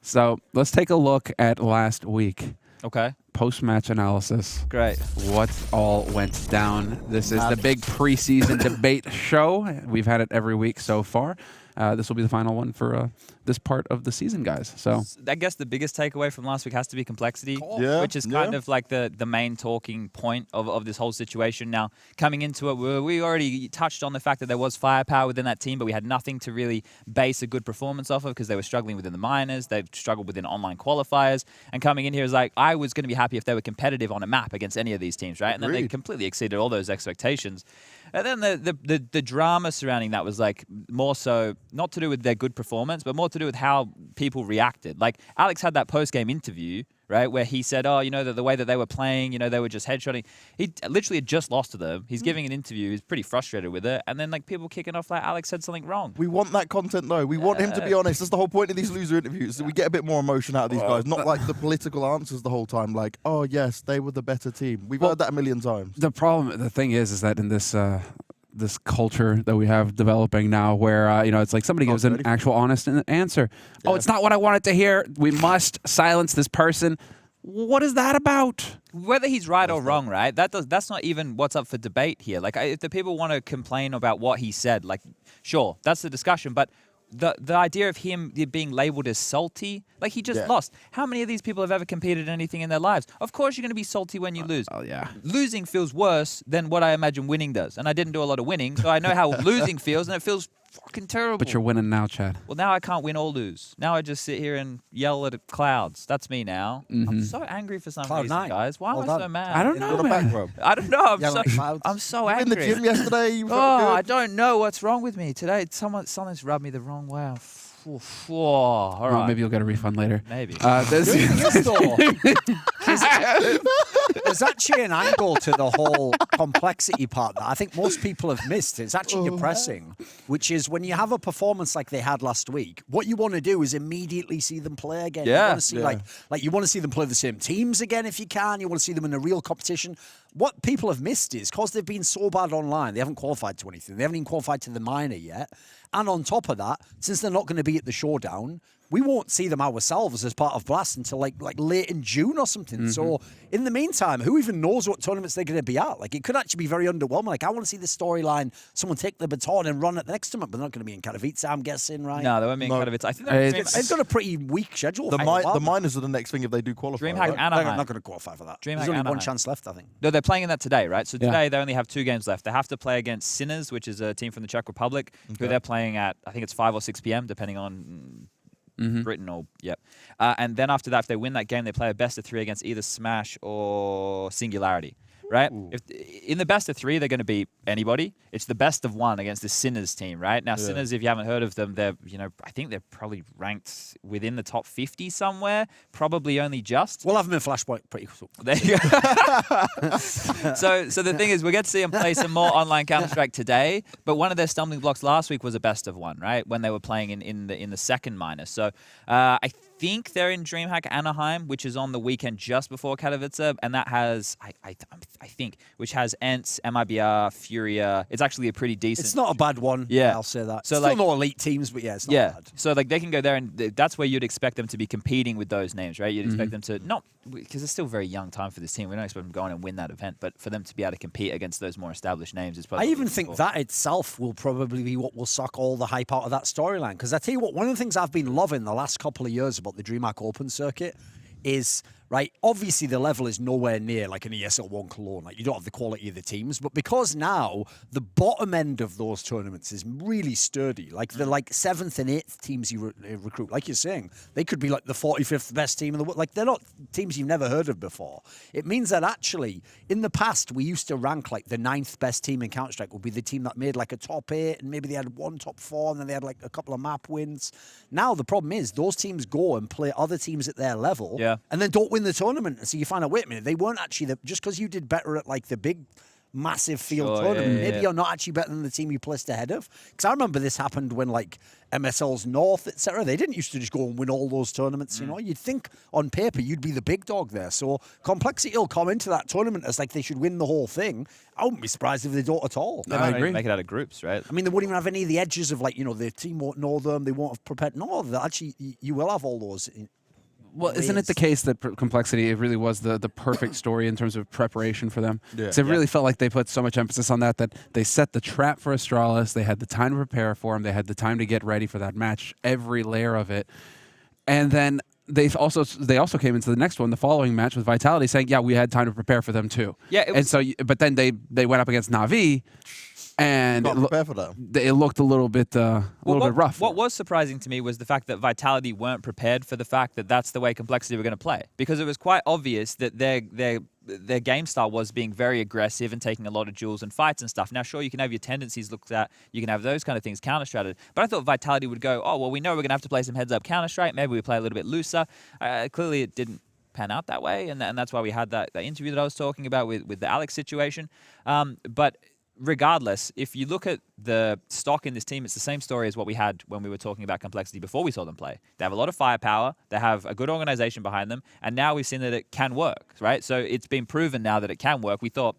So let's take a look at last week. Okay. Post-match analysis. Great. What all went down? This is the big preseason debate show. We've had it every week so far. This will be the final one for this part of the season, guys. So I guess the biggest takeaway from last week has to be complexity, which is kind of like the main talking point of this whole situation. Now, coming into it, we already touched on the fact that there was firepower within that team, but we had nothing to really base a good performance off of because they were struggling within the minors. They've struggled within online qualifiers. And coming in here is like, I was going to be happy if they were competitive on a map against any of these teams, right? And then they completely exceeded all those expectations. And then the drama surrounding that was like more so not to do with their good performance, but more to do with how people reacted. Like Alex had that post-game interview, right, where he said, oh, you know, the way that they were playing, you know, they were just headshotting. He literally had just lost to them. He's giving an interview. He's pretty frustrated with it. And then like people kicking off like Alex said something wrong. We want that content though. We want him to be honest. That's the whole point of these loser interviews. So we get a bit more emotion out of these guys. Not like the political answers the whole time. Like, oh yes, they were the better team. We've heard that a million times. the thing is that in this this culture that we have developing now where, you know, it's like somebody gives an actual honest answer. Yeah. Oh, it's not what I wanted to hear. We must silence this person. What is that about? Whether he's right or wrong, right? That's not even what's up for debate here. Like, if the people want to complain about what he said, like, sure, that's the discussion. But the idea of him being labeled as salty, like he just lost. How many of these people have ever competed in anything in their lives? Of course you're going to be salty when you lose. Oh, yeah. Losing feels worse than what I imagine winning does. And I didn't do a lot of winning, so I know how losing feels, and it feels fucking terrible. But you're winning now, Chad. Well, now I can't win or lose. Now I just sit here and yell at clouds. That's me now. I'm so angry for some reason, guys. Why am I so mad? I don't know, man. I don't know. I'm so angry. In the gym yesterday, you felt good. I don't know what's wrong with me today. Something's rubbed me the wrong way. All right. Well, maybe you'll get a refund later. Maybe. There's actually an angle to the whole complexity part that I think most people have missed. It's actually depressing, which is when you have a performance like they had last week, what you want to do is immediately see them play again. Yeah. You want to see like you want to see them play the same teams again if you can. You want to see them in a real competition. What people have missed is because they've been so bad online, they haven't qualified to anything. They haven't even qualified to the minor yet. And on top of that, since they're not going to be at the showdown, we won't see them ourselves as part of Blast until like late in June or something. So in the meantime, who even knows what tournaments they're going to be at? Like it could actually be very underwhelming. Like I want to see the storyline, someone take the baton and run at the next tournament, but they're not going to be in Katowice, I'm guessing, right? No, they won't be in Katowice. I think they've got a pretty weak schedule. The minors are the next thing if they do qualify. DreamHack right? Anaheim. They're not going to qualify for that. DreamHack There's only Anaheim. one chance left, I think. No, they're playing in that today, right? So today they only have 2 games left. They have to play against Sinners, which is a team from the Czech Republic, who they're playing at, I think it's 5 or 6 p.m., depending on Britain or, and then after that, if they win that game, they play a best of 3 against either Smash or Singularity. Right? In the best of 3, they're going to beat anybody. It's the best of 1 against the Sinners team, right? Now, Sinners, if you haven't heard of them, they're, I think they're probably ranked within the top 50 somewhere. Probably only just. We'll have them in Flashpoint pretty soon. There you go. So the thing is, we get to see them play some more online Counter-Strike today, but one of their stumbling blocks last week was a best of 1, right? When they were playing in the second minor. So I think they're in DreamHack Anaheim, which is on the weekend just before Katowice, and that has, I think, which has Ents, MIBR, Furia. It's actually a pretty decent. It's not a bad one. Yeah, I'll say that. So still no elite teams, but it's not bad. So like they can go there, and that's where you'd expect them to be competing with those names, right? You'd expect them to not, because it's still very young time for this team. We don't expect them to go on and win that event, but for them to be able to compete against those more established names is probably. I even think that itself will probably be what will suck all the hype out of that storyline. Because I tell you what, one of the things I've been loving the last couple of years about the DreamHack Open circuit is, right, obviously the level is nowhere near like an ESL1 Cologne. Like, you don't have the quality of the teams, but because now the bottom end of those tournaments is really sturdy, like the 7th and 8th teams you recruit, like you're saying, they could be like the 45th best team in the world. Like, they're not teams you've never heard of before. It means that actually, in the past, we used to rank like the 9th best team in Counter-Strike would be the team that made like a top 8, and maybe they had 1 top 4, and then they had like a couple of map wins. Now, the problem is those teams go and play other teams at their level, and then don't win the tournament. So you find out, wait a minute, they weren't actually just because you did better at like the big massive field tournament. Maybe you're not actually better than the team you placed ahead of. Because I remember this happened when like MSL's North, etc. They didn't used to just go and win all those tournaments. You know, you'd think on paper you'd be the big dog there. So complexity will come into that tournament as like they should win the whole thing. I wouldn't be surprised if they don't at all. They might even make it out of groups, right? I mean, they won't even have any of the edges of like, you know, the team won't know them. They won't have prepared. No, actually, you will have all those. Well, isn't it the case that complexity, it really was the perfect story in terms of preparation for them? Yeah. So it really felt like they put so much emphasis on that they set the trap for Astralis. They had the time to prepare for him. They had the time to get ready for that match, every layer of it. And then they also came into the next one, the following match with Vitality, saying, yeah, we had time to prepare for them too. Yeah. But then they went up against Na'Vi. And it looked a little bit rough. What was surprising to me was the fact that Vitality weren't prepared for the fact that that's the way Complexity were going to play, because it was quite obvious that their game style was being very aggressive and taking a lot of duels and fights and stuff. Now, sure, you can have your tendencies looked at, you can have those kind of things counter-stratted, but I thought Vitality would go, oh, well, we know we're going to have to play some heads-up counter-strike, maybe we play a little bit looser. Clearly, it didn't pan out that way, and that's why we had that interview that I was talking about with the Alex situation. But regardless, if you look at the stock in this team, it's the same story as what we had when we were talking about Complexity before we saw them play. They have a lot of firepower, they have a good organization behind them, and now we've seen that it can work, right? So it's been proven now that it can work. We thought,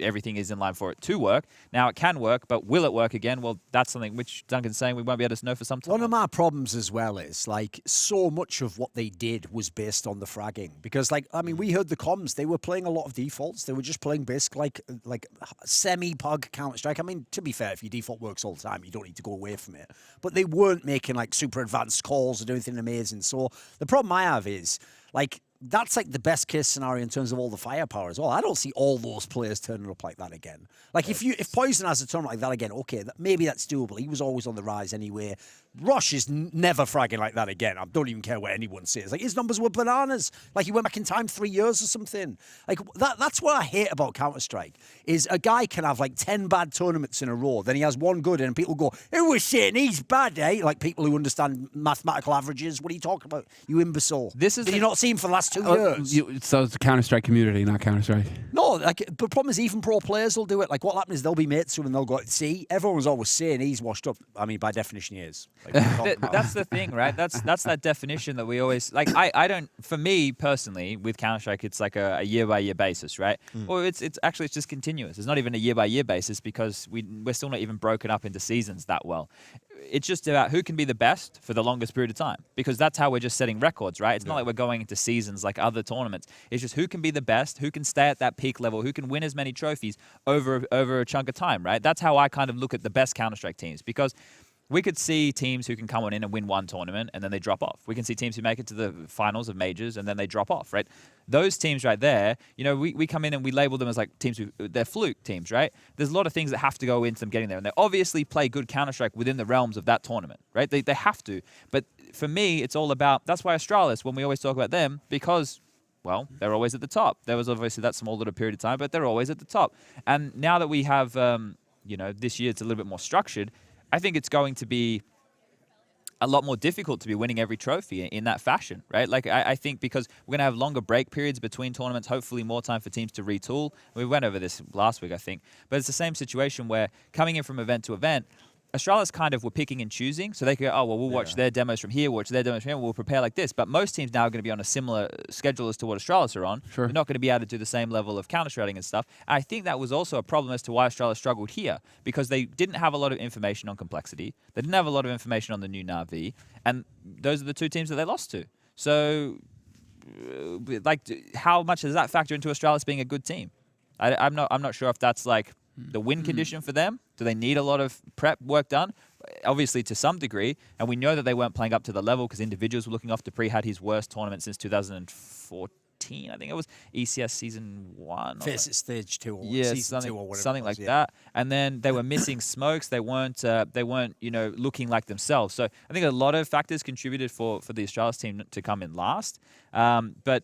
everything is in line for it to work. Now it can work, but will it work again? Well, that's something which Duncan's saying we won't be able to know for some time. One of my problems as well is, like, so much of what they did was based on the fragging. Because, like, I mean, we heard the comms. They were playing a lot of defaults. They were just playing basically like semi-pug Counter-Strike. I mean, to be fair, if your default works all the time, you don't need to go away from it. But they weren't making, like, super advanced calls or doing anything amazing. So the problem I have is, like, that's like the best case scenario in terms of all the firepower as well. I don't see all those players turning up like that again. Like if Poison has a tournament like that again, okay, maybe that's doable. He was always on the rise anyway. Rosh is never fragging like that again. I don't even care what anyone says. Like, his numbers were bananas. Like, he went back in time 3 years or something. Like, that's what I hate about Counter-Strike, is a guy can have, like, 10 bad tournaments in a row, then he has one good, and people go, who was saying he's bad, eh? Like, people who understand mathematical averages. What are you talking about, you imbecile? Did you not see him for the last 2 years? So it's the Counter-Strike community, not Counter-Strike. No, like, the problem is even pro players will do it. Like, what'll happen is they'll be mates with him and they'll go, see, everyone was always saying he's washed up. I mean, by definition, he is. Like, that's the thing, right? That's that definition that we always like. I don't. For me personally, with Counter-Strike, it's like a year-by-year basis, right? Well, it's just continuous. It's not even a year-by-year basis because we're still not even broken up into seasons that well. It's just about who can be the best for the longest period of time, because that's how we're just setting records, right? It's not like we're going into seasons like other tournaments. It's just who can be the best, who can stay at that peak level, who can win as many trophies over a chunk of time, right? That's how I kind of look at the best Counter-Strike teams, because we could see teams who can come on in and win one tournament and then they drop off. We can see teams who make it to the finals of majors and then they drop off, right? Those teams right there, we come in and we label them as like teams they're fluke teams, right? There's a lot of things that have to go into them getting there, and they obviously play good Counter-Strike within the realms of that tournament, right? They have to. But for me, it's all about, that's why Astralis, when we always talk about them, because, well, they're always at the top. There was obviously that small little period of time, but they're always at the top. And now that we have, this year it's a little bit more structured, I think it's going to be a lot more difficult to be winning every trophy in that fashion, right? Like, I think because we're going to have longer break periods between tournaments, hopefully more time for teams to retool. We went over this last week, I think. But it's the same situation where coming in from event to event, Astralis kind of were picking and choosing. So they could go, we'll watch their demos from here, watch their demos from here, we'll prepare like this. But most teams now are going to be on a similar schedule as to what Astralis are on. Sure. They're not going to be able to do the same level of counter-strating and stuff. And I think that was also a problem as to why Astralis struggled here, because they didn't have a lot of information on complexity. They didn't have a lot of information on the new Na'Vi. And those are the two teams that they lost to. So, how much does that factor into Astralis being a good team? I'm not sure if that's like the win condition for them. Do they need a lot of prep work done? Obviously, to some degree. And we know that they weren't playing up to the level because individuals were looking off. Dupree had his worst tournament since 2014. I think it was ECS Season 1. Face at Stage 2 or Season 2 or whatever. Something like that. And then they were missing smokes. They weren't looking like themselves. So I think a lot of factors contributed for the Astralis team to come in last. But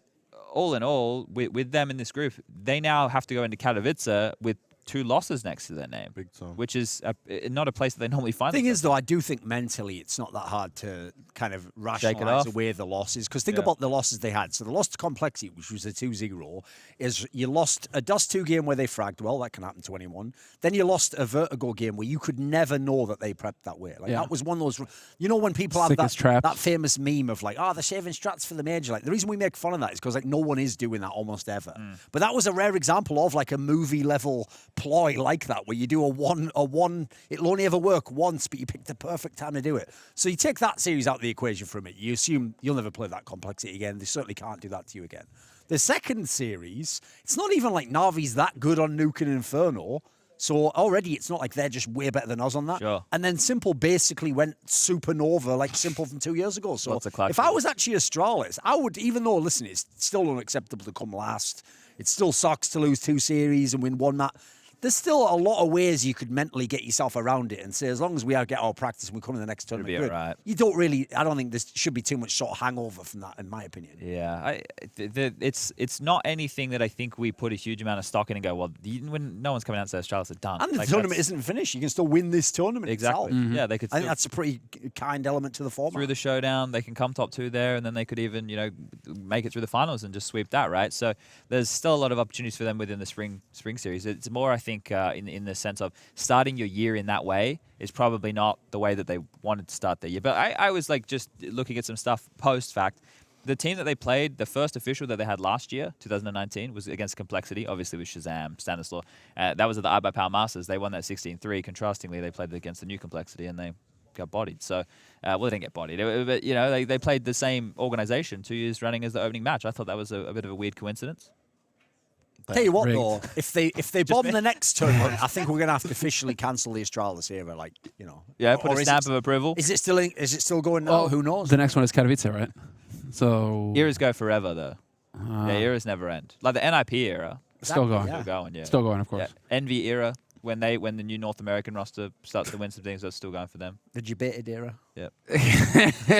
all in all, with them in this group, they now have to go into Katowice with 2 losses next to their name, Big time. which is not a place that they normally find. The thing themselves. is, though, I do think mentally it's not that hard to kind of rationalize off. away the losses. Because think about the losses they had. So the loss to Complexity, which was a 2-0, is you lost a Dust 2 game where they fragged well. That can happen to anyone. Then you lost a Vertigo game where you could never know that they prepped that way. Like that was one of those. You know when people have that famous meme of like, they're saving strats for the major. Like the reason we make fun of that is because like no one is doing that almost ever. But that was a rare example of like a movie level ploy like that, where you do a one, it'll only ever work once, but you pick the perfect time to do it. So you take that series out of the equation from it. You assume you'll never play that Complexity again. They certainly can't do that to you again. The second series, it's not even like Navi's that good on Nuke and Inferno. So already it's not like they're just way better than us on that. Sure. And then Simple basically went supernova like Simple from 2 years ago. So if I was actually Astralis, I would, even though, listen, it's still unacceptable to come last. It still sucks to lose 2 series and win 1 match. There's still a lot of ways you could mentally get yourself around it and say, as long as we get our practice and we come in the next tournament, good. Right. You don't really, I don't think there should be too much sort of hangover from that, in my opinion. Yeah, it's not anything that I think we put a huge amount of stock in and go, well, when no one's coming out and says Astralis are done. And the tournament isn't finished. You can still win this tournament. Exactly. Itself. Yeah, they could. I think that's a pretty kind element to the format. Through the showdown, they can come top 2 there, and then they could even, make it through the finals and just sweep that, right? So there's still a lot of opportunities for them within the spring series. It's more, I think, in the sense of starting your year in that way is probably not the way that they wanted to start their year. But I was like just looking at some stuff post-fact. The team that they played, the first official that they had last year, 2019, was against Complexity, obviously with Shazam, Stanislaw. That was at the iBuyPower Masters. They won that 16-3. Contrastingly, they played against the new Complexity and they got bodied. So, well, they didn't get bodied. But, they played the same organization 2 years running as the opening match. I thought that was a bit of a weird coincidence. Tell you what, though, if they bomb the next tournament, I think we're going to have to officially cancel the Astralis era. Like, Yeah, put a stamp of approval. Is it still going now? Who knows? The next one is Katowice, right? So eras go forever, though. Eras never end. Like the NIP era. Still going. Still going, yeah. Still going, of course. Yeah. Envy era, when the new North American roster starts to win some things, that's still going for them. The debated era. Yep.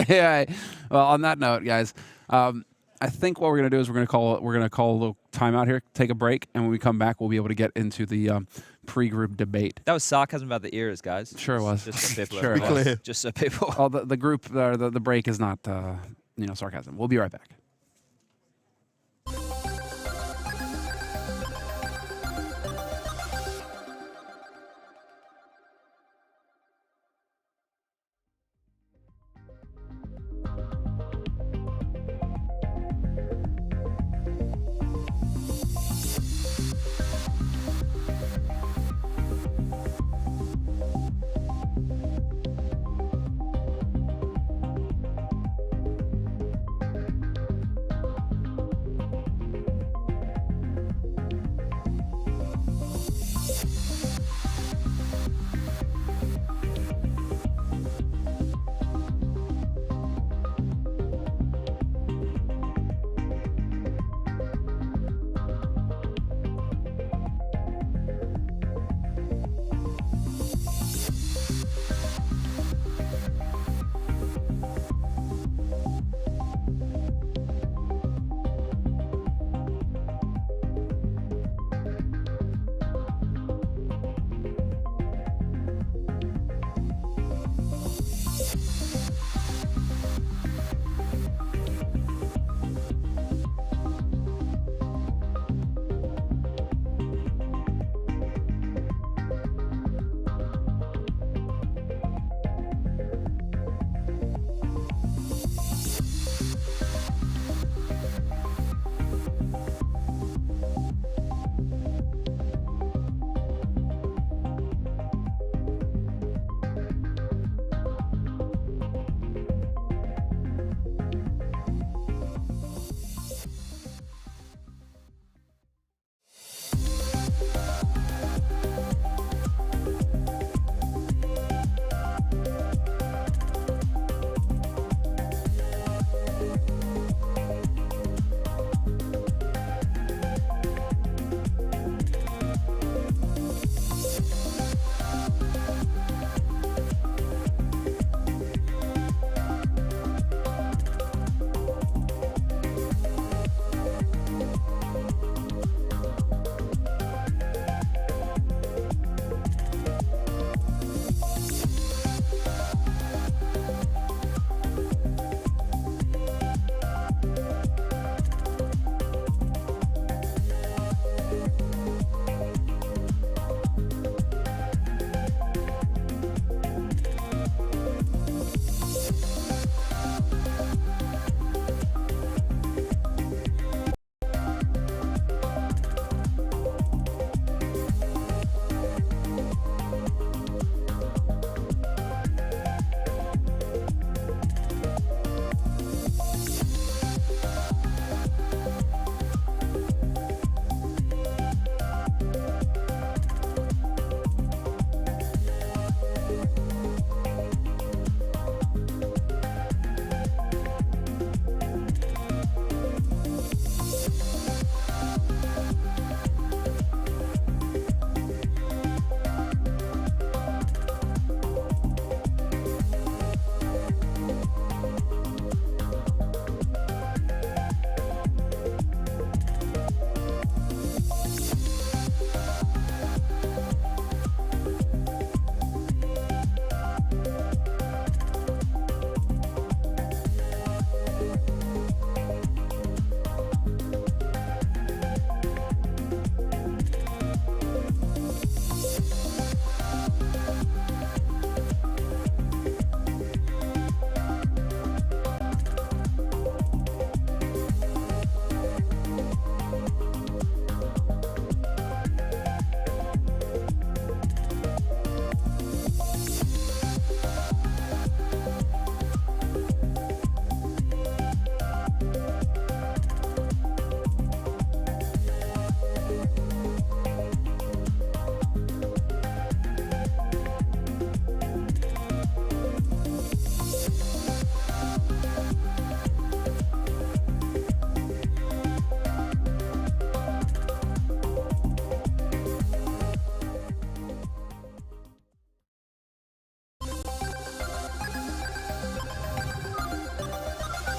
Yeah. Well, on that note, guys, I think what we're gonna do is we're gonna call a little timeout here, take a break, and when we come back, we'll be able to get into the pre-group debate. That was sarcasm about the eras, guys. Sure was. Just so people Sure was. Just so people. Oh, the group, the break is not sarcasm. We'll be right back.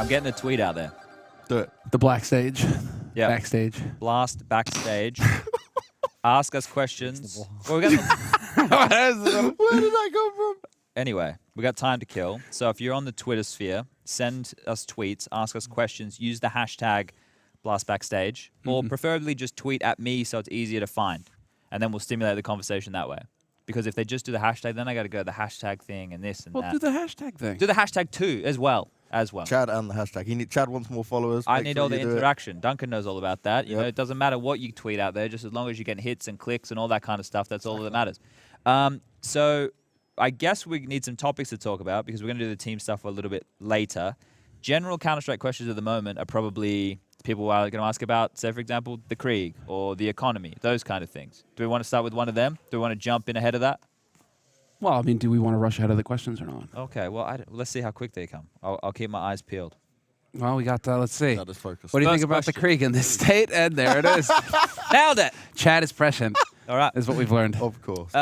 I'm getting a tweet out there. Do it. The Backstage. Yeah. Backstage. Blast Backstage. Ask us questions. Well, we got Where did that come from? Anyway, we got time to kill. So if you're on the Twitter sphere, send us tweets, ask us questions, use the hashtag BlastBackstage, or preferably just tweet at me so it's easier to find. And then we'll stimulate the conversation that way. Because if they just do the hashtag, then I got to go the hashtag thing and this and that. Do the hashtag thing. Do the hashtag too as well. Chad and the hashtag. Chad wants more followers. I need all the interaction. Duncan knows all about that. You know, it doesn't matter what you tweet out there, just as long as you're getting hits and clicks and all that kind of stuff. That's all that matters. So I guess we need some topics to talk about because we're going to do the team stuff a little bit later. General Counter-Strike questions at the moment are probably people are going to ask about, say, for example, the Krieg or the economy, those kind of things. Do we want to start with one of them? Do we want to jump in ahead of that? Well, I mean, do we want to rush ahead of the questions or not? Okay, well, let's see how quick they come. I'll keep my eyes peeled. Well, we got, let's see. That is focused. What do you think First about the question. Krieg in this state? And there it is. Nailed it! Chad is prescient, All right. is what we've learned. Of course.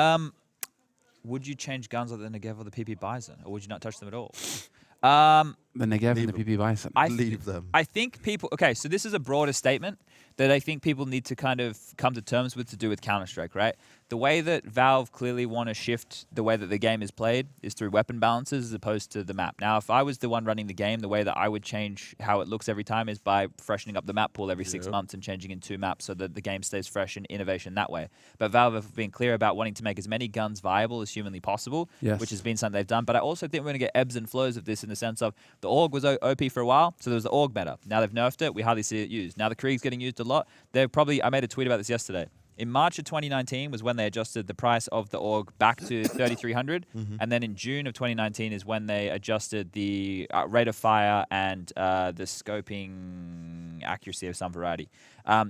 Would you change guns like the Negev or the PP Bison, or would you not touch them at all? The Negev and the PP Bison. Leave them. I think people... Okay, so this is a broader statement that I think people need to kind of come to terms with to do with Counter-Strike, right? The way that Valve clearly want to shift the way that the game is played is through weapon balances as opposed to the map. Now, if I was the one running the game, the way that I would change how it looks every time is by freshening up the map pool every 6 months and changing in 2 maps so that the game stays fresh and innovation that way. But Valve have been clear about wanting to make as many guns viable as humanly possible, which has been something they've done. But I also think we're going to get ebbs and flows of this in the sense of the AUG was OP for a while, so there was the AUG meta. Now they've nerfed it, we hardly see it used. Now the Krieg's getting used a lot. I made a tweet about this yesterday. In March of 2019 was when they adjusted the price of the AUG back to 3,300. And then in June of 2019 is when they adjusted the rate of fire and the scoping accuracy of some variety.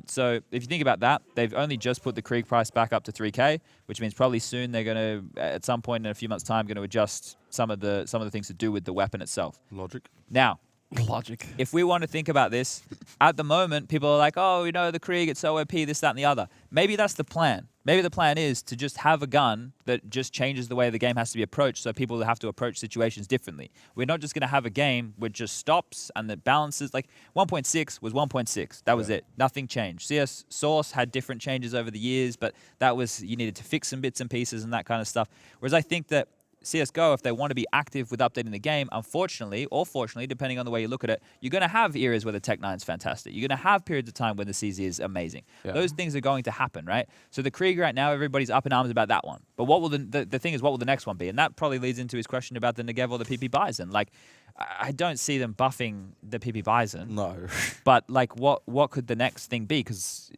So if you think about that, they've only just put the Krieg price back up to 3K, which means probably soon they're going to, at some point in a few months' time, going to adjust some of the things to do with the weapon itself. Logic. Now, Logic. if we want to think about this, at the moment, people are like, oh, the Krieg, it's so OP, this, that, and the other. Maybe that's the plan. Maybe the plan is to just have a gun that just changes the way the game has to be approached so people have to approach situations differently. We're not just going to have a game where it just stops and the balances. Like 1.6 was 1.6. That was it. Nothing changed. CS Source had different changes over the years, but that was, you needed to fix some bits and pieces and that kind of stuff. Whereas I think that CSGO, if they want to be active with updating the game, unfortunately, or fortunately, depending on the way you look at it, you're going to have eras where the Tech 9 is fantastic. You're going to have periods of time when the CZ is amazing. Yeah. Those things are going to happen, right? So the Krieg right now, everybody's up in arms about that one. But what will the thing is, what will the next one be? And that probably leads into his question about the Negev or the PP Bison. Like, I don't see them buffing the PP Bison. No. But, like, what could the next thing be? Because,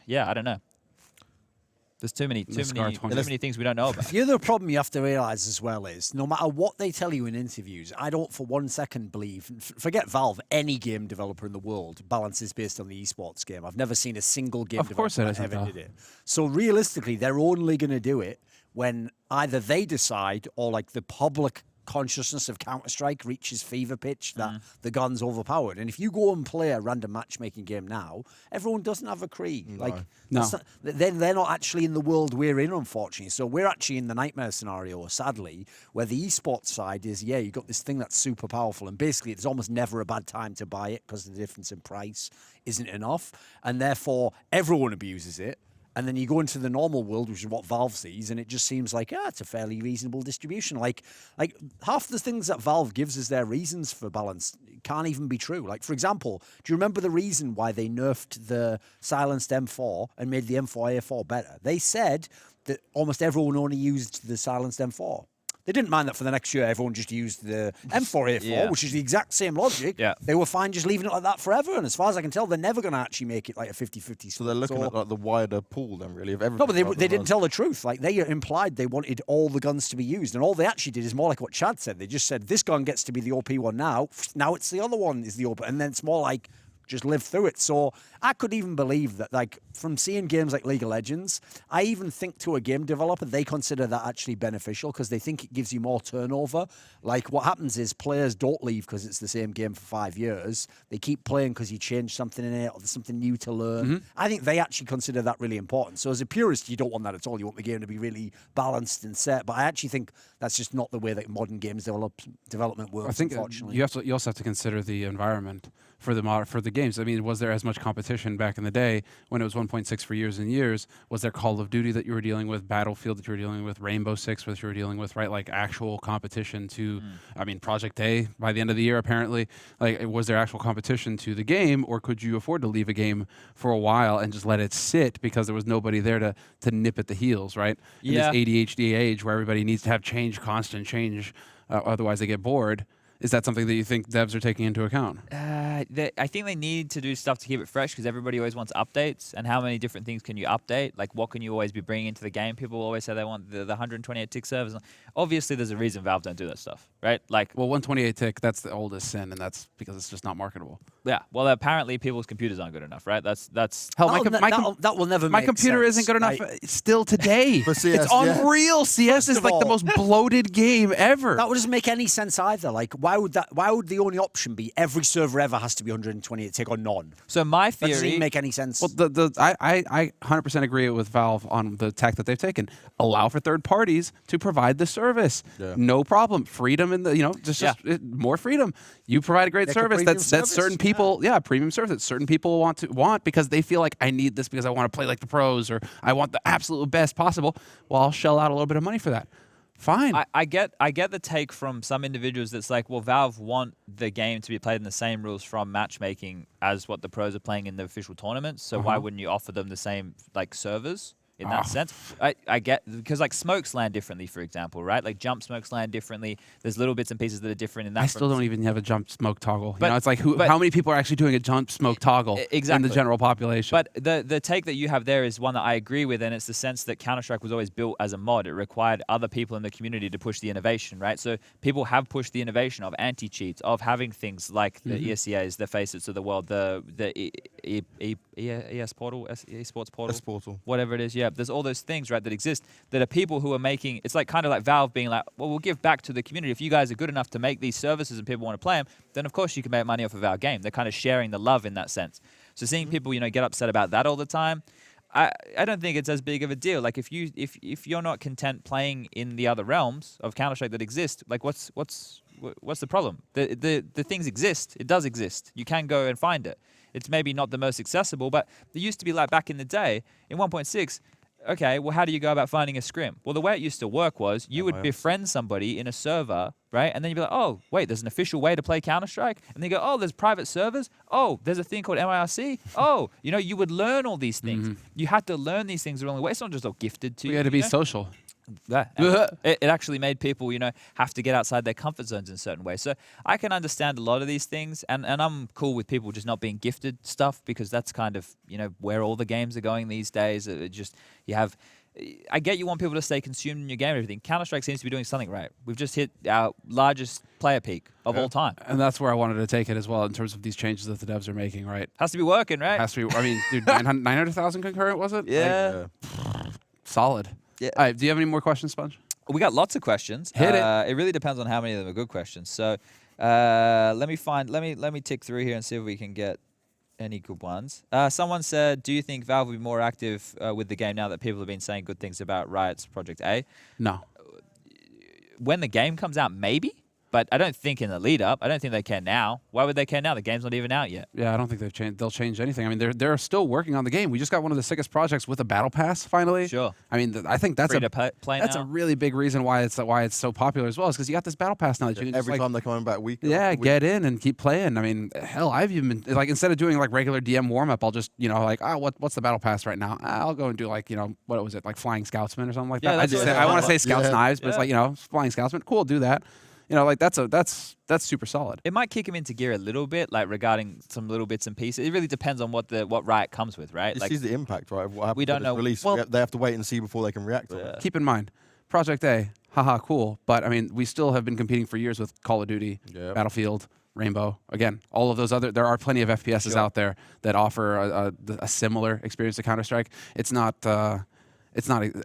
yeah, I don't know. There's too many things we don't know about. The other problem you have to realize as well is no matter what they tell you in interviews, I don't for 1 second believe, forget Valve, any game developer in the world balances based on the esports game. I've never seen a single game developer that ever did it. So realistically, they're only going to do it when either they decide or like the public consciousness of Counter-Strike reaches fever pitch that the gun's overpowered. And if you go and play a random matchmaking game now, everyone doesn't have a Krieg. No. Like, No. they're not actually in the world we're in, unfortunately. So we're actually in the nightmare scenario, sadly, where the esports side is, you got this thing that's super powerful, and basically there's almost never a bad time to buy it because the difference in price isn't enough, and therefore everyone abuses it. And then you go into the normal world, which is what Valve sees, and it just seems like, it's a fairly reasonable distribution. Like half the things that Valve gives as their reasons for balance can't even be true. Like, for example, do you remember the reason why they nerfed the silenced M4 and made the M4A4 better? They said that almost everyone only used the silenced M4. They didn't mind that for the next year. Everyone just used the M4A4, which is the exact same logic. Yeah. They were fine just leaving it like that forever. And as far as I can tell, they're never going to actually make it like a 50-50. So they're looking at like the wider pool then, really, of everything. No, but they didn't tell the truth. Like, they implied they wanted all the guns to be used. And all they actually did is more like what Chad said. They just said, this gun gets to be the OP one now. Now it's the other one is the OP. And then it's more like, just live through it. So I could even believe that, like, from seeing games like League of Legends, I even think to a game developer, they consider that actually beneficial because they think it gives you more turnover. Like, what happens is players don't leave because it's the same game for 5 years. They keep playing because you change something in it or there's something new to learn. I think they actually consider that really important. So as a purist, you don't want that at all. You want the game to be really balanced and set. But I actually think that's just not the way that modern games development works. I think unfortunately, you also have to consider the environment for the games. I mean, was there as much competition back in the day when it was 1.6 for years and years? Was there Call of Duty that you were dealing with, Battlefield that you were dealing with, Rainbow Six that you were dealing with, right? Like actual competition to, I mean, Project A by the end of the year apparently. Like, was there actual competition to the game, or could you afford to leave a game for a while and just let it sit because there was nobody there to nip at the heels, right? In this ADHD age where everybody needs to have constant change, otherwise they get bored. Is that something that you think devs are taking into account? I think they need to do stuff to keep it fresh because everybody always wants updates. And how many different things can you update? Like, what can you always be bringing into the game? People always say they want the 128 tick servers. Obviously, there's a reason Valve don't do that stuff, right? Like, well, 128 tick, that's the oldest sin, and that's because it's just not marketable. Yeah. Well, apparently people's computers aren't good enough, right? That's hell. That will never. My computer isn't good enough still today. For CS, it's unreal. CS is like the most bloated game ever. That doesn't make any sense either. Like, why would the only option be every server ever has to be 128 tick or none? So my theory that doesn't even make any sense. Well, I 100% agree with Valve on the tack that they've taken. Allow for third parties to provide the service. Yeah. No problem. Freedom in the more freedom. You provide a great service that certain people premium service that certain people want because they feel like I need this because I want to play like the pros or I want the absolute best possible. Well, I'll shell out a little bit of money for that. Fine. I get the take from some individuals that's like, well, Valve want the game to be played in the same rules from matchmaking as what the pros are playing in the official tournaments. So why wouldn't you offer them the same like servers? In that sense, I get, because like smokes land differently, for example, right? Like jump smokes land differently. There's little bits and pieces that are different in that. I still don't even have a jump smoke toggle. It's like how many people are actually doing a jump smoke toggle in the general population? But the take that you have there is one that I agree with, and it's the sense that Counter-Strike was always built as a mod. It required other people in the community to push the innovation, right? So people have pushed the innovation of anti-cheats, of having things like the ESEAs, the Facets of the world, the ES portal, Esports portal, whatever it is. Yeah, there's all those things, right, that exist that are people who are making. It's like kind of like Valve being like, well, we'll give back to the community. If you guys are good enough to make these services and people want to play them, then of course you can make money off of our game. They're kind of sharing the love in that sense. So seeing people, get upset about that all the time, I don't think it's as big of a deal. Like if you're not content playing in the other realms of Counter-Strike that exist, like what's the problem? The things exist. It does exist. You can go and find it. It's maybe not the most accessible, but there used to be like back in the day in 1.6. Okay, well, how do you go about finding a scrim? Well, the way it used to work was you would befriend somebody in a server, right? And then you'd be like, oh, wait, there's an official way to play Counter-Strike? And then you go, oh, there's private servers? Oh, there's a thing called MIRC? Oh, you would learn all these things. You had to learn these things the wrong way. It's not just all gifted to you. You had to be social. Yeah, it actually made people, have to get outside their comfort zones in certain ways. So I can understand a lot of these things, and I'm cool with people just not being gifted stuff because that's kind of, where all the games are going these days. I get you want people to stay consumed in your game and everything. Counter-Strike seems to be doing something right. We've just hit our largest player peak of all time. And that's where I wanted to take it as well in terms of these changes that the devs are making, right? Has to be working, right? Has to be. I mean, dude, 900,000 concurrent, was it? Yeah. Solid. Yeah. All right, do you have any more questions, Spunj? We got lots of questions. Hit it. It really depends on how many of them are good questions. So let me tick through here and see if we can get any good ones. Someone said, do you think Valve will be more active with the game now that people have been saying good things about Riot's Project A? No. When the game comes out, maybe. But I don't think in the lead up. I don't think they care now. Why would they care now? The game's not even out yet. Yeah, I don't think they'll change anything. I mean, they're still working on the game. We just got one of the sickest projects with a battle pass finally. Sure. I mean, I think that's a really big reason why it's so popular as well. Is because you got this battle pass now that you can every time they're coming back week. Get in and keep playing. I mean, hell, I've even been like instead of doing like regular DM warm up, I'll just what's the battle pass right now? I'll go and do like what was it like Flying Scoutsman or something like that. I want to say Scouts Knives, but it's like Flying Scoutsman. Cool, do that. That's super solid. It might kick him into gear a little bit, like regarding some little bits and pieces. It really depends on what Riot comes with, right? This is the impact, right? What we don't know. Release. Well, they have to wait and see before they can react to it. Keep in mind, Project A, haha, cool. But I mean, we still have been competing for years with Call of Duty, Battlefield, Rainbow. Again, all of those other, there are plenty of FPSs out there that offer a similar experience to Counter-Strike. It's not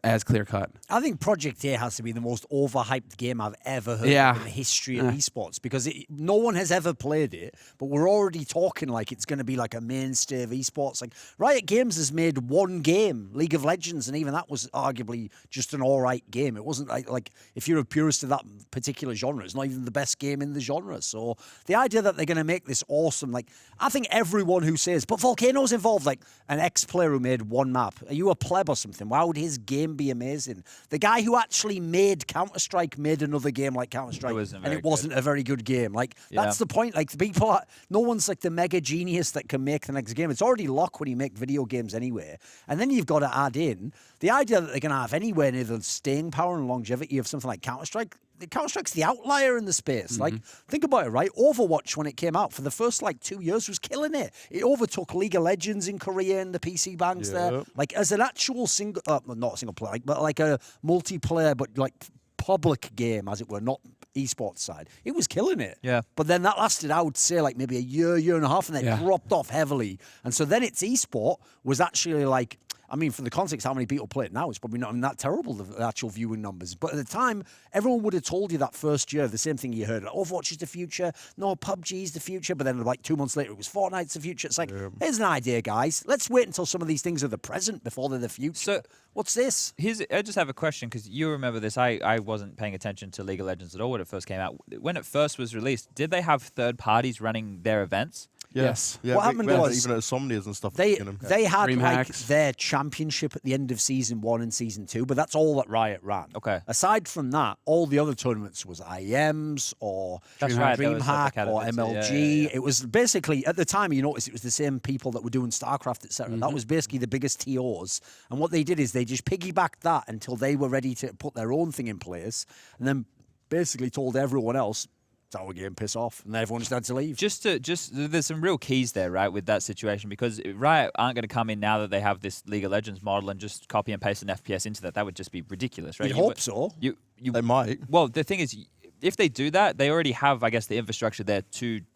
as clear cut. I think Project A has to be the most overhyped game I've ever heard of in the history of esports, because no one has ever played it, but we're already talking like it's going to be like a mainstay of esports. Like Riot Games has made one game, League of Legends, and even that was arguably just an all right game. It wasn't like if you're a purist of that particular genre, it's not even the best game in the genre. So the idea that they're going to make this awesome, like I think everyone who says, but Volcano's involved, like an ex-player who made one map, are you a pleb or something? Why would his game be amazing? The guy who actually made Counter-Strike made another game like Counter-Strike, and it wasn't a very good game. Like that's the point. Like the people, no one's like the mega genius that can make the next game. It's already locked when you make video games anyway. And then you've got to add in the idea that they're going to have anywhere near the staying power and longevity of something like Counter-Strike. Counter-Strike's the outlier in the space. Like, think about it, right? Overwatch, when it came out, for the first, 2 years, was killing it. It overtook League of Legends in Korea and the PC banks there. Like, as an actual single, not a single player, but like a multiplayer, but like public game, as it were, not esports side. It was killing it. Yeah. But then that lasted, I would say, like maybe a year and a half, and then dropped off heavily. And so then its esport was actually like, I mean, for the context, how many people play it now, it's probably not even that terrible, the actual viewing numbers. But at the time, everyone would have told you that first year, the same thing you heard. Like, Overwatch is the future. No, PUBG is the future. But then like 2 months later, it was Fortnite's the future. It's like, here's an idea, guys. Let's wait until some of these things are the present before they're the future. So what's this? I just have a question, because you remember this. I wasn't paying attention to League of Legends at all when it first came out. When it first was released, did they have third parties running their events? Yes. Yeah, what happened was even at Somnias and stuff. They had like DreamHacks. their championship at the end of season 1 and season 2, but that's all that Riot ran. Okay. Aside from that, all the other tournaments was IEMs or DreamHack or MLG. It was basically, at the time, you notice it was the same people that were doing StarCraft, etc. That was basically the biggest TOs. And what they did is they just piggybacked that until they were ready to put their own thing in place, and then basically told everyone else, it's our game, piss off, and everyone just had to leave. There's some real keys there, right, with that situation, because Riot aren't going to come in now that they have this League of Legends model and just copy and paste an FPS into that. That would just be ridiculous, right? You'd hope so. They might. Well, the thing is, if they do that, they already have, I guess, the infrastructure there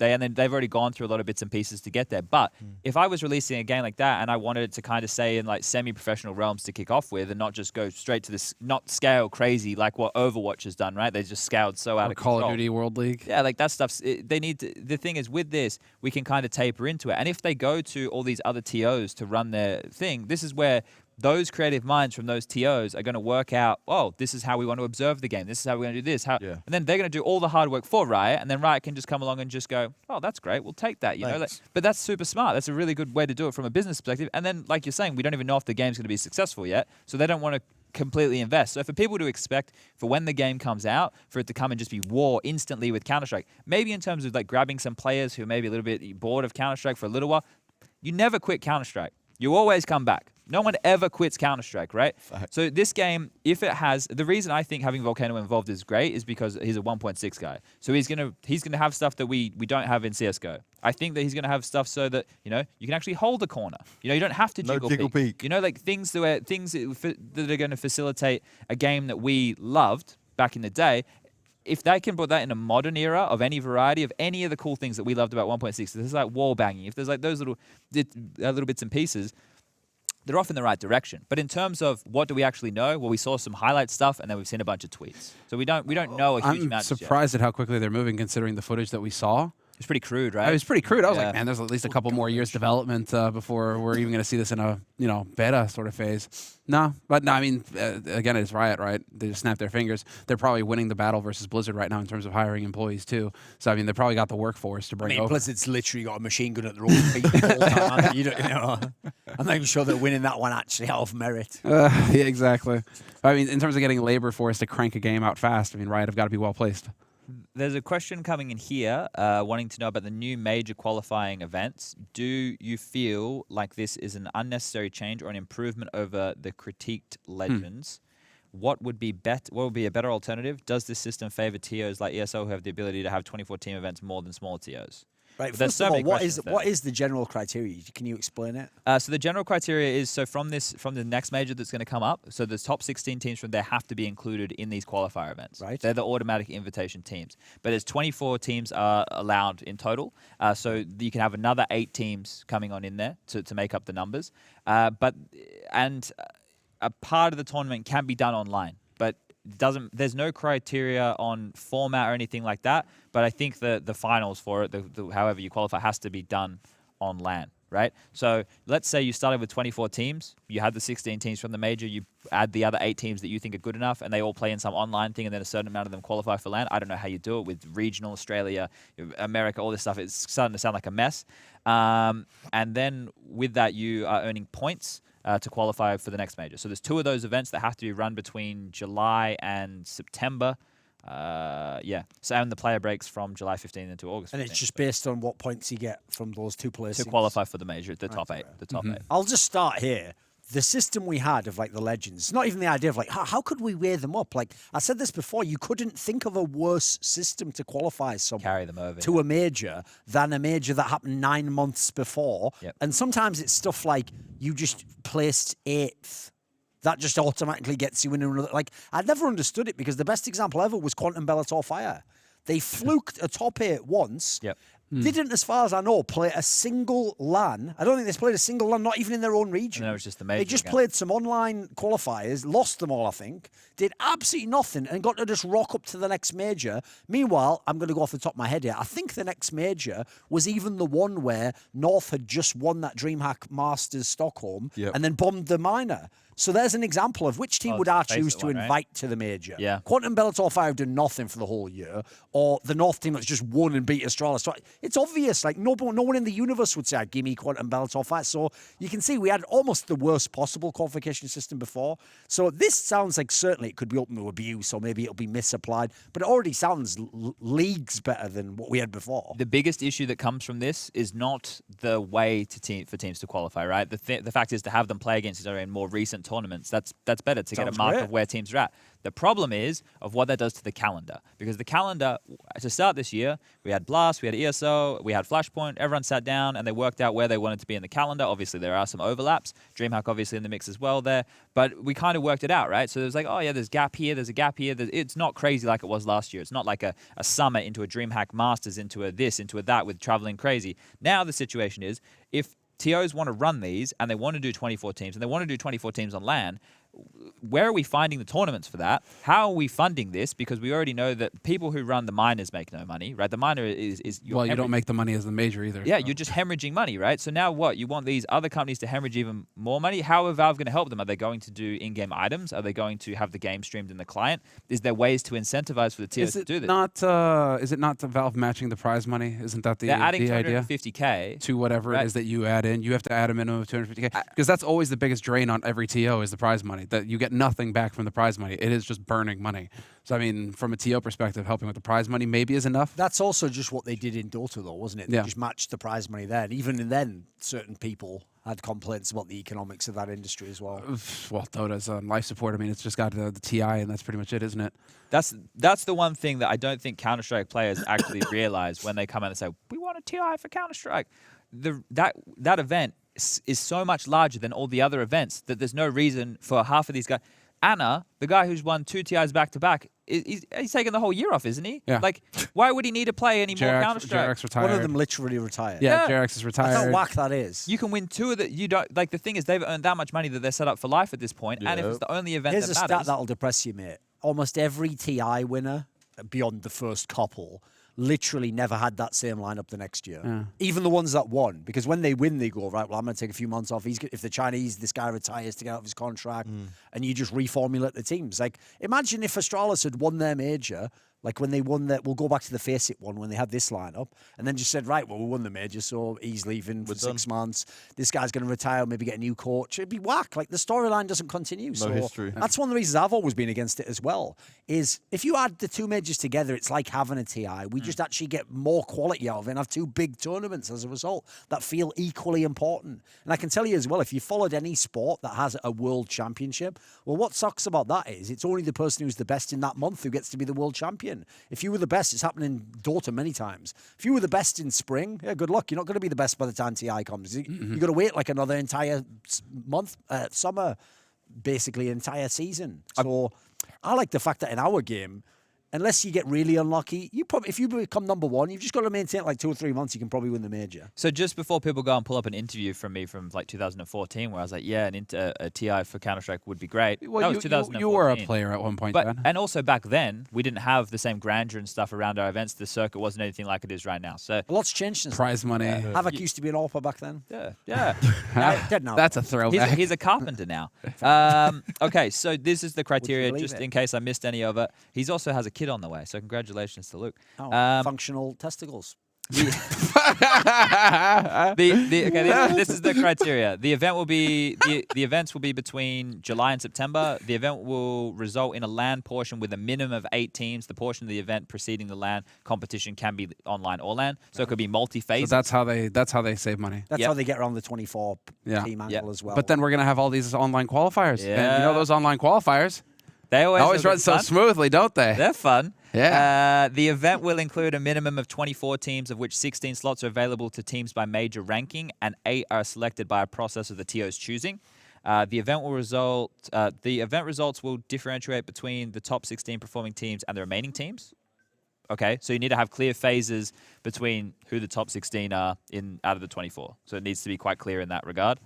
and then they've already gone through a lot of bits and pieces to get there. But if I was releasing a game like that and I wanted it to kind of say in like semi-professional realms to kick off with, and not just go straight to this, not scale crazy like what Overwatch has done, right? They just scaled so out of control. Call of Duty World League. Yeah, like that stuff's. They need to, the thing is, with this, we can kind of taper into it. And if they go to all these other TOs to run their thing, this is where those creative minds from those TOs are going to work out, oh, this is how we want to observe the game. This is how we're going to do this. And then they're going to do all the hard work for Riot, and then Riot can just come along and just go, oh, that's great. We'll take that. You know, but that's super smart. That's a really good way to do it from a business perspective. And then, like you're saying, we don't even know if the game's going to be successful yet, so they don't want to completely invest. So for people to expect for when the game comes out, for it to come and just be war instantly with Counter-Strike, maybe in terms of like grabbing some players who may be a little bit bored of Counter-Strike for a little while, you never quit Counter-Strike. You always come back. No one ever quits Counter-Strike, right? Fact. So this game, if it has, the reason I think having Volcano involved is great is because he's a 1.6 guy. So he's gonna have stuff that we don't have in CS:GO. I think that he's gonna have stuff so that you can actually hold a corner. You don't have to jiggle peek. Like things that are going to facilitate a game that we loved back in the day. If they can put that in a modern era of any variety of any of the cool things that we loved about 1.6, there's like wall banging. If there's like those little bits and pieces, they're off in the right direction. But in terms of what do we actually know? Well, we saw some highlight stuff, and then we've seen a bunch of tweets. So we don't know a huge amount. I'm surprised at how quickly they're moving, considering the footage that we saw. It's pretty crude, right? It was pretty crude. I was like, man, there's at least a couple more years development before we're even going to see this in a beta sort of phase. No, I mean, again, it's Riot, right? They just snap their fingers. They're probably winning the battle versus Blizzard right now in terms of hiring employees too. So I mean, they probably got the workforce to bring over. Blizzard's literally got a machine gun at their own feet the whole time. I'm not even sure they're winning that one actually out of merit. Yeah, exactly. I mean, in terms of getting labor force to crank a game out fast, I mean, Riot have got to be well placed. There's a question coming in here wanting to know about the new major qualifying events. Do you feel like this is an unnecessary change or an improvement over the critiqued Legends? What would be a better alternative? Does this system favor TOs like ESL who have the ability to have 24-team events more than smaller TOs? Right. But there's First so of all, many what questions is the general criteria? Can you explain it? So the general criteria is from the next major that's going to come up. So the top 16 teams from there have to be included in these qualifier events. Right. They're the automatic invitation teams. But there's 24 teams are allowed in total. So you can have another 8 teams coming on in there to make up the numbers. But a part of the tournament can be done online, but there's no criteria on format or anything like that. But I think the finals for it, however you qualify, has to be done on LAN, right? So let's say you started with 24 teams, you had the 16 teams from the major, you add the other 8 teams that you think are good enough, and they all play in some online thing, and then a certain amount of them qualify for LAN. I don't know how you do it with regional Australia, America, all this stuff. It's starting to sound like a mess. And then with that, you are earning points to qualify for the next major. So there's 2 of those events that have to be run between July and September. So and the player breaks from July 15th into August 15th. And it's just based on what points you get from those 2 places. To qualify for the major, the top 8. The top 8. I'll just start here. The system we had of like the legends, not even the idea of like, how could we weigh them up? Like I said this before, you couldn't think of a worse system to qualify someone Carry them over to a major than a major that happened 9 months before. Yep. And sometimes it's stuff like you just placed 8th. That just automatically gets you in another. Like I never understood it because the best example ever was Quantum Bellator Fire. They fluked a top 8 once. Yep. Didn't, as far as I know, play a single LAN. I don't think they played a single LAN, not even in their own region. And it was just the major. They just again. played some online qualifiers, lost them all, I think, did absolutely nothing, and got to just rock up to the next major. Meanwhile, I'm going to go off the top of my head here. I think the next major was even the one where North had just won that DreamHack Masters Stockholm and then bombed the minor. So there's an example of which team would I choose to invite to the major. Yeah. Quantum Bellator 5 have done nothing for the whole year, or the North team that's just won and beat Astralis. So it's obvious, like no one in the universe would say, give me Quantum Bellator 5. So you can see we had almost the worst possible qualification system before. So this sounds like certainly it could be open to abuse, or maybe it'll be misapplied, but it already sounds leagues better than what we had before. The biggest issue that comes from this is not the way for teams to qualify, right? The fact is to have them play against each other in more recent tournaments. That's better to get a mark of where teams are at. The problem is of what that does to the calendar, because the calendar to start this year, we had Blast, we had ESO, we had Flashpoint. Everyone sat down and they worked out where they wanted to be in the calendar. Obviously, there are some overlaps. DreamHack obviously in the mix as well there, but we kind of worked it out, right? So there's like, oh yeah, there's gap here, there's a gap here. It's not crazy like it was last year. It's not like a summer into a DreamHack Masters into a this, into a that with traveling crazy. Now the situation is, if TOs want to run these and they want to do 24 teams and they want to do 24 teams on LAN, where are we finding the tournaments for that? How are we funding this? Because we already know that people who run the minors make no money, right? The minor is well, you don't make the money as the major either. Yeah, you're just hemorrhaging money, right? So now what? You want these other companies to hemorrhage even more money? How are Valve going to help them? Are they going to do in-game items? Are they going to have the game streamed in the client? Is there ways to incentivize for the TOs to do this? Is it not the Valve matching the prize money? Isn't that the idea? They're adding 250K to whatever it is that you add in. You have to add a minimum of 250K because that's always the biggest drain on every TO is the prize money. That you get nothing back from the prize money. It is just burning money. So I mean, from a TO perspective, helping with the prize money maybe is enough. That's also just what they did in Dota, though, wasn't it? They just matched the prize money there. And even then, certain people had complaints about the economics of that industry as well. Well, Dota's on life support. I mean, it's just got the TI, and that's pretty much it, isn't it? That's the one thing that I don't think Counter-Strike players actually realize when they come in and say, we want a TI for Counter-Strike. That event is so much larger than all the other events that there's no reason for half of these guys. Anna, the guy who's won 2 TIs back-to-back, he's taking the whole year off, isn't he? Yeah. Like, why would he need to play any more Counter-Strike? JRX retired. One of them literally retired. Yeah, JRX is retired. That's how whack that is. You can win 2 of the... You don't... Like, the thing is, they've earned that much money that they're set up for life at this point, and if it's the only event Here's that a matters... stat that'll depress you, mate. Almost every TI winner, beyond the first couple, literally never had that same lineup the next year. Yeah. Even the ones that won, because when they win, they go, right, well, I'm going to take a few months off. If the Chinese, this guy retires to get out of his contract, and you just reformulate the teams. Like, imagine if Astralis had won their major, like when they won that, we'll go back to the Face It one when they had this lineup, and then just said, right, well, we won the major, so he's leaving for 6 months. This guy's going to retire, maybe get a new coach. It'd be whack. Like, the storyline doesn't continue. No history. That's one of the reasons I've always been against it as well, is if you add the 2 majors together, it's like having a TI. We just actually get more quality out of it and have 2 big tournaments as a result that feel equally important. And I can tell you as well, if you followed any sport that has a world championship, well, what sucks about that is it's only the person who's the best in that month who gets to be the world champion. champion. If you were the best, it's happened in Dota many times. If you were the best in spring, yeah, good luck. You're not going to be the best by the time TI comes. You've got to wait like another entire month, summer, basically entire season. So I like the fact that in our game, unless you get really unlucky, if you become number one, you've just got to maintain it like 2 or 3 months. You can probably win the major. So just before people go and pull up an interview from me from like 2014, where I was like, yeah, a TI for Counter-Strike would be great. Well, that was 2014. You were a player at one point, Dan. And also back then, we didn't have the same grandeur and stuff around our events. The circuit wasn't anything like it is right now. So a lot's changed since prize money. Havoc used to be an AWPer back then. Yeah. Dead now. That's a throwback. He's a carpenter now. Okay, so this is the criteria, just in case I missed any of it. He also has a kid on the way, so congratulations to Luke. Functional testicles. This is the criteria. The event will be the events will be between July and September. The event will result in a LAN portion with a minimum of 8 teams. The portion of the event preceding the LAN competition can be online or LAN, so it could be multi-phase. So that's how they save money. That's how they get around the 24 team angle as well. But then we're gonna have all these online qualifiers. Yeah. And you know those online qualifiers? They always run so smoothly, don't they? They're fun. Yeah. The event will include a minimum of 24 teams, of which 16 slots are available to teams by major ranking, and 8 are selected by a process of the TO's choosing. The event results will differentiate between the top 16 performing teams and the remaining teams. Okay, so you need to have clear phases between who the top 16 are out of the 24. So it needs to be quite clear in that regard.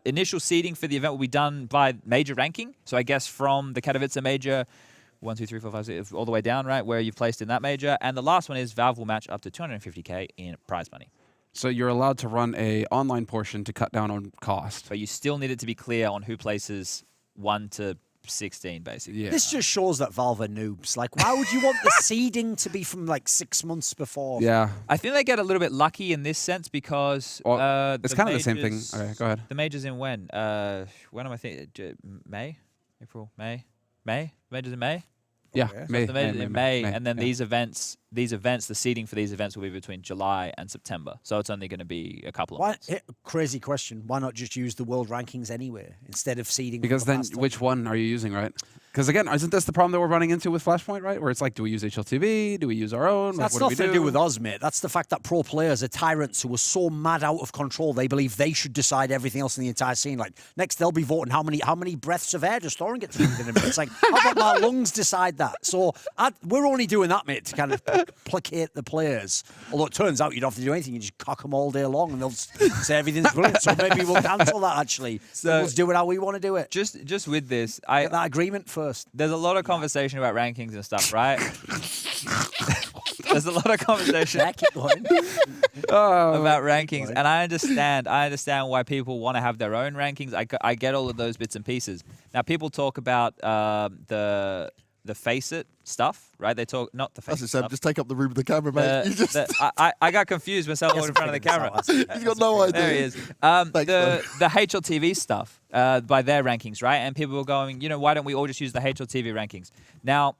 Initial seeding for the event will be done by major ranking. So I guess from the Katowice major, 1, 2, 3, 4, 5, 6, all the way down, right, where you've placed in that major. And the last one is Valve will match up to 250K in prize money. So you're allowed to run a online portion to cut down on cost. But you still need it to be clear on who places 1 to 16, basically. Yeah. This just shows that Valve are noobs. Like, why would you want the seeding to be from like 6 months before? Yeah. I think they get a little bit lucky in this sense because it's kind of the same thing. Okay, go ahead. The major's in when? When am I thinking? May? April? May? Major's in May? Yeah, Okay. May, The major's in May, May, and then yeah. these events, the seeding for these events will be between July and September. So it's only going to be a couple of months. Crazy question. Why not just use the world rankings anyway instead of seeding? Because then which one are you using, right? Because again, isn't this the problem that we're running into with Flashpoint, right? Where it's like, do we use HLTV? Do we use our own? That's like, what nothing to do with us, mate. That's the fact that pro players are tyrants who are so mad out of control they believe they should decide everything else in the entire scene. Like next, they'll be voting how many breaths of air does Thorin get to breathe in a minute. It's like, how about my lungs decide that? So we're only doing that, mate, to kind of placate the players. Although it turns out you don't have to do anything; you just cock them all day long, and they'll say everything's brilliant. So maybe we'll cancel that. Actually, so let's do it how we want to do it. Just with this, Get that agreement first. There's a lot of conversation about rankings and stuff, right? There's a lot of conversation about rankings, and I understand why people want to have their own rankings. I get all of those bits and pieces. Now, people talk about the face it stuff, right? They talk not the face it stuff. Just take up the room with the camera, mate. I got confused when someone was in front of the camera. He's got no idea. There he is. The HLTV stuff by their rankings, right? And people were going, why don't we all just use the HLTV rankings? Now,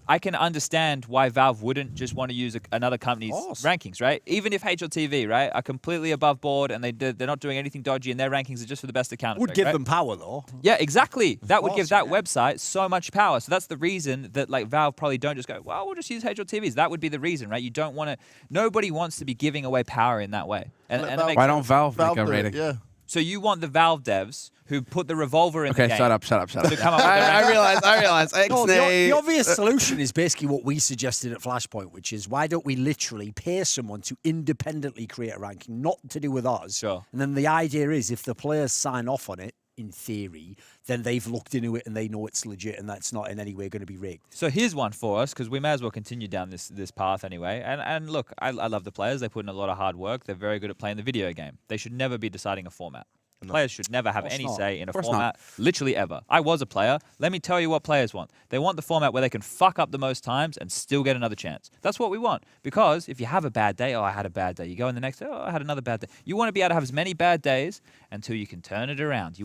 I can understand why Valve wouldn't just want to use another company's rankings, right? Even if HLTV, right, are completely above board and they're not doing anything dodgy and their rankings are just for the best account. Would give them power, though. Yeah, exactly. That would give that website so much power. So that's the reason that like Valve probably don't just go, well, we'll just use HLTVs. That would be the reason, right? You don't want to. Nobody wants to be giving away power in that way. And why don't Valve make a rating? Yeah. So you want the Valve devs who put the revolver in the game. Okay, shut up. To come up with I realize. No, the obvious solution is basically what we suggested at Flashpoint, which is why don't we literally pay someone to independently create a ranking, not to do with us. Sure. And then the idea is if the players sign off on it, in theory, then they've looked into it and they know it's legit and that's not in any way going to be rigged. So here's one for us, because we may as well continue down this path anyway. And look, I love the players. They put in a lot of hard work. They're very good at playing the video game. They should never be deciding a format. Players should never have any say in a format, literally ever. I was a player. Let me tell you what players want. They want the format where they can fuck up the most times and still get another chance. That's what we want. Because if you have a bad day, I had a bad day. You go in the next day, I had another bad day. You want to be able to have as many bad days until you can turn it around.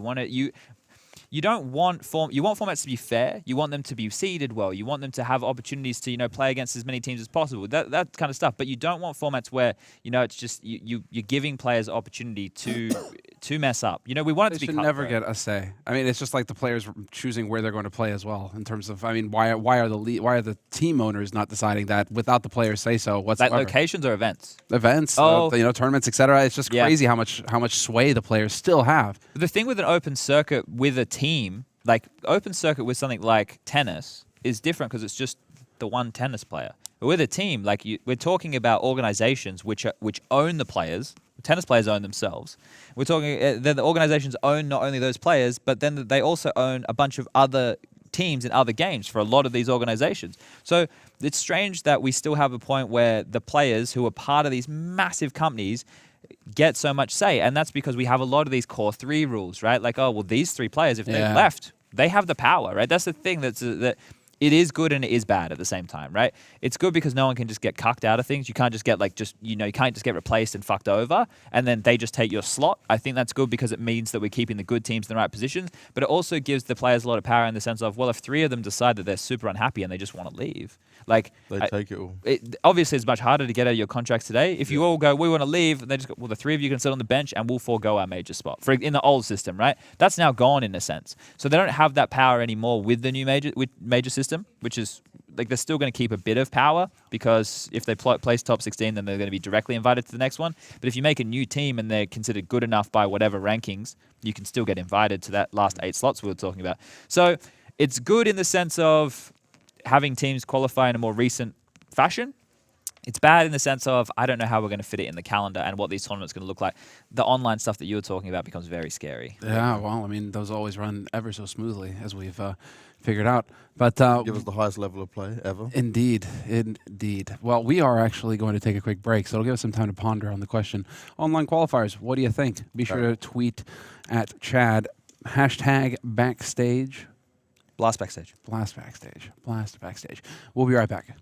you don't want you want formats to be fair. You want them to be seeded well. You want them to have opportunities to play against as many teams as possible. That kind of stuff. But you don't want formats where it's just you're giving players opportunity to mess up. We want it to be. They should never get a say. I mean, it's just like the players choosing where they're going to play as well. In terms of, I mean, why are the team owners not deciding that without the players say so whatsoever? Like locations or events? Events, tournaments, etc. It's just crazy how much sway the players still have. But the thing with an open circuit with a team, like open circuit with something like tennis, is different because it's just the one tennis player. But with a team, like we're talking about organizations which own the players. Tennis players own themselves. We're talking the organizations own not only those players, but then they also own a bunch of other teams in other games for a lot of these organizations. So it's strange that we still have a point where the players who are part of these massive companies get so much say, and that's because we have a lot of these core 3 rules, right? Like, these 3 players, if they left, they have the power, right? That's the thing that it is good and it is bad at the same time, right? It's good because no one can just get cucked out of things. You can't just get you can't just get replaced and fucked over and then they just take your slot. I think that's good because it means that we're keeping the good teams in the right positions, but it also gives the players a lot of power in the sense of, well, if 3 of them decide that they're super unhappy and they just want to leave, they take it all. Obviously, it's much harder to get out of your contracts today. If you all go, we want to leave, and they just go, well, the 3 of you can sit on the bench and we'll forego our major spot. In the old system, right? That's now gone in a sense. So they don't have that power anymore with the new major system, which is like they're still going to keep a bit of power because if they place top 16, then they're going to be directly invited to the next one. But if you make a new team and they're considered good enough by whatever rankings, you can still get invited to that last 8 slots we were talking about. So it's good in the sense of having teams qualify in a more recent fashion. It's bad in the sense of I don't know how we're going to fit it in the calendar and what these tournaments are going to look like. The online stuff that you were talking about becomes very scary. Yeah, well, I mean, those always run ever so smoothly, as we've figured out. But give us the highest level of play ever. Indeed. Well, we are actually going to take a quick break, so it'll give us some time to ponder on the question. Online qualifiers, what do you think? Be sure to tweet at Chad, #Backstage. Blast Backstage. Blast Backstage. Blast Backstage. We'll be right back.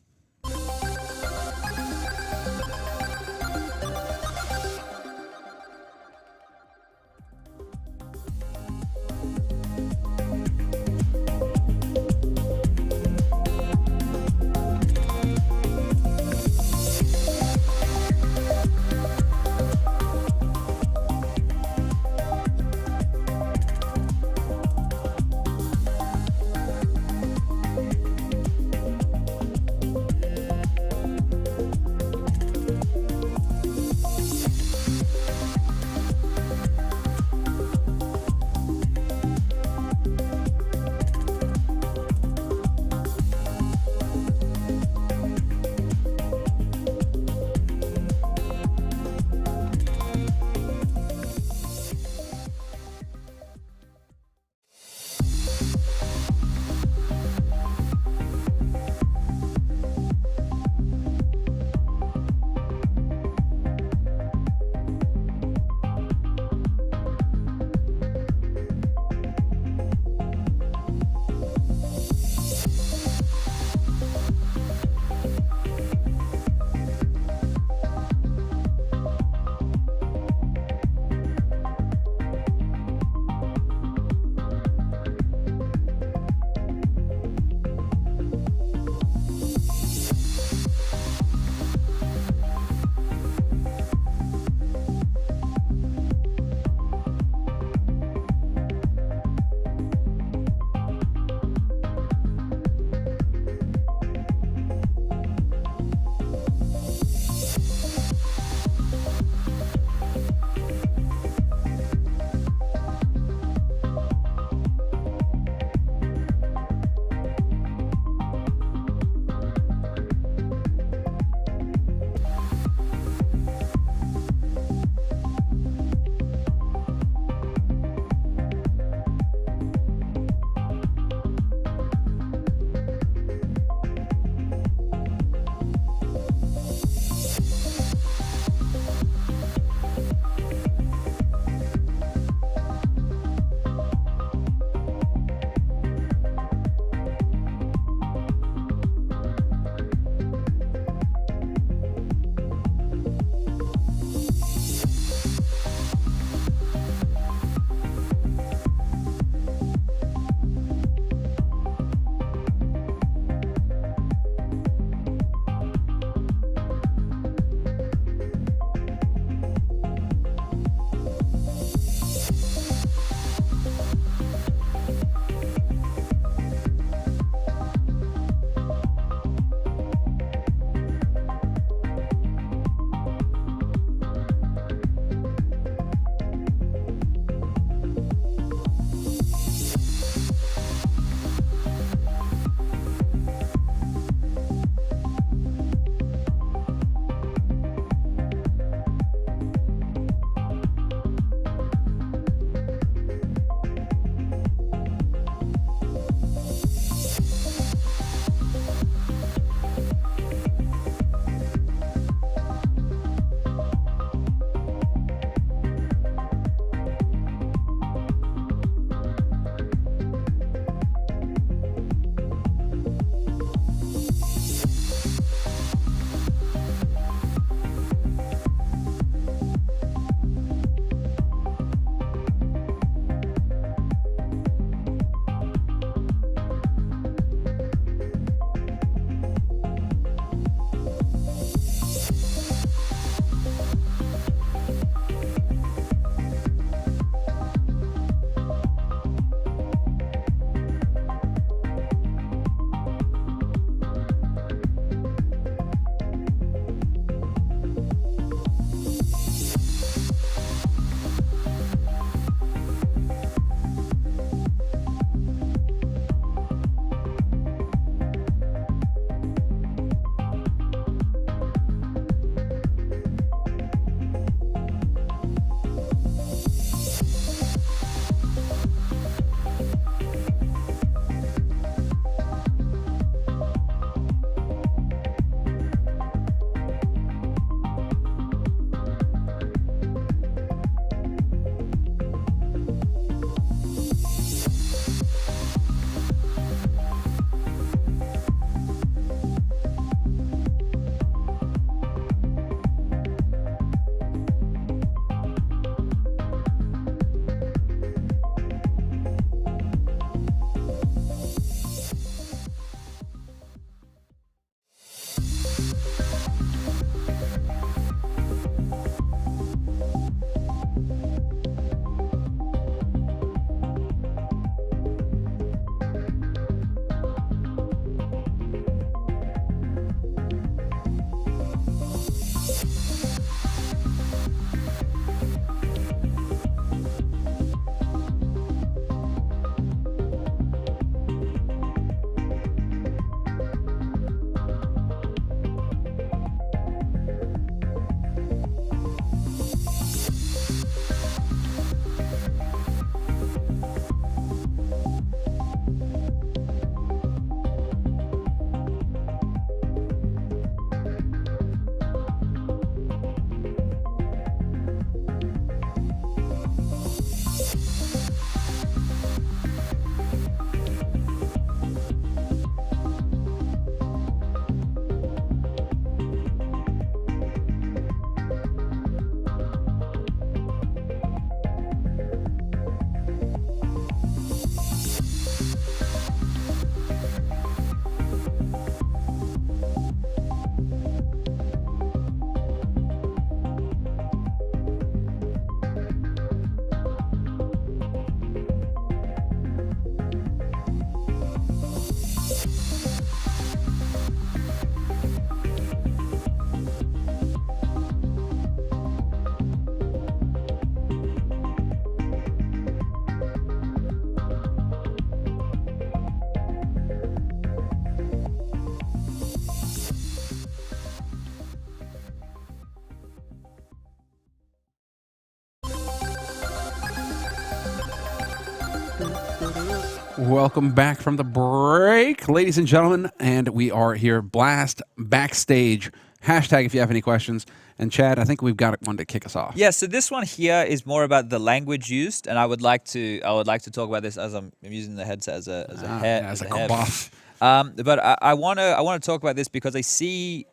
Welcome back from the break, ladies and gentlemen, and we are here, Blast Backstage. Hashtag if you have any questions. And Chad, I think we've got one to kick us off. Yeah, so this one here is more about the language used, and I would like to talk about this as I'm using the headset as a buff. But I want to talk about this because I see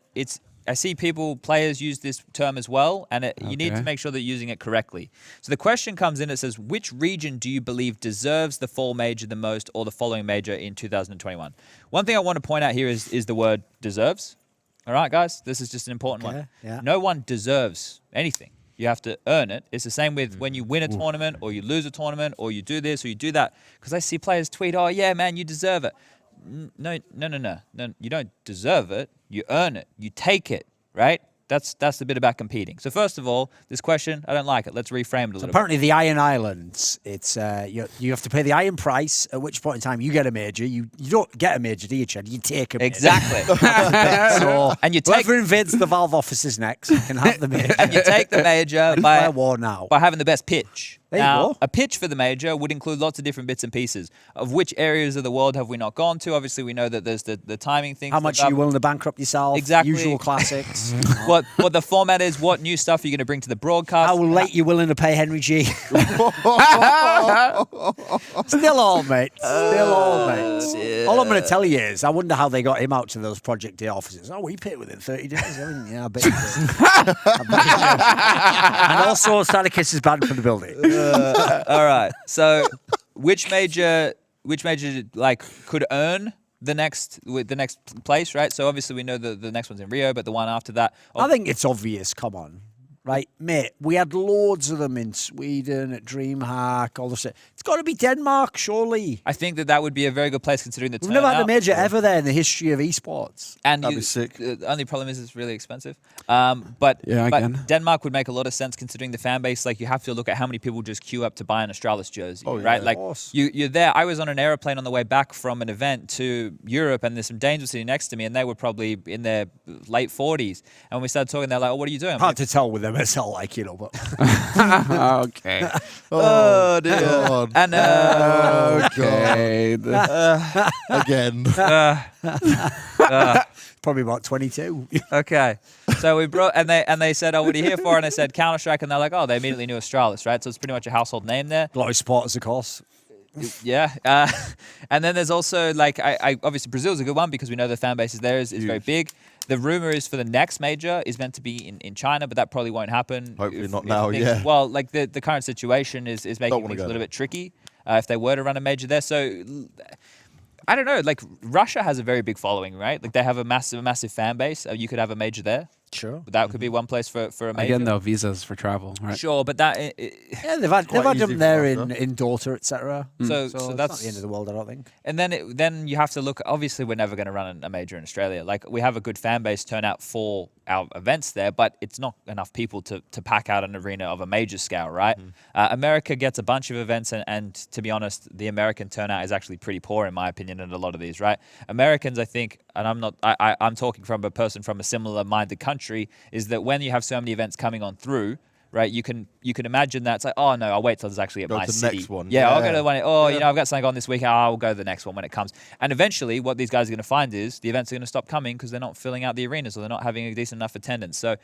players use this term as well, and you need to make sure that you're using it correctly. So the question comes in, it says, which region do you believe deserves the fall major the most or the following major in 2021? One thing I want to point out here is the word deserves. All right, guys, this is just an important one. Yeah. No one deserves anything. You have to earn it. It's the same with when you win a tournament or you lose a tournament or you do this or you do that. Because I see players tweet, oh, yeah, man, you deserve it. No, you don't deserve it. You earn it. You take it, right? That's the bit about competing. So first of all, this question, I don't like it. Let's reframe it a little Apparently, the Iron Islands, it's you have to pay the iron price, at which point in time you get a major. You don't get a major, do you, Chad? You take a major. Exactly. So and you take whoever invades the Valve offices next can have the major. and you take the major by war now. by having the best pitch. There you Now, go. a pitch for the major would include lots of different bits and pieces. Of which areas of the world have we not gone to? Obviously, we know that there's the timing thing. How much are you willing to bankrupt yourself? Exactly. Usual classics. What the format is, what new stuff are you going to bring to the broadcast? How late you willing to pay Henry G? Still all, mate. Still all, mate. All I'm going to tell you is, I wonder how they got him out to those Project Day offices. Oh, we paid within 30 days. Yeah, I bet you did. And also, Staticus is banned from the building. All right. So, which major like could earn the next place, right? So obviously we know the next one's in Rio, but the one after that. I think it's obvious. Come on. Right, mate, we had loads of them in Sweden, at DreamHack, all the shit. It's got to be Denmark, surely. I think that would be a very good place considering the We've never had a turnout. major ever there in the history of esports. And That'd be sick. The only problem is it's really expensive. But Denmark would make a lot of sense considering the fan base. Like, you have to look at how many people just queue up to buy an Astralis jersey, right? Like, you're there. I was on an airplane on the way back from an event to Europe, and there's some Danes sitting next to me, and they were probably in their late 40s. And when we started talking, they're like, "Oh, what are you doing?" Hard to tell with them. It's all like, you know, but Okay. Oh, dear God. And Okay. Again. probably about 22. okay, so we brought and they said, "Oh, what are you here for?" And I said, "Counter-Strike," and they're like, "Oh, they immediately knew Astralis, right?" So it's pretty much a household name there. A lot of supporters, of course. Yeah, and then there's also like I obviously Brazil's a good one because we know the fan base is there is very big. The rumor is for the next major is meant to be in China, but that probably won't happen. Hopefully not now. Yeah. Well, like the current situation is making things a little bit tricky if they were to run a major there. So I don't know. Like Russia has a very big following, right? Like they have a massive fan base. You could have a major there. Sure. That could be one place for a major. Again, though, visas for travel, right? Sure, but that Yeah, they've had them there in Dota, etc. So it's that's not the end of the world, I don't think. And then you have to look. Obviously, we're never going to run a major in Australia. Like we have a good fan base turnout for our events there, but it's not enough people to pack out an arena of a major scale, right? America gets a bunch of events, and to be honest, the American turnout is actually pretty poor in my opinion in a lot of these, right? Americans, I think, and I'm talking from a person from a similar-minded country, is that when you have so many events coming on through, right, you can imagine that it's like, oh no, I'll wait till it's actually at Go my to the city. next one. Yeah, I'll go to the one. Oh, you know, I've got something on this week. I'll go to the next one when it comes. And eventually, what these guys are going to find is the events are going to stop coming because they're not filling out the arenas or they're not having a decent enough attendance. So,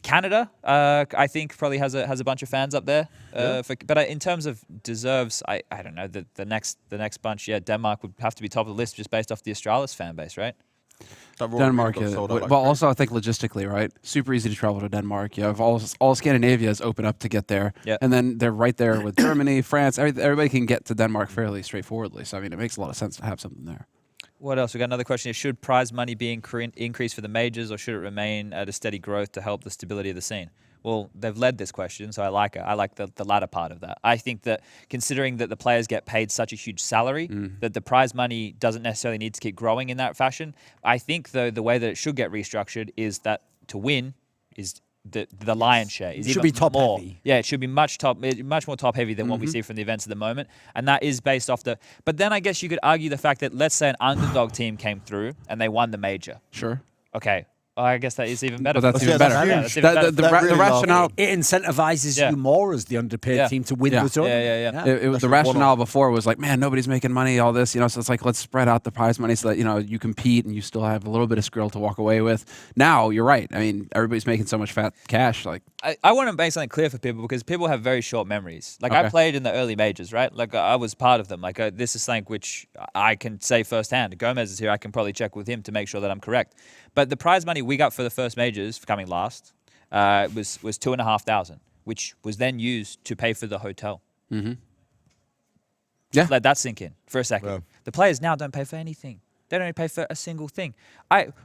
Canada, I think probably has a bunch of fans up there. But in terms of deserves, I don't know the next bunch. Yeah, Denmark would have to be top of the list just based off the Astralis fan base, right? Denmark, also I think logistically, right? Super easy to travel to Denmark. You have all Scandinavia is open up to get there, and then they're right there with Germany, France. Everybody can get to Denmark fairly straightforwardly. So I mean, it makes a lot of sense to have something there. What else? We got another question here. Should prize money be increased for the majors, or should it remain at a steady growth to help the stability of the scene? Well, they've led this question, so I like it. I like the latter part of that. I think that considering that the players get paid such a huge salary, that the prize money doesn't necessarily need to keep growing in that fashion. I think, though, the way that it should get restructured is that to win is the lion's share. It should be top heavy. Yeah, it should be much more top heavy than what we see from the events at the moment. And that is based off the... But then I guess you could argue the fact that, let's say an underdog team came through and they won the major. Sure. Okay. I guess that is even better. But that's even that's better. huge. That's even better. The rationale. It incentivizes you more as the underpaid team to win the tournament. The rationale before was like, man, nobody's making money, all this, so it's like, let's spread out the prize money so that, you compete and you still have a little bit of skrill to walk away with. Now, you're right. I mean, everybody's making so much fat cash. Like, I want to make something clear for people because people have very short memories. Like, I played in the early majors, right? Like, I was part of them. Like, this is something which I can say firsthand. Gomez is here. I can probably check with him to make sure that I'm correct. But the prize money we got for the first majors, for coming last, was $2,500, which was then used to pay for the hotel. Mm-hmm. Yeah. Let that sink in for a second. Yeah. The players now don't pay for anything. They don't pay for a single thing.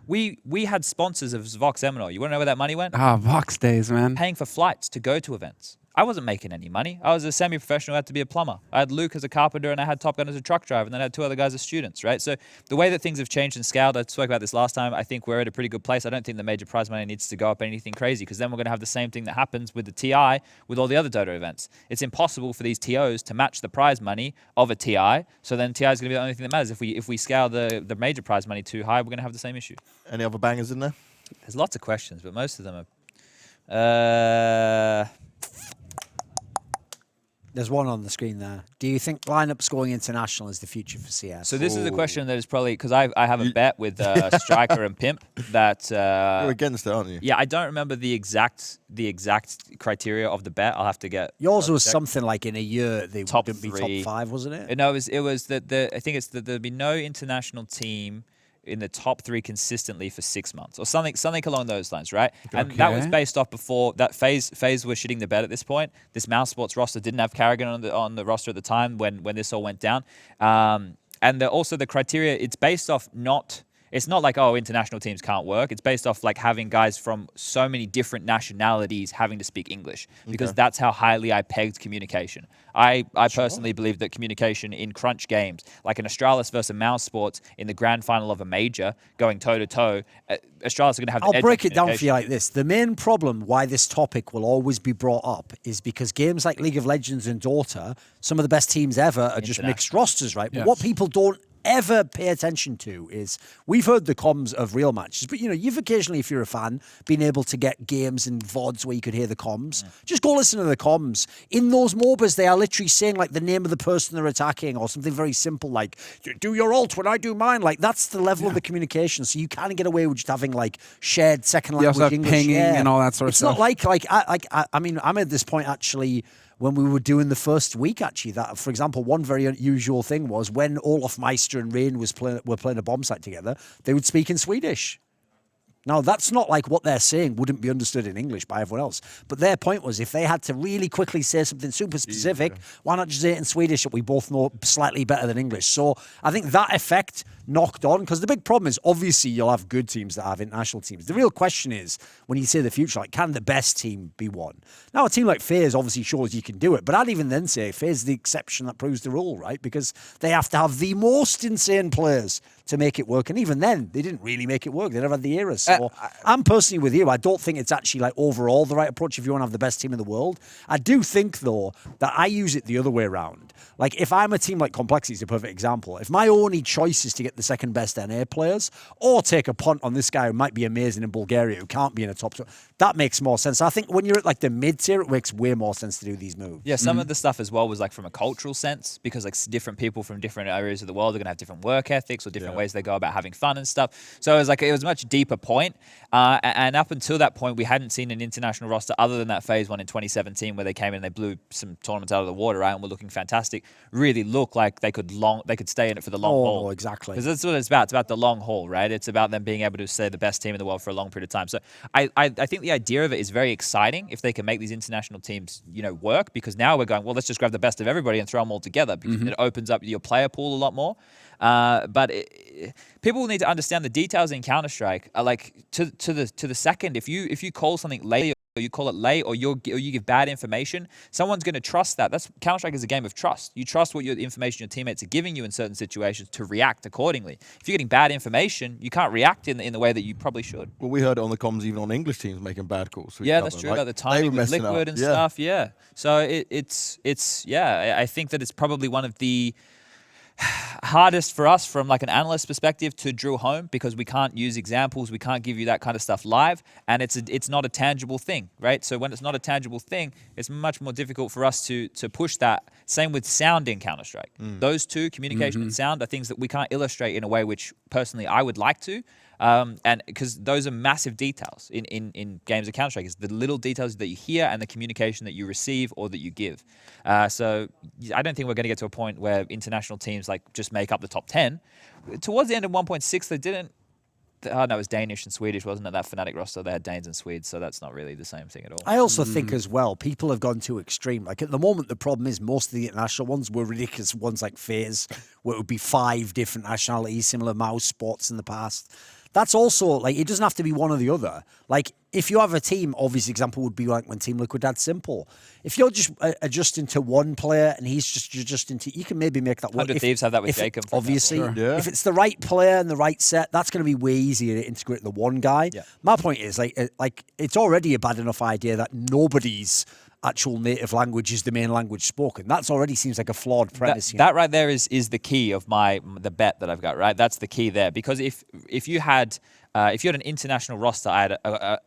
We had sponsors of Vox Semmler. You want to know where that money went? Vox days, man. Paying for flights to go to events. I wasn't making any money. I was a semi-professional who had to be a plumber. I had Luke as a carpenter and I had Top Gun as a truck driver, and then I had 2 other guys as students, right? So the way that things have changed and scaled, I spoke about this last time, I think we're at a pretty good place. I don't think the major prize money needs to go up anything crazy because then we're going to have the same thing that happens with the TI with all the other Dota events. It's impossible for these TOs to match the prize money of a TI, so then TI is going to be the only thing that matters. If we scale the major prize money too high, we're going to have the same issue. Any other bangers in there? There's lots of questions, but most of them are... There's one on the screen there. Do you think lineups going international is the future for CS? So this is a question that is probably because I have a bet with Striker and Pimp that you're against it, aren't you? Yeah, I don't remember the exact criteria of the bet. I'll have to get yours was something like in a year they top wouldn't be 3. top 5, wasn't it? No, it was that I think it's that there'd be no international team in the top 3 consistently for 6 months or something along those lines, right? And that was based off before that FaZe were shitting the bed at this point. This Mouse Sports roster didn't have Carrigan on the roster at the time when this all went down. And also the criteria, it's based off it's not like, oh, international teams can't work. It's based off like having guys from so many different nationalities having to speak English because that's how highly I pegged communication. I personally believe that communication in crunch games, like an Astralis versus Mouse Sports in the grand final of a major, going toe-to-toe, Astralis are going to have the edge. I'll break it down for you like this. The main problem why this topic will always be brought up is because games like League of Legends and Dota, some of the best teams ever are just mixed rosters, right? But what people don't ever pay attention to is we've heard the comms of real matches, but you've occasionally, if you're a fan, been able to get games and VODs where you could hear the comms. Just go listen to the comms. In those MOBAs, they are literally saying like the name of the person they're attacking or something very simple like, do your ult when I do mine. Like that's the level of the communication. So you can't get away with just having like shared second language English. Pinging and all that sort of stuff. It's not I mean, I'm at this point actually when we were doing the first week, actually, that, for example, one very unusual thing was when Olaf Meister and Rain were playing a bomb site together, they would speak in Swedish. Now, that's not like what they're saying wouldn't be understood in English by everyone else. But their point was if they had to really quickly say something super specific, why not just say it in Swedish that we both know slightly better than English? So I think that effect knocked on, because the big problem is obviously you'll have good teams that have international teams. The real question is, when you say the future, like, can the best team be won? Now, a team like FaZe obviously shows you can do it, but I'd even then say FaZe is the exception that proves the rule, right? Because they have to have the most insane players to make it work. And even then, they didn't really make it work. They never had the era. So I'm personally with you. I don't think it's actually like overall the right approach if you want to have the best team in the world. I do think, though, that I use it the other way around. Like, if I'm a team like Complexity is a perfect example. If my only choice is to get the second best NA players or take a punt on this guy who might be amazing in Bulgaria who can't be in a top, that makes more sense. I think when you're at like the mid-tier, it makes way more sense to do these moves. Yeah, some of the stuff as well was like from a cultural sense, because like different people from different areas of the world are going to have different work ethics or different ways they go about having fun and stuff. So it was a much deeper point. And up until that point, we hadn't seen an international roster other than that FaZe one in 2017 where they came in and they blew some tournaments out of the water, right, and were looking fantastic. Really look like they could stay in it for the long haul. Oh, exactly. Because that's what it's about. It's about the long haul, right? It's about them being able to stay the best team in the world for a long period of time. So I think the idea of it is very exciting if they can make these international teams, work, because now we're going, well, let's just grab the best of everybody and throw them all together, because it opens up your player pool a lot more. But people need to understand the details in Counter-Strike are like to the second. If you call something late, or you call it late, or you give bad information, someone's going to trust that. That's Counter-Strike is a game of trust. You trust what your information your teammates are giving you in certain situations to react accordingly. If you're getting bad information, you can't react in the way that you probably should. Well, we heard it on the comms even on English teams making bad calls. Yeah, that's true. Like the timing with Liquid and stuff. Yeah. So it's I think that it's probably one of the hardest for us from like an analyst perspective to drill home because we can't use examples, we can't give you that kind of stuff live, and it's not a tangible thing, right? So when it's not a tangible thing, it's much more difficult for us to push that. Same with sound in Counter-Strike. Those two, communication and sound, are things that we can't illustrate in a way which personally I would like to. And because those are massive details in games of Counter-Strike. It's the little details that you hear and the communication that you receive or that you give. So I don't think we're going to get to a point where international teams like just make up the top 10. Towards the end of 1.6, they didn't. Oh, no, it was Danish and Swedish, wasn't it? That Fnatic roster, they had Danes and Swedes, so that's not really the same thing at all. I also think as well, people have gone too extreme. Like at the moment, the problem is most of the international ones were ridiculous ones like FaZe, where it would be 5 different nationalities, similar mouse sports in the past. That's also, like, it doesn't have to be one or the other. Like, if you have a team, obvious example would be like when Team Liquid had Simple. If you're just adjusting to one player and he's just adjusting to, you can maybe make that work. 100 Thieves have that with Jacob. Obviously, Yeah. if it's the right player and the right set, that's going to be way easier to integrate the one guy. Yeah. My point is, like it's already a bad enough idea that nobody's actual native language is the main language spoken. That's already seems like a flawed premise. That right there is the key of the bet that I've got, right? That's the key there. Because if you had an international roster, I had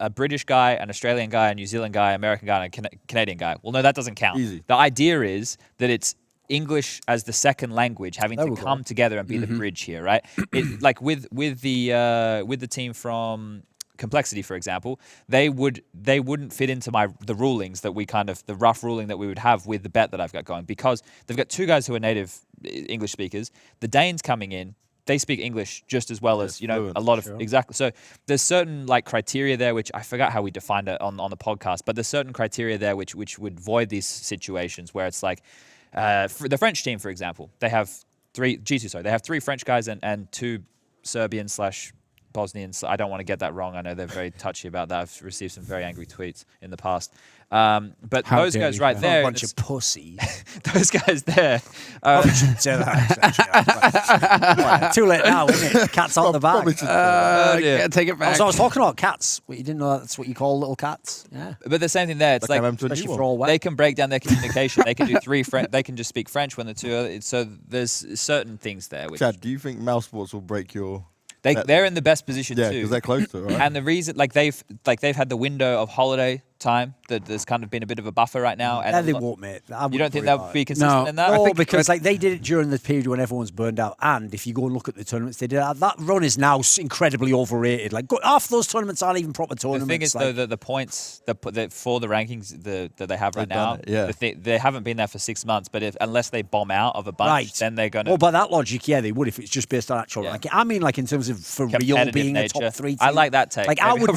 a British guy, an Australian guy, a New Zealand guy, American guy, and a Canadian guy. Well, no, that doesn't count. Easy. The idea is that it's English as the second language having to come together and be the bridge here, right? Like with the team from Complexity, for example, they wouldn't fit into the rulings that the rough ruling that we would have with the bet that I've got going, because they've got 2 guys who are native English speakers. The Danes coming in, they speak English just as well as, fluent, a lot of, sure. exactly. So there's certain like criteria there, which I forgot how we defined it on the podcast, but there's certain criteria there which would void these situations where it's like, for the French team, for example, they have 3 French guys and 2 Serbian / Bosnians. I don't want to get that wrong. I know they're very touchy about that. I've received some very angry tweets in the past. But How those dare guys you. right there, a bunch of pussies. those guys there. Probably shouldn't say that. Too late now, isn't it? Cats out the bag. Can't take it back. So I was talking about cats. You didn't know that's what you call little cats? Yeah. But the same thing there. It's like Especially for all wet. they can break down their communication. They can do 3 They can just speak French when the 2. So there's certain things there. Which Chad, do you think Mouse Sports will break your... they're in the best position Yeah, too. because they're close to it, right? And the reason, they've had the window of holiday time that there's kind of been a bit of a buffer right now. And They won't, mate. you don't think they'll be consistent in that? No, because they did it during the period when everyone's burned out. And if you go and look at the tournaments they did, that run is now incredibly overrated. Like half those tournaments aren't even proper tournaments. The thing is, though, the points for the rankings that they have right now, they haven't been there for 6 months. But unless they bomb out of a bunch, then they're going to. Well, by that logic, yeah, they would if it's just based on actual ranking. I mean, like in terms of for real being nature. a top 3 team. I like that take. Like I would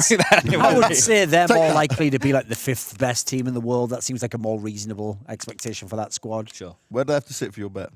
say they're more likely to be like the 5th best team in the world. That seems like a more reasonable expectation for that squad. Sure. Where do they have to sit for your bet?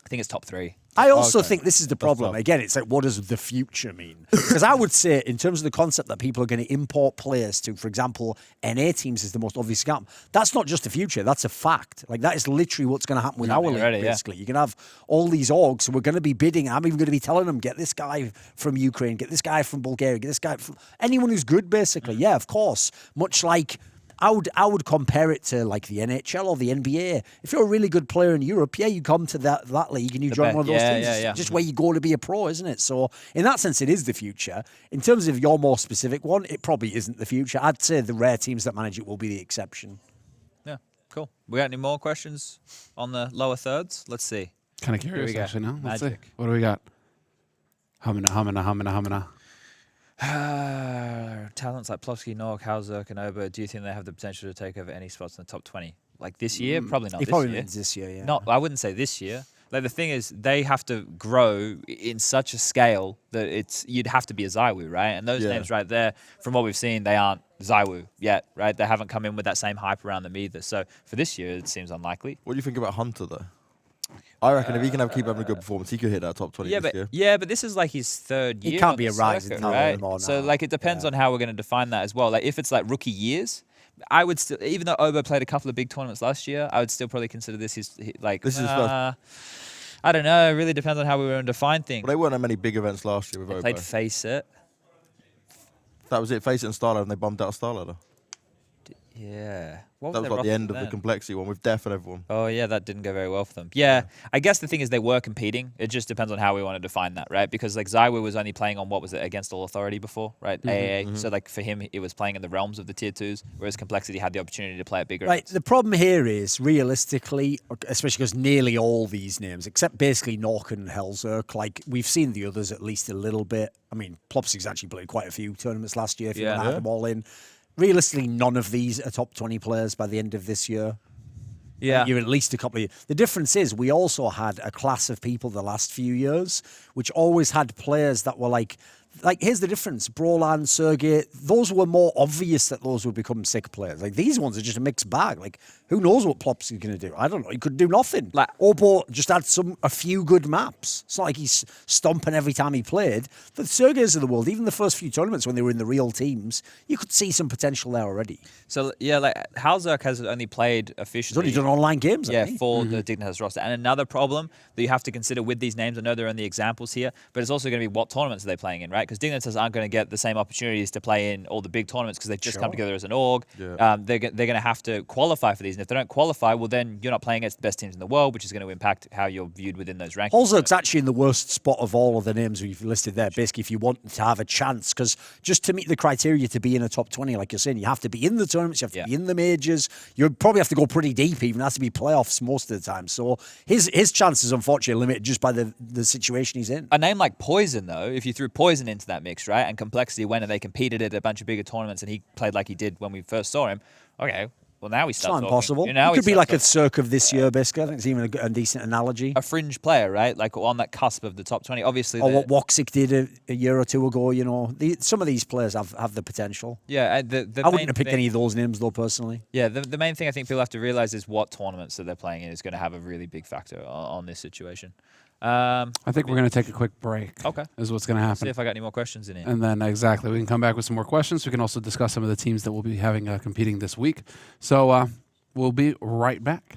I think it's top 3. I also think this is the problem. Again, it's like, what does the future mean? Because I would say, in terms of the concept that people are going to import players to, for example, NA teams is the most obvious scam. That's not just the future. That's a fact. Like, that is literally what's going to happen with our league, basically. You're going to have all these orgs who are going to be bidding. I'm even going to be telling them, get this guy from Ukraine, get this guy from Bulgaria, get this guy from... Anyone who's good, basically. Yeah, of course. Much like... I would compare it to like the NHL or the NBA. If you're a really good player in Europe, you come to that league and you join one of those teams. It's just where you go to be a pro, isn't it? So in that sense, it is the future. In terms of your more specific one, it probably isn't the future. I'd say the rare teams that manage it will be the exception. Yeah, cool. We got any more questions on the lower thirds? Let's see. Kind of curious, actually, now. Let's see. Magic. What do we got? Humana. Talents like Plofsky, Nork, Hauzerk, and Ober, do you think they have the potential to take over any spots in the top 20? Like this year? Probably not He this probably year. means this year, yeah. No, I wouldn't say this year. Like the thing is, they have to grow in such a scale that you'd have to be a Zywoo, right? And those names right there, from what we've seen, they aren't Zywoo yet, right? They haven't come in with that same hype around them either. So for this year, it seems unlikely. What do you think about Hunter, though? I reckon if he can keep having a good performance, he could hit that top 20 this year. Yeah, but this is like his 3rd year. He can't on be the a rising circuit, talent right? anymore now. So like it depends on how we're going to define that as well. Like if it's like rookie years, I would still, even though Ober played a couple of big tournaments last year, I would still probably consider this his like. This is his first. I don't know. It really depends on how we were going to define things. But they weren't at many big events last year with Ober. Played Face It. That was it, Face It and Starlight, and they bumped out Starlight. Yeah. What That was their like the roster end of the then? complexity one with Def and everyone. Oh, yeah, that didn't go very well for them. Yeah, I guess the thing is they were competing. It just depends on how we want to define that, right? Because like Zywa was only playing on, what was it, Against All Authority before, right? AAA. So like for him, it was playing in the realms of the tier 2s, whereas Complexity had the opportunity to play at bigger. Right. The problem here is, realistically, especially because nearly all these names, except basically Nork and Hellzerk, like we've seen the others at least a little bit. I mean, Plopsy's actually played quite a few tournaments last year if you want to add them all in. Realistically, none of these are top 20 players by the end of this year. Yeah. You're at least a couple of years. The difference is we also had a class of people the last few years, which always had players that were like here's the difference. Brolan, Sergey, those were more obvious that those would become sick players. Like these ones are just a mixed bag. Like who knows what Plops is going to do? I don't know. He could do nothing. Like Obo just had a few good maps. It's not like he's stomping every time he played. The Sergeys of the world, even the first few tournaments when they were in the real teams, you could see some potential there already. So yeah, like Hellzerk has only played officially. He's only done online games. Yeah, for the Dignitas roster. And another problem that you have to consider with these names, I know there are only examples here, but it's also going to be what tournaments are they playing in, right? Because Dignitas aren't going to get the same opportunities to play in all the big tournaments because they just come together as an org. Yeah. They're going to have to qualify for these. And if they don't qualify, well, then you're not playing against the best teams in the world, which is going to impact how you're viewed within those rankings. Hellzerk's actually in the worst spot of all of the names we've listed there, basically, if you want to have a chance. Because just to meet the criteria to be in a top 20, like you're saying, you have to be in the tournaments, you have to be in the majors. You probably have to go pretty deep, even. It has to be playoffs most of the time. So his chances, unfortunately, are limited just by the situation he's in. A name like Poison, though, if you threw Poison into that mix, right, and Complexity went and they competed at a bunch of bigger tournaments and he played like he did when we first saw him, okay, well, now we It's start not talking. impossible. You know, It could be like a Cirque of this year, basically. I think it's even a decent analogy. a fringe player, right? Like on that cusp of the top 20. Obviously, Or what Woxic did a year or two ago, you know. Some of these players have the potential. yeah, I wouldn't have picked any of those names, though, personally. Yeah, the main thing I think people have to realize is what tournaments that they're playing in is going to have a really big factor on this situation. I think we're going to take a quick break. Okay. Is what's going to happen. See if I got any more questions in here. And then exactly, we can come back with some more questions. We can also discuss some of the teams that we'll be having competing this week. So we'll be right back.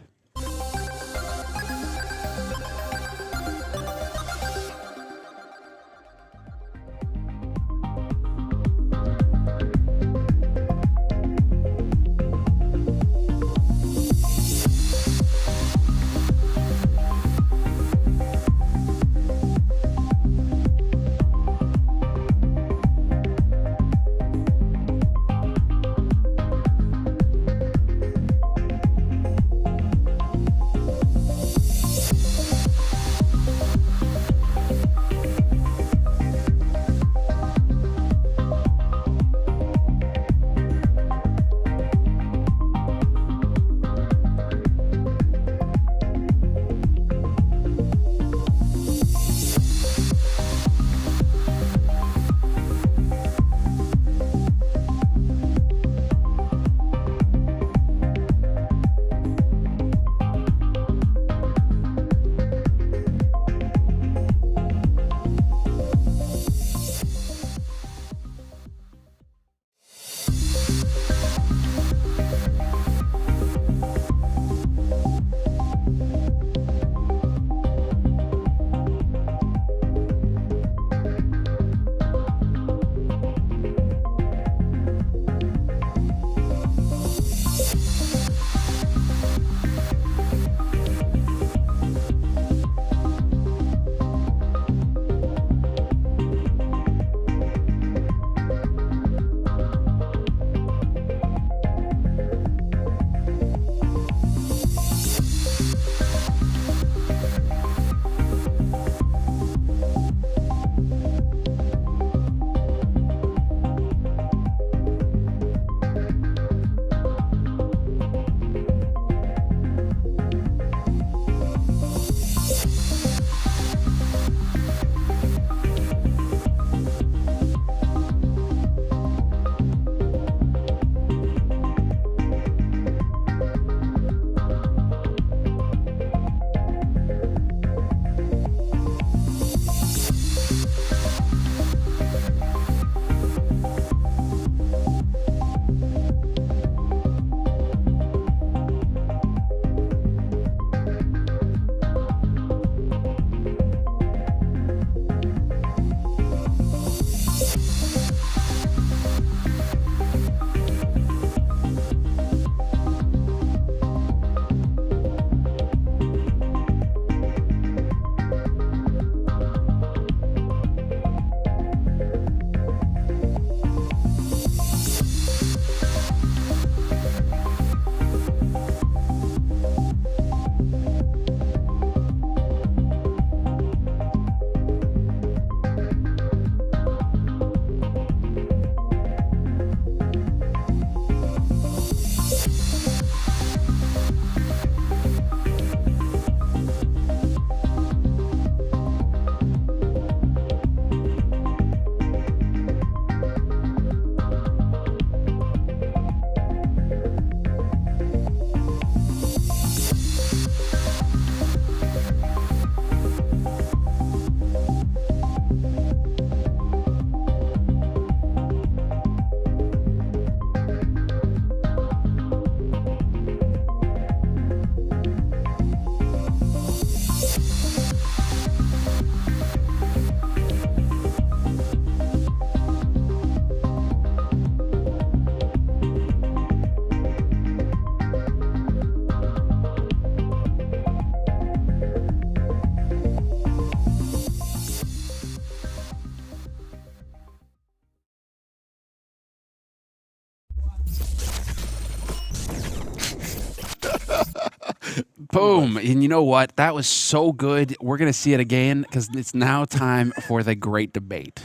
Boom. And you know what? That was so good. We're going to see it again because it's now time for the great debate.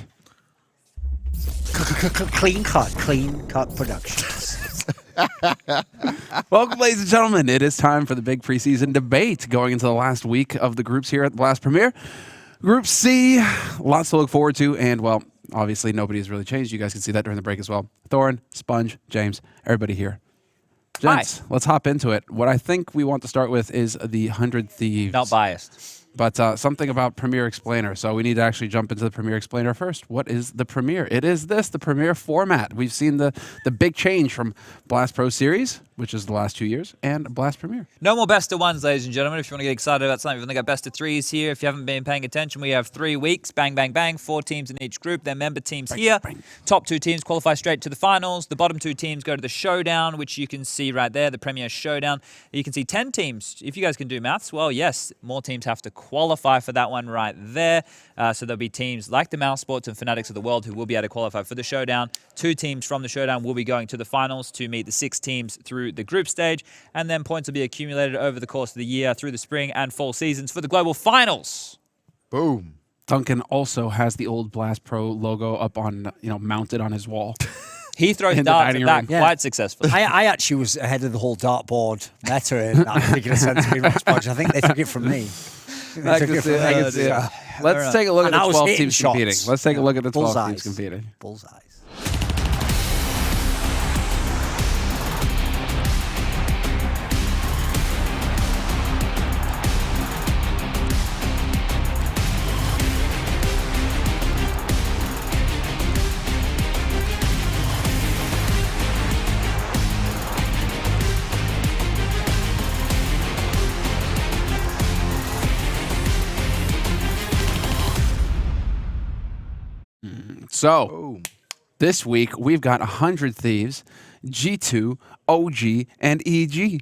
Clean cut productions. Welcome, ladies and gentlemen. It is time for the big preseason debate going into the last week of the groups here at the Blast Premiere. Group C, lots to look forward to, and, well, obviously nobody has really changed. You guys can see that during the break as well. Thorin, Spunj, James, everybody here. Gents, let's hop into it. What I think we want to start with is the 100 Thieves. Not biased. But something about Premiere Explainer. So we need to actually jump into the Premiere Explainer first. What is the Premiere? It is the Premiere format. We've seen the big change from Blast Pro Series, which is the last 2 years, and Blast Premiere. No more best of ones, ladies and gentlemen. If you want to get excited about something, we've only got best of threes here. If you haven't been paying attention, we have 3 weeks. Bang, bang, bang. 4 teams in each group. They're member teams here. Bang. Top 2 teams qualify straight to the finals. The bottom 2 teams go to the showdown, which you can see right there, the Premiere Showdown. You can see 10 teams. If you guys can do maths, well, yes, more teams have to qualify for that one right there. So there'll be teams like the Mouse Sports and Fanatics of the world who will be able to qualify for the showdown. 2 teams from the showdown will be going to the finals to meet the 6 teams through the group stage. And then points will be accumulated over the course of the year through the spring and fall seasons for the global finals. Boom. Duncan also has the old Blast Pro logo up on, mounted on his wall. He throws In the darts dining at that room. quite successfully. I actually was ahead of the whole dartboard meta in that particular sense of being Xbox. I think they took it from me. I can see it. Let's take a look at And I the was 12 hitting teams shots. competing. Let's take a look at the 12 Bullseyes. teams competing. Bullseyes. So, Boom. this week we've got 100 Thieves, G2, OG, and EG.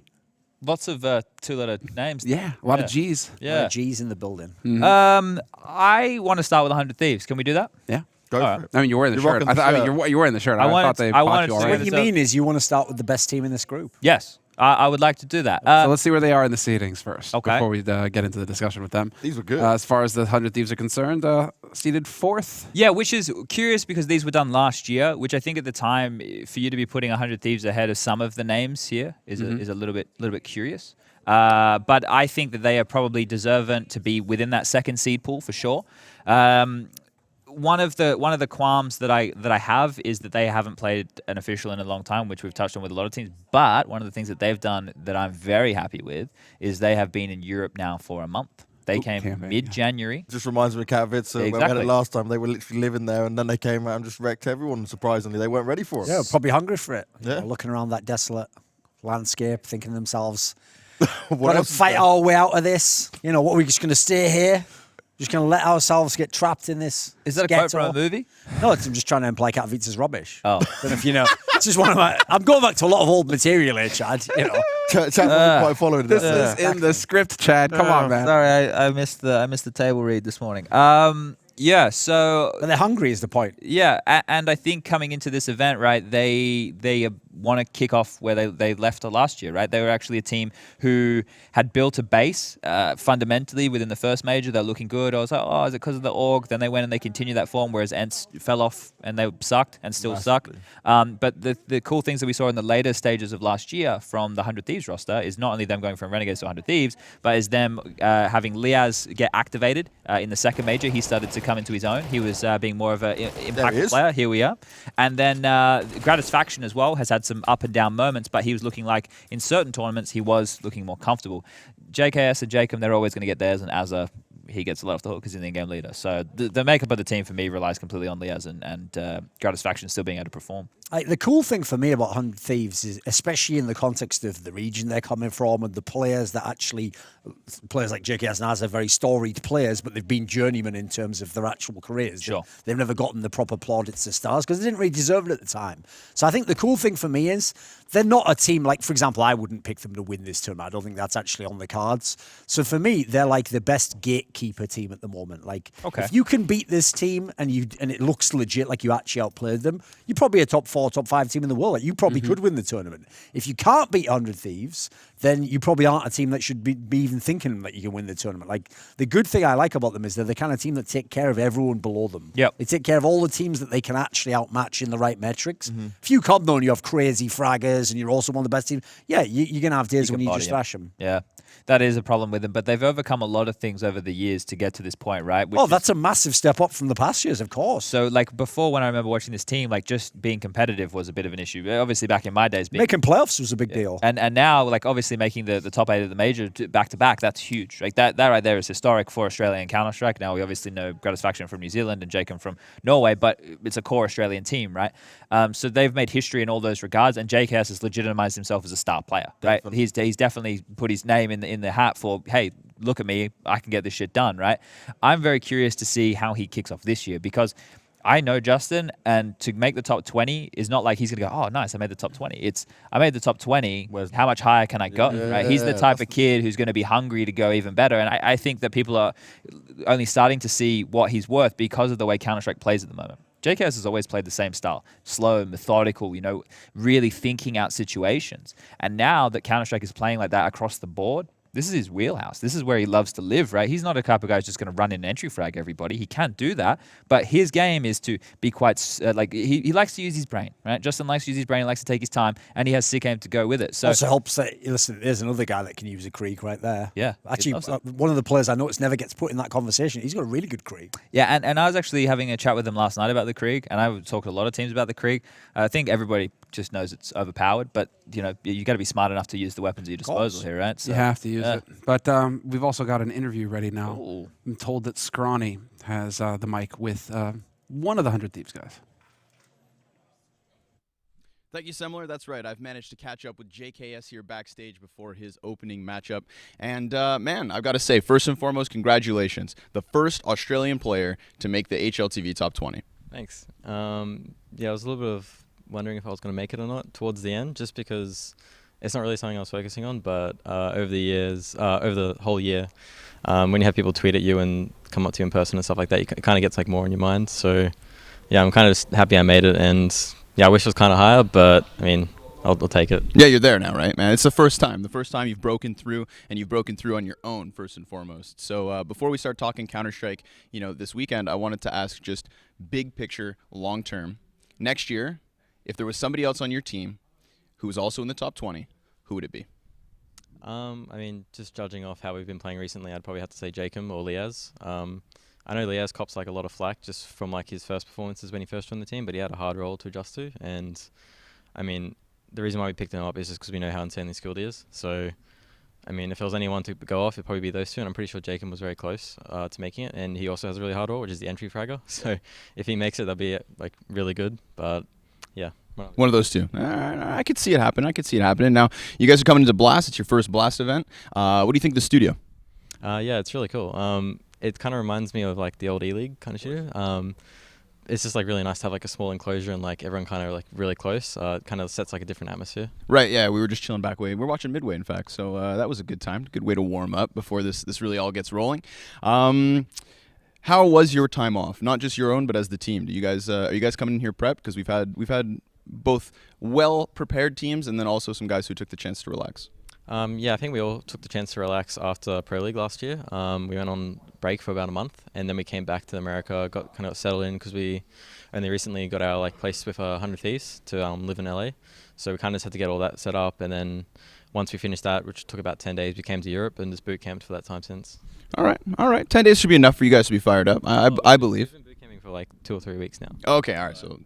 Lots of 2-letter names. Yeah, a lot of G's. Yeah. G's in the building. I want to start with 100 Thieves. Can we do that? Yeah. Go All for it. I mean, you're wearing the You're shirt. rocking the shirt. You're wearing the shirt. I thought they I bought wanted you to already. see What you mean is you want to start with the best team in this group. Yes. I would like to do that. So let's see where they are in the seedings first Okay. before we get into the discussion with them. These were good. As far as the 100 Thieves are concerned, seeded 4th. Yeah, which is curious because these were done last year, which I think at the time for you to be putting 100 Thieves ahead of some of the names here is a little bit curious. But I think that they are probably deserving to be within that second seed pool for sure. One of the qualms that I have is that they haven't played an official in a long time, which we've touched on with a lot of teams. But one of the things that they've done that I'm very happy with is they have been in Europe now for a month. They came mid-January. Just reminds me of Katowice. When we had it last time, they were literally living there, and then they came out and just wrecked everyone. Surprisingly, they weren't ready for it. Yeah, probably hungry for it. Yeah. Looking around that desolate landscape, thinking to themselves, What "Got to else is fight there? our way out of this. What are we just going to stay here? Just going to let ourselves get trapped in this? Is that a quote from a movie? No, I'm just trying to imply Katowice's rubbish. Oh. Don't know if you know. It's just one of my. I'm going back to a lot of old material here, Chad. Chad wasn't quite following This that. is in the script, Chad. Come on, man. Sorry, I missed the table read this morning. Yeah, so But they're hungry is the point. yeah, and I think coming into this event, right, they want to kick off where they left last year, right? They were actually a team who had built a base fundamentally within the first major. They're looking good. I was like, oh, is it because of the org? Then they went and they continued that form, whereas Ents fell off and they sucked and still suck. But the cool things that we saw in the later stages of last year from the 100 Thieves roster is not only them going from Renegades to 100 Thieves, but is them having Liaz get activated in the second major. He started to come into his own. He was being more of an impactful player. Here we are. And then Gratisfaction as well has had some up and down moments, but he was looking like in certain tournaments he was looking more comfortable. JKS and Jacob, they're always going to get theirs, and Azza, he gets a lot off the hook because he's the in-game leader. So the makeup of the team for me relies completely on Liaz and Gratisfaction still being able to perform. The cool thing for me about 100 Thieves is, especially in the context of the region they're coming from and the players that actually, players like JKS and Az are very storied players, but they've been journeymen in terms of their actual careers. Sure. They've never gotten the proper plaudits as stars because they didn't really deserve it at the time. So I think the cool thing for me is they're not a team like, for example, I wouldn't pick them to win this tournament. I don't think that's actually on the cards. So for me, they're like the best gatekeeper team at the moment. Like, if you can beat this team and it looks legit, like you actually outplayed them, you're probably a top 4, top 5 team in the world. Like, you probably could win the tournament. If you can't beat 100 Thieves, then you probably aren't a team that should be even thinking that you can win the tournament. Like, the good thing I like about them is they're the kind of team that take care of everyone below them. Yep. They take care of all the teams that they can actually outmatch in the right metrics. If you come though and you have crazy fraggers and you're also one of the best teams, yeah, you're going to have days when you just thrash them. Yeah. That is a problem with them, but they've overcome a lot of things over the years to get to this point, right? Which that's a massive step up from the past years, of course. So, like, before, when I remember watching this team, like, just being competitive was a bit of an issue. Obviously, back in my days, making playoffs was a big deal. And now, like, obviously making the top 8 of the major back-to-back, that's huge. Like, that right there is historic for Australian Counter-Strike. Now, we obviously know Gratisfaction from New Zealand and Jacob from Norway, but it's a core Australian team, right? So they've made history in all those regards, and JKS has legitimized himself as a star player, right? He's definitely put his name in the hat for, hey, look at me, I can get this shit done, right? I'm very curious to see how he kicks off this year, because I know Justin, and to make the top 20 is not like he's going to go, oh, nice, I made the top 20. It's, I made the top 20, how much higher can I go, right? He's the type of kid who's going to be hungry to go even better, and I think that people are only starting to see what he's worth because of the way Counter-Strike plays at the moment. JKS has always played the same style, slow, methodical, really thinking out situations. And now that Counter-Strike is playing like that across the board, this is his wheelhouse. This is where he loves to live, right? He's not a type of guy who's just going to run in and entry frag everybody. He can't do that. But his game is to be quite, he likes to use his brain, right? Justin likes to use his brain, he likes to take his time, and he has sick aim to go with it. So also helps that, listen, there's another guy that can use a creek right there. Yeah. Actually, one of the players I noticed never gets put in that conversation. He's got a really good creek. Yeah, and I was actually having a chat with him last night about the Krieg, and I would talk to a lot of teams about the Krieg. I think everybody just knows it's overpowered, but you got to be smart enough to use the weapons at your disposal here, right? So, you have to use it. But we've also got an interview ready now. Ooh. I'm told that Scrawny has the mic with one of the 100 Thieves guys. Thank you, Semmler. That's right. I've managed to catch up with JKS here backstage before his opening matchup. And, man, I've got to say, first and foremost, congratulations. The first Australian player to make the HLTV Top 20. Thanks. Yeah, I was a little bit of wondering if I was going to make it or not towards the end, just because it's not really something I was focusing on. But over the years, over the whole year, when you have people tweet at you and come up to you in person and stuff like that, it kind of gets like more in your mind. So, yeah, I'm kind of just happy I made it. And, yeah, I wish it was kind of higher, but, I mean, I'll take it. Yeah, you're there now, right, man? It's the first time. The first time you've broken through, and you've broken through on your own, first and foremost. So before we start talking Counter-Strike, this weekend, I wanted to ask just big picture, long term. Next year, if there was somebody else on your team who was also in the top 20, who would it be? I mean, just judging off how we've been playing recently, I'd probably have to say Jacob or Liaz. I know Liaz cops like a lot of flack just from like his first performances when he first joined the team, but he had a hard role to adjust to. And I mean, the reason why we picked him up is just because we know how insanely skilled he is. So, I mean, if there was anyone to go off, it'd probably be those two. And I'm pretty sure Jacob was very close to making it. And he also has a really hard role, which is the entry fragger. So if he makes it, that'd be like really good. But yeah. One of those two. I could see it happen. I could see it happening. Now, you guys are coming into Blast. It's your first Blast event. What do you think of the studio? Yeah, it's really cool. It kind of reminds me of like the old E-League kind of studio. It's just like really nice to have like a small enclosure and like everyone kind of like really close. It kind of sets like a different atmosphere. Right, yeah, we were just chilling back way. We're watching Midway, in fact, so that was a good time. Good way to warm up before this really all gets rolling. How was your time off? Not just your own, but as the team. Do you guys are you guys coming in here prepped? Because we've had both well prepared teams and then also some guys who took the chance to relax. Yeah, I think we all took the chance to relax after Pro League last year. We went on break for about a month, and then we came back to America, got kind of settled in because we only recently got our like place with 100 Thieves to live in LA. So we kind of just had to get all that set up, and then once we finished that, which took about 10 days, we came to Europe and just boot camped for that time since. All right. 10 days should be enough for you guys to be fired up. I believe. We've been boot camping for like 2 or 3 weeks now. Okay, all right. So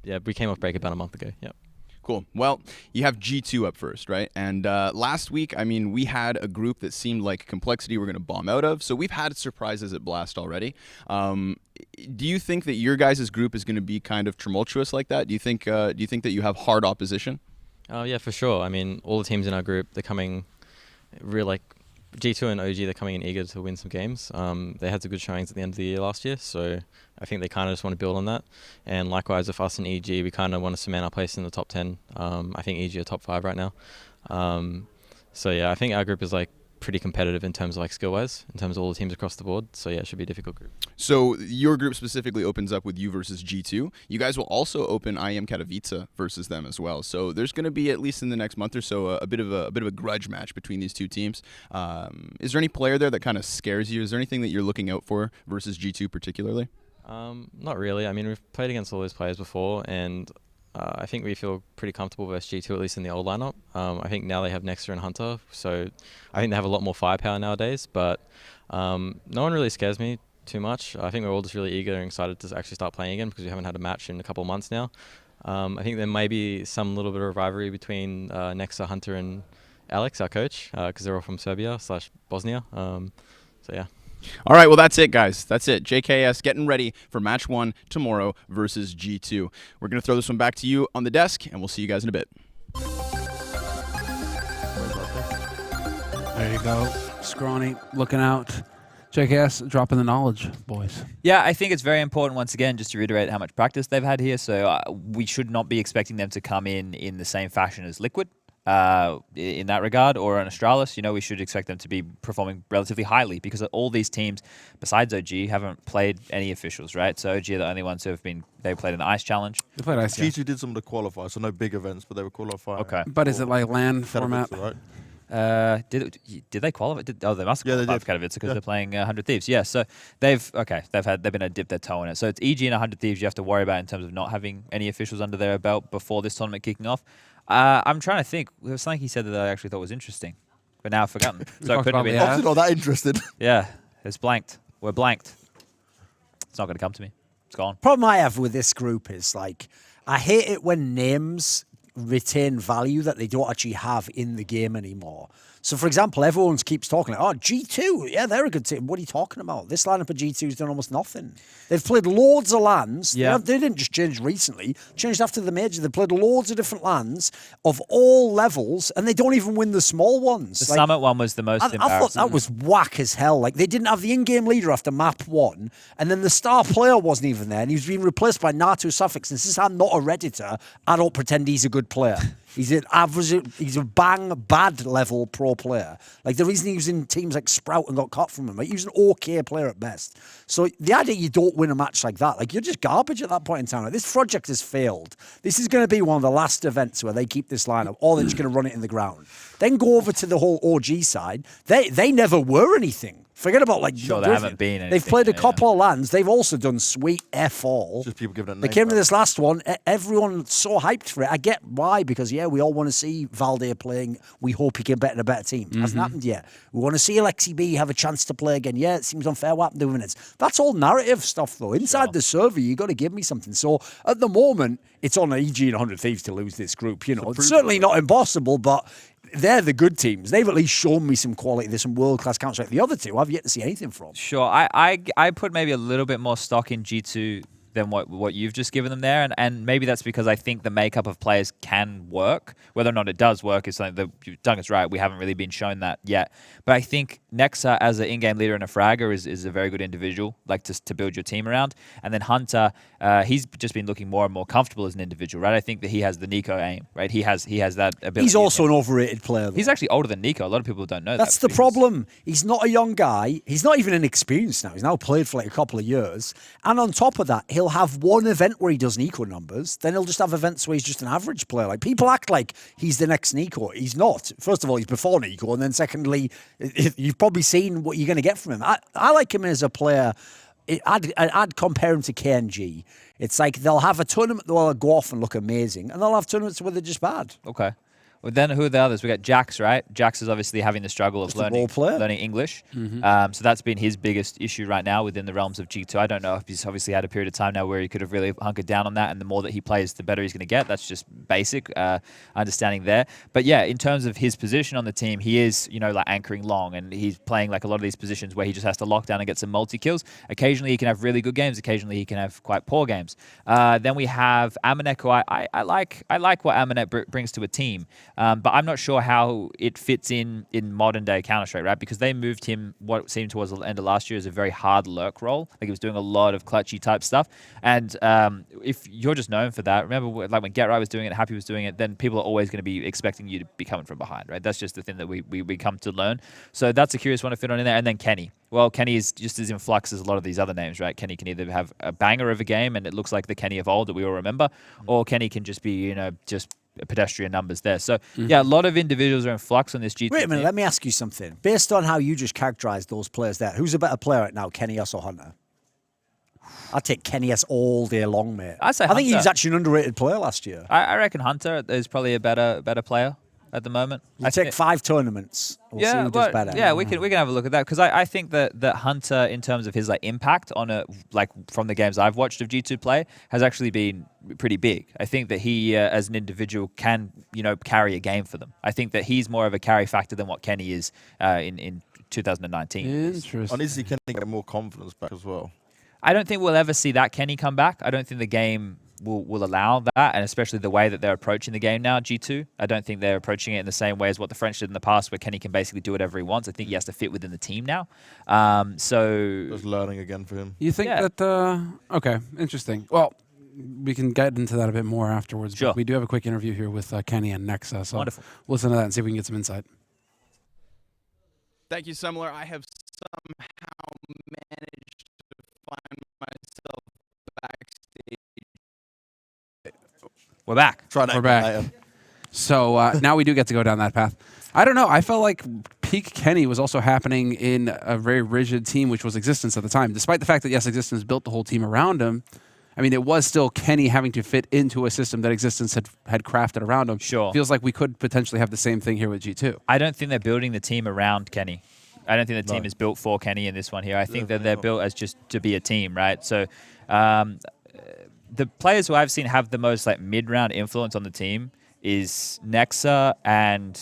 yeah, we came off break about a month ago. Yep. Cool. Well, you have G2 up first, right? And last week, I mean, we had a group that seemed like Complexity were going to bomb out of. So we've had surprises at Blast already. Do you think that your guys' group is going to be kind of tumultuous like that? Do you think that you have hard opposition? Yeah, for sure. I mean, all the teams in our group, they're coming real like G2 and OG, they're coming in eager to win some games. They had some good showings at the end of the year last year, so I think they kind of just want to build on that. And likewise with us and EG, we kind of want to cement our place in the top 10. I think EG are top 5 right now. So yeah, I think our group is like pretty competitive in terms of like skill-wise, in terms of all the teams across the board. So yeah, it should be a difficult group. So your group specifically opens up with you versus G2. You guys will also open IEM Katowice versus them as well. So there's going to be, at least in the next month or so, a bit of a grudge match between these two teams. Is there any player there that kind of scares you? Is there anything that you're looking out for versus G2 particularly? Not really. I mean, we've played against all those players before, and I think we feel pretty comfortable versus G2, at least in the old lineup. I think now they have Nexor and Hunter, so I think they have a lot more firepower nowadays, but no one really scares me too much. I think we're all just really eager and excited to actually start playing again because we haven't had a match in a couple of months now. I think there may be some little bit of rivalry between Nexor, Hunter, and Alex, our coach, because they're all from Serbia/Bosnia. So yeah. All right, well, that's it, guys. That's it. JKS getting ready for match 1 tomorrow versus G2. We're going to throw this one back to you on the desk, and we'll see you guys in a bit. There you go. Scrawny looking out. JKS dropping the knowledge, boys. Yeah, I think it's very important, once again, just to reiterate how much practice they've had here. So we should not be expecting them to come in the same fashion as Liquid. In that regard, or an Astralis, we should expect them to be performing relatively highly because all these teams, besides OG, haven't played any officials, right? So OG are the only ones who they played an Ice Challenge. They played Ice. G2 did some of the qualifiers, so no big events, but they were qualifying. Okay. But is it like LAN format? Right? Did they qualify? They must have qualified for Katowice because they're playing 100 Thieves. Yeah, so they've been able to dip their toe in it. So it's EG and 100 Thieves you have to worry about in terms of not having any officials under their belt before this tournament kicking off. I'm trying to think. There was something he said that I actually thought was interesting, but now I've forgotten. So it couldn't have been. Obviously not that interested. Yeah, it's blanked. We're blanked. It's not going to come to me. It's gone. Problem I have with this group is like, I hate it when names retain value that they don't actually have in the game anymore. So, for example, everyone keeps talking like, oh, G2, yeah, they're a good team. What are you talking about? This lineup of G2's done almost nothing. They've played loads of lands. Yeah. They didn't just change recently. Changed after the major. They played loads of different lands of all levels, and they don't even win the small ones. The Summit one was the most embarrassing. I thought that was whack as hell. Like, they didn't have the in-game leader after map 1, and then the star player wasn't even there, and he was being replaced by Natu Suffix. And since I'm not a Redditor, I don't pretend he's a good player. He's an average, he's a bad level pro player. Like, the reason he was in teams like Sprout and got cut from him, like, he was an okay player at best. So the idea you don't win a match like that, like, you're just garbage at that point in time. Like, this project has failed. This is going to be one of the last events where they keep this lineup, or they're just going to run it in the ground. Then go over to the whole OG side. They never were anything. Forget about like. Sure, they haven't been anything. They've played a couple of lands. They've also done sweet F all. Just people giving it a name. They came to this last one. Everyone's so hyped for it. I get why, because yeah, we all want to see Valdir playing. We hope he can bet in a better team. Hasn't happened yet. We want to see Alexi B have a chance to play again. Yeah, it seems unfair what happened to minutes. That's all narrative stuff though. Inside the server, you got to give me something. So at the moment, it's on EG and 100 Thieves to lose this group. It's certainly not impossible, but they're the good teams. They've at least shown me some quality. There's some world-class Counter-Strike. The other two, I've yet to see anything from. Sure. I put maybe a little bit more stock in G2 than what you've just given them there. And maybe that's because I think the makeup of players can work. Whether or not it does work is something that Duncan's right. We haven't really been shown that yet. But I think Nexor as an in-game leader and a fragger is a very good individual, like to build your team around. And then Hunter, he's just been looking more and more comfortable as an individual, right? I think that he has the Nico aim, right? He has that ability. He's also an overrated player, though. He's actually older than Nico. A lot of people don't know That's that. the problem. He's not a young guy. He's not even inexperienced now. He's now played for like a couple of years. And on top of that, he'll have one event where he does Nico numbers. Then he'll just have events where he's just an average player. Like, people act like he's the next Nico. He's not. First of all, he's before Nico. And then secondly, you've probably seen what you're going to get from him. I like him as a player. I'd compare him to KNG. It's like they'll have a tournament where they'll go off and look amazing, and they'll have tournaments where they're just bad. Okay. Well, then who are the others? We got Jax, right? Jax is obviously having the struggle of learning English. So that's been his biggest issue right now within the realms of G2. I don't know if he's obviously had a period of time now where he could have really hunkered down on that, and the more that he plays, the better he's going to get. That's just basic understanding there. But yeah, in terms of his position on the team, he is, like anchoring long, and he's playing like a lot of these positions where he just has to lock down and get some multi-kills. Occasionally he can have really good games. Occasionally he can have quite poor games. Then we have Amanek, who I like what Amanek brings to a team. But I'm not sure how it fits in modern day Counter-Strike, right? Because they moved him what seemed towards the end of last year as a very hard lurk role. Like he was doing a lot of clutchy type stuff. And if you're just known for that, remember like when Get Right was doing it, Happy was doing it, then people are always going to be expecting you to be coming from behind, right? That's just the thing that we come to learn. So that's a curious one to fit on in there. And then Kenny. Well, Kenny is just as in flux as a lot of these other names, right? Kenny can either have a banger of a game and it looks like the Kenny of old that we all remember, or Kenny can just be, just pedestrian numbers there. So, yeah, a lot of individuals are in flux on this G2 Wait a minute, team. let me ask you something. Based on how you just characterized those players there, who's a better player right now, Kenny S or Hunter? I'd take Kenny S all day long, mate. I'd say I think he Hunter. was actually an underrated player last year. I reckon Hunter is probably a better player at the moment. I take 5 tournaments. We'll see who does better. Yeah, we can have a look at that because I think that Hunter, in terms of his impact on it, from the games I've watched of G2 play, has actually been pretty big. I think that he, as an individual, can carry a game for them. I think that he's more of a carry factor than what Kenny is in 2019. Interesting. And is he Kenny get more confidence back as well? I don't think we'll ever see that Kenny come back. I don't think the game will allow that, and especially the way that they're approaching the game now, G2. I don't think they're approaching it in the same way as what the French did in the past, where Kenny can basically do whatever he wants. I think he has to fit within the team now. So just learning again for him. You think that? Okay, interesting. Well, we can get into that a bit more afterwards. Sure. But we do have a quick interview here with Kenny and Nexa. So Wonderful. We'll listen to that and see if we can get some insight. Thank you, Semmler. I have somehow managed to find myself backstage. We're back. We're back. So now we do get to go down that path. I don't know. I felt like peak Kenny was also happening in a very rigid team, which was Existence at the time. Despite the fact that, yes, Existence built the whole team around him, I mean, it was still Kenny having to fit into a system that Existence had crafted around him. Sure. Feels like we could potentially have the same thing here with G2. I don't think they're building the team around Kenny. I don't think the team is built for Kenny in this one here. I think that they're built as just to be a team, right? So the players who I've seen have the most mid-round influence on the team is Nexor and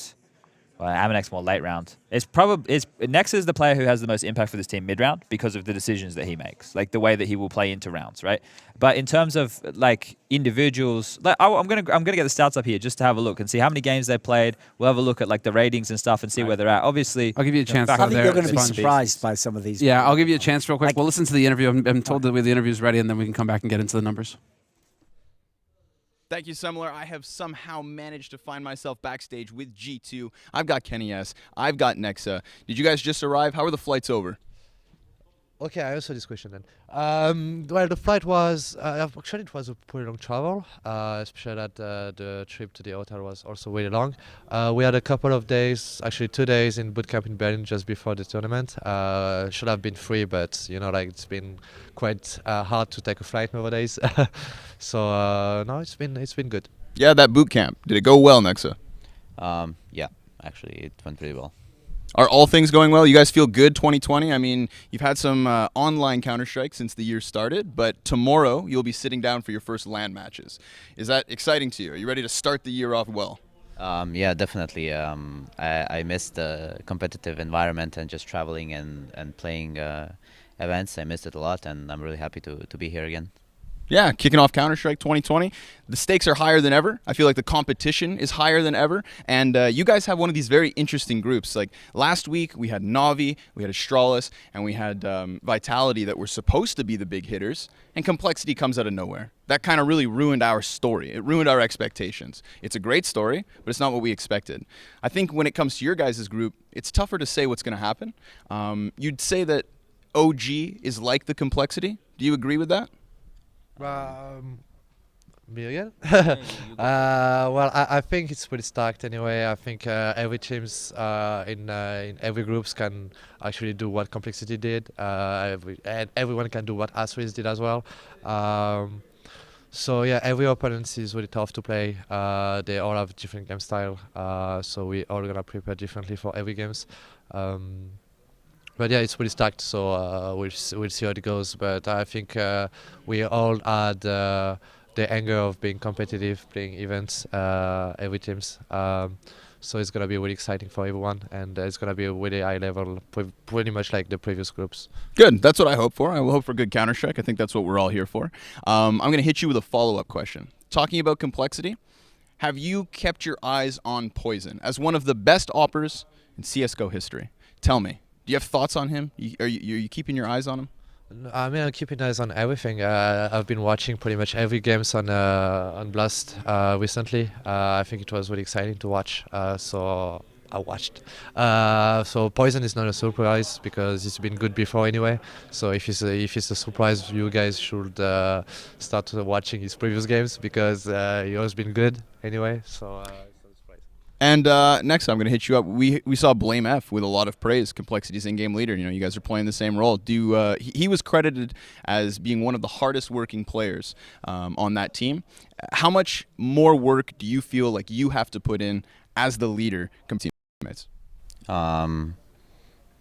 Aminek's more late round. Nexor is the player who has the most impact for this team mid-round because of the decisions that he makes, the way that he will play into rounds, right? But in terms of individuals, I'm gonna get the stats up here just to have a look and see how many games they played. We'll have a look at the ratings and stuff and see where they're at. Obviously, I'll give you a chance. I think you're going to be Sponj. surprised by some of these. Yeah, I'll give you a chance real quick. We'll listen to the interview. I'm told that the interview's ready, and then we can come back and get into the numbers. Thank you, Semmler. I have somehow managed to find myself backstage with G2. I've got Kenny S. I've got Nexa. Did you guys just arrive? How are the flights over? Okay, I answer this question then. Well, the flight was actually it was a pretty long travel, especially that the trip to the hotel was also really long. We had a couple of days, actually 2 days in bootcamp in Berlin just before the tournament. Should have been free, but it's been quite hard to take a flight nowadays. So no, it's been good. Yeah, that boot camp. Did it go well, Nexa? Yeah, actually it went pretty well. Are all things going well? You guys feel good 2020? I mean, you've had some online Counter-Strike since the year started, but tomorrow you'll be sitting down for your first LAN matches. Is that exciting to you? Are you ready to start the year off well? Yeah, definitely. I missed the competitive environment and just traveling and playing events. I missed it a lot, and I'm really happy to be here again. Yeah, kicking off Counter-Strike 2020. The stakes are higher than ever. I feel like the competition is higher than ever. And you guys have one of these very interesting groups. Like last week, we had Na'Vi, we had Astralis, and we had Vitality that were supposed to be the big hitters. And Complexity comes out of nowhere. That kind of really ruined our story. It ruined our expectations. It's a great story, but it's not what we expected. I think when it comes to your guys' group, it's tougher to say what's going to happen. You'd say that OG is like the Complexity. Do you agree with that? Me again? Well, I think it's pretty stacked anyway. I think every teams in every groups can actually do what Complexity did, and everyone can do what Astralis did as well. So yeah, every opponent is really tough to play. They all have different game style, so we all gonna prepare differently for every games. But yeah, it's really stacked, so we'll see how it goes. But I think we all had the anger of being competitive, playing events, every teams. So it's going to be really exciting for everyone, and it's going to be a really high level, pretty much like the previous groups. Good. That's what I hope for. I will hope for good Counter-Strike. I think that's what we're all here for. I'm going to hit you with a follow-up question. Talking about Complexity, have you kept your eyes on Poison as one of the best oppers in CSGO history? Tell me, do you have thoughts on him? Are you keeping your eyes on him? I mean, I'm keeping eyes on everything. I've been watching pretty much every games on Blast recently. I think it was really exciting to watch. So I watched. So Poison is not a surprise because it's been good before anyway. So if it's a surprise, you guys should start watching his previous games because he has been good anyway. So. And next, I'm going to hit you up. We saw Blame F with a lot of praise. Complexity's in-game leader. You know, you guys are playing the same role. He was credited as being one of the hardest working players on that team. How much more work do you feel like you have to put in as the leader compared to teammates?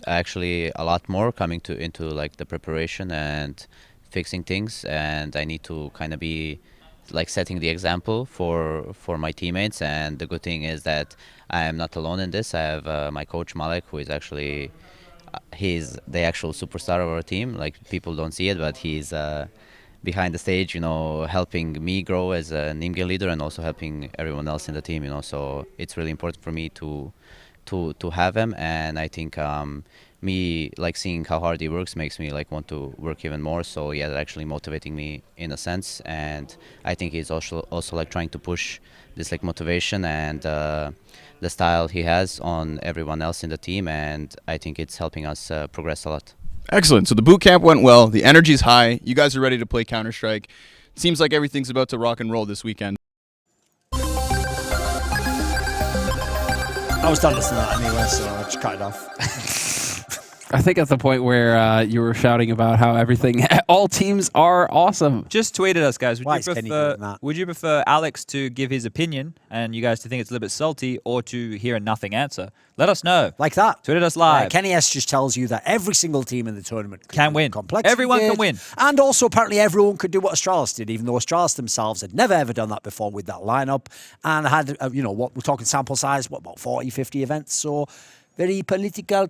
Actually, a lot more coming into like the preparation and fixing things, and I need to kind of be like setting the example for my teammates. And the good thing is that I am not alone in this. I have my coach Malek, who is actually he's the actual superstar of our team. Like, people don't see it, but he's behind the stage, you know, helping me grow as an in-game leader and also helping everyone else in the team, you know. So it's really important for me to have him, and I think me like seeing how hard he works makes me like want to work even more. So yeah, that's actually motivating me in a sense, and I think he's also like trying to push this like motivation and the style he has on everyone else in the team, and I think it's helping us progress a lot. Excellent. So the boot camp went well. The energy's high. You guys are ready to play Counter-Strike. Seems like everything's about to rock and roll this weekend. I was done listening to that anyway, so I just cut it off. I think at the point where you were shouting about how everything, all teams are awesome. Just tweet at us, guys. Why is Kenny doing that? Would you prefer Alex to give his opinion and you guys to think it's a little bit salty, or to hear a nothing answer? Let us know. Like that. Tweet at us live. Kenny S just tells you that every single team in the tournament Can win. Complexity Everyone did, can win. And also apparently everyone could do what Astralis did, even though Astralis themselves had never ever done that before with that lineup, and had, you know, what we're talking sample size, what, about 40, 50 events, so very political,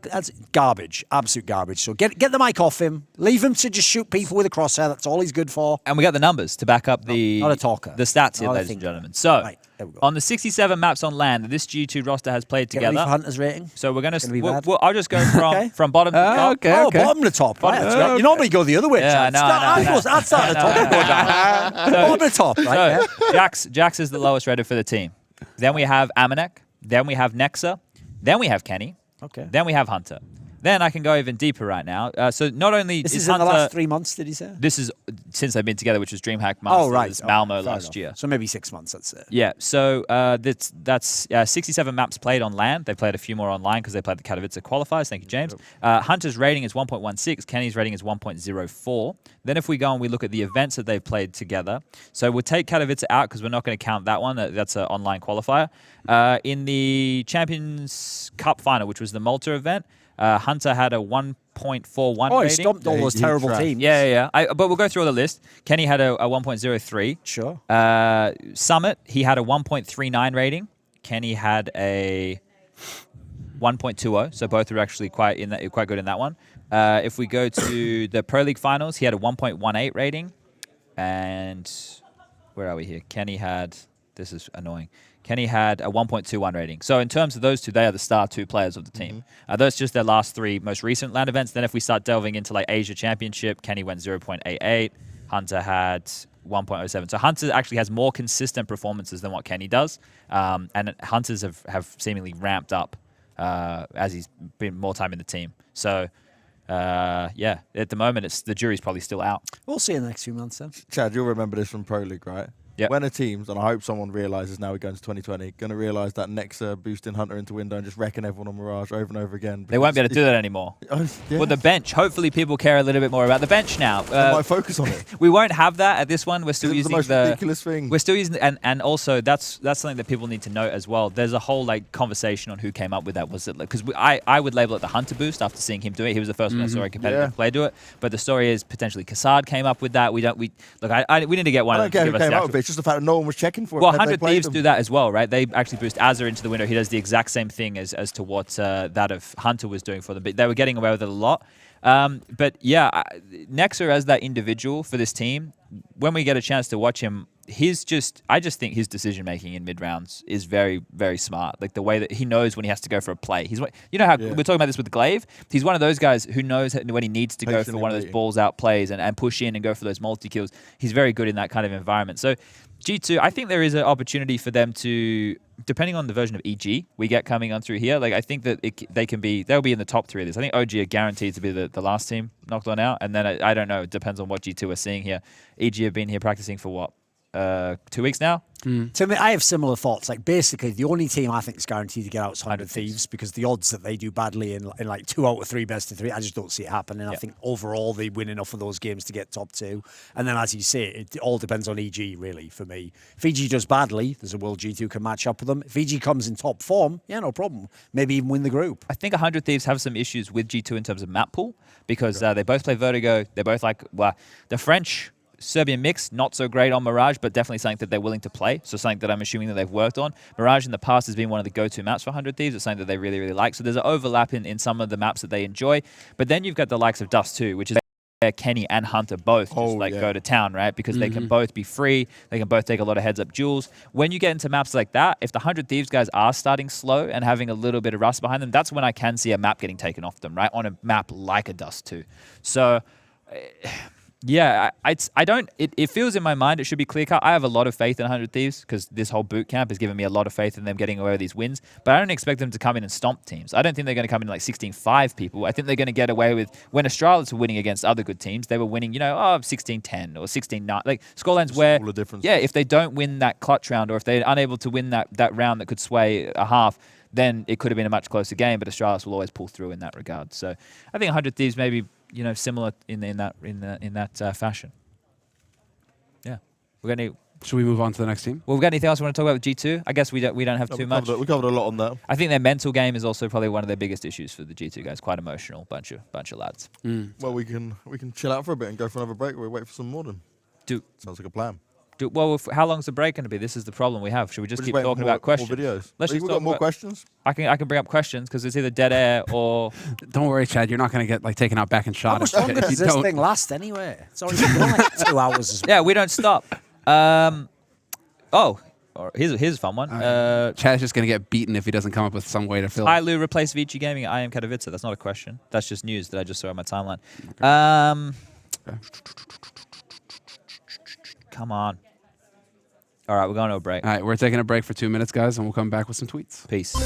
garbage, absolute garbage. So get the mic off him, leave him to just shoot people with a crosshair. That's all he's good for. And we got the numbers to back up the not a talker. The stats here, Not a ladies and thinker. gentlemen. So Right, there we go. on the 67 maps on LAN that this G2 roster has played Get ready together. for Hunter's rating. So we're gonna. be bad. I'll just go from Okay. from bottom to top. Okay, Oh, okay. bottom to top, right? That's right. You normally go the other way. Yeah, Chad. no, I'd start at the top and go down. Bottom to top, right? So Jax is the lowest rated for the team. Then we have Amanek. Then we have Nexor. Then we have Kenny. Okay. Then we have Hunter. Then I can go even deeper right now. So not only This is is in Hunter, the last 3 months, did he say? this is since they've been together, which was DreamHack Masters, Oh, right. Malmo Fair last enough. year. So maybe 6 months, that's it. Yeah, so that's 67 maps played on LAN. They played a few more online because they played the Katowice qualifiers. Thank you, James. Hunter's rating is 1.16. Kenny's rating is 1.04. Then if we go and we look at the events that they've played together, so we'll take Katowice out because we're not going to count that one. That's an online qualifier. In the Champions Cup final, which was the Malta event, Hunter had a 1.41 Oh, he rating. stomped all those terrible teams. Yeah. But we'll go through all the list. Kenny had a 1.03. Sure. Summit, he had a 1.39 rating. Kenny had a 1.20. So both are actually quite good in that one. If we go to the Pro League finals, he had a 1.18 rating. And where are we here? Kenny had, this is annoying. Kenny had a 1.21 rating. So in terms of those two, they are the star two players of the team. Those just their last three most recent LAN events. Then if we start delving into like Asia Championship, Kenny went 0.88. Hunter had 1.07. So Hunter actually has more consistent performances than what Kenny does. And Hunters have seemingly ramped up as he's been more time in the team. So yeah, at the moment, the jury's probably still out. We'll see in the next few months then. Chad, you'll remember this from Pro League, right? Yep. When a team's, and I hope someone realises now we're going to 2020, going to realise that nexor boosting Hunter into window and just wrecking everyone on Mirage over and over again. They won't be able to do that anymore. Yeah. Well, the bench. Hopefully, people care a little bit more about the bench now. They might focus on it. We won't have that at this one. We're still It's using the most ridiculous thing. We're still using, and also that's something that people need to note as well. There's a whole like conversation on who came up with that. Was it because I would label it the Hunter boost after seeing him do it. He was the first one I saw a competitive player do it. But the story is potentially Kassad came up with that. We need to get one. I don't care to who give us came the up with it. It's just the fact that no one was checking for it. Well, They 100 played Thieves them. do that as well, right? They actually boost Azza into the window. He does the exact same thing as to what that of Hunter was doing for them. But they were getting away with it a lot. But yeah, Nexor as that individual for this team, when we get a chance to watch him I just think his decision making in mid rounds is very, very smart. Like the way that he knows when he has to go for a play. You know how we're talking about this with Glaive. He's one of those guys who knows when he needs to go for one of those balls out plays and push in and go for those multi kills. He's very good in that kind of environment. So G2, I think there is an opportunity for them to, depending on the version of EG we get coming on through here. Like I think that they'll be in the top 3 of this. I think OG are guaranteed to be the last team knocked on out, and then I don't know. It depends on what G2 are seeing here. EG have been here practicing for what? 2 weeks now. To me, I have similar thoughts. Like basically, the only team I think is guaranteed to get out is 100 Thieves, because the odds that they do badly in like 2 out of 3 best of 3, I just don't see it happening. I think overall they win enough of those games to get top 2. And then, as you say, it all depends on EG really for me. If EG does badly, there's a world G2 can match up with them. If EG comes in top form, yeah, no problem. Maybe even win the group. I think 100 Thieves have some issues with G2 in terms of map pool, because they both play Vertigo. They're both like the French Serbian mix, not so great on Mirage, but definitely something that they're willing to play. So something that I'm assuming that they've worked on. Mirage in the past has been one of the go-to maps for 100 Thieves. It's something that they really, really like. So there's an overlap in some of the maps that they enjoy. But then you've got the likes of Dust 2, which is where Kenny and Hunter both go to town, right? Because they can both be free. They can both take a lot of heads-up duels. When you get into maps like that, if the 100 Thieves guys are starting slow and having a little bit of rust behind them, that's when I can see a map getting taken off them, right? On a map like a Dust 2. So yeah, I don't. It feels in my mind it should be clear cut. I have a lot of faith in 100 Thieves because this whole boot camp has given me a lot of faith in them getting away with these wins. But I don't expect them to come in and stomp teams. I don't think they're going to come in like 16-5 people. I think they're going to get away with, when Astralis were winning against other good teams, they were winning, 16-10 or 16-9, like scorelines where, if they don't win that clutch round, or if they're unable to win that round that could sway a half, then it could have been a much closer game. But Astralis will always pull through in that regard. So I think 100 Thieves maybe, similar in that fashion. Yeah, Should we move on to the next team? Well, we got anything else we want to talk about with G2? I guess we don't have too much. We covered a lot on that. I think their mental game is also probably one of their biggest issues for the G2 guys. Quite emotional, bunch of lads. Well, we can chill out for a bit and go for another break. Or we wait for some more. Sounds like a plan. How long's the break going to be? This is the problem we have. Should we just keep talking about questions? More videos. Let's just got more questions. I can bring up questions because it's either dead air or. Don't worry, Chad. You're not going to get taken out back and shot. How much longer does this thing last anyway? It's already been like 2 hours as well. Yeah, we don't stop. Here's a fun one. Chad's just going to get beaten if he doesn't come up with some way to fill. Ilu replaced Vici Gaming at I Am Katowice. That's not a question. That's just news that I just saw on my timeline. Okay. Come on. All right, we're going to a break. All right, we're taking a break for 2 minutes, guys, and we'll come back with some tweets. Peace.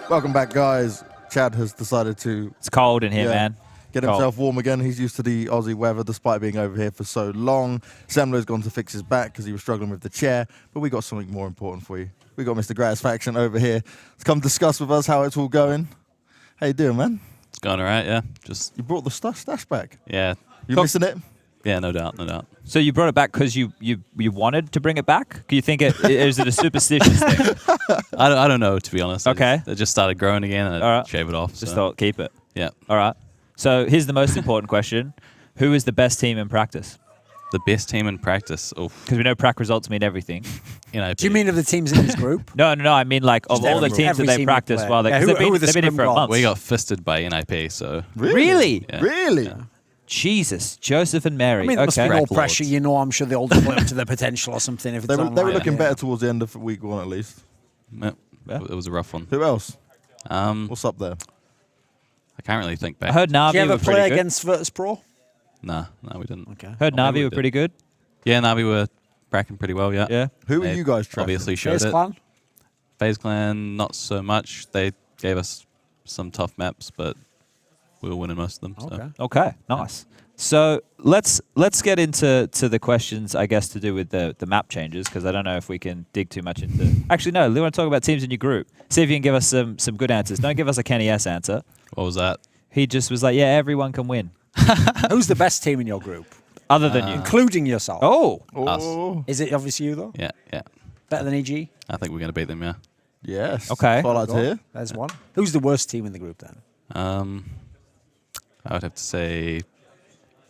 Welcome back, guys. Chad has decided to It's cold in here, man. get Cold. himself warm again. He's used to the Aussie weather despite being over here for so long. Semmler's gone to fix his back because he was struggling with the chair. But we got something more important for you. We got Mr. Gratisfaction over here to come discuss with us how it's all going. How you doing, man? It's going all right, yeah. Just You brought the stash back. yeah, You missing it? yeah, no doubt, no doubt. So you brought it back because you wanted to bring it back? Do you think is it a superstitious thing? I don't know, to be honest. Okay. It just started growing again, and All I right. shave it off. Just so. thought, keep it. Yeah, All right. So here's the most important question. Who is the best team in practice? the best team in practice. Oh, Because we know prac results mean everything. NIP. Do you mean of the teams in this group? No. I mean, like, of Just all the every- teams every that they team practice play. while they, Yeah, 'cause who- they've been, who are the they've been in scrum for a gods? month. We got fisted by NIP, so Really? yeah. Really? Yeah. Jesus, Joseph and Mary. I mean, there must be okay. no Records. pressure. You know, I'm sure they all play up to their potential or something. If it's They were online. looking yeah. better towards the end of week 1 at least. Yeah. Yeah. It was a rough one. Who else? Um, What's up there? I can't really think back. I heard Did you Navi ever were pretty play good. against Virtus Pro? Nah, no, we didn't. Okay. Heard Oh, maybe Navi we were did. pretty good. Yeah, Navi were cracking pretty well. Yeah. Yeah. Who are They you guys tracking? Obviously showed FaZe it. Clan? FaZe Clan, not so much. They gave us some tough maps, but we were winning most of them. So. Okay. Okay, nice. So let's get into the questions, I guess, to do with the map changes, because I don't know if we can dig too much into. Actually, no. We want to talk about teams in your group. See if you can give us some good answers. Don't give us a Kenny S answer. What was that? He just was like, yeah, everyone can win, Who's the best team in your group? other than you. Including yourself. Oh, Oh, Is it obviously you, though? Yeah, yeah. Better than EG? I think we're going to beat them, yeah. yes. Okay. That's what I like to hear. There's one. Who's the worst team in the group, then? I would have to say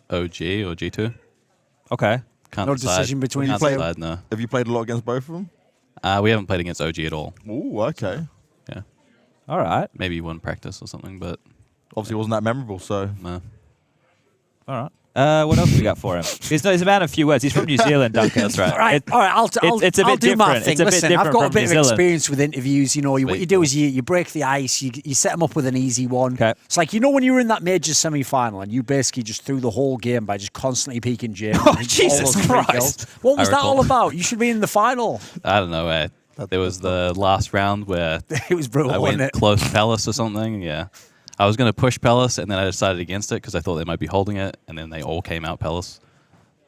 OG or G2. okay. Can't No decide. decision between Can't the two? decide, no. Have you played a lot against both of them? We haven't played against OG at all. Oh, okay. Yeah. All right. Maybe one practice or something, but Obviously, it wasn't that memorable, so. no. All right. What else we got for him? He's a man of few words. He's from New Zealand, Duncan. That's right. All right, all right. it's a I'll bit do my different. thing. It's a bit Listen, different I've got a from bit New of Zealand. experience with interviews. You know, what Sweet. you do is you break the ice. You set them up with an easy one. Okay. It's like, you know, when you were in that major semi-final and you basically just threw the whole game by just constantly peeking James. Oh, and all Jesus those free Christ. kills. What was I that recall. all about? You should be in the final. I don't know. There was the last round where It was brutal, I wasn't went it? close Palace or something. Yeah. I was going to push Palace, and then I decided against it because I thought they might be holding it, and then they all came out Palace.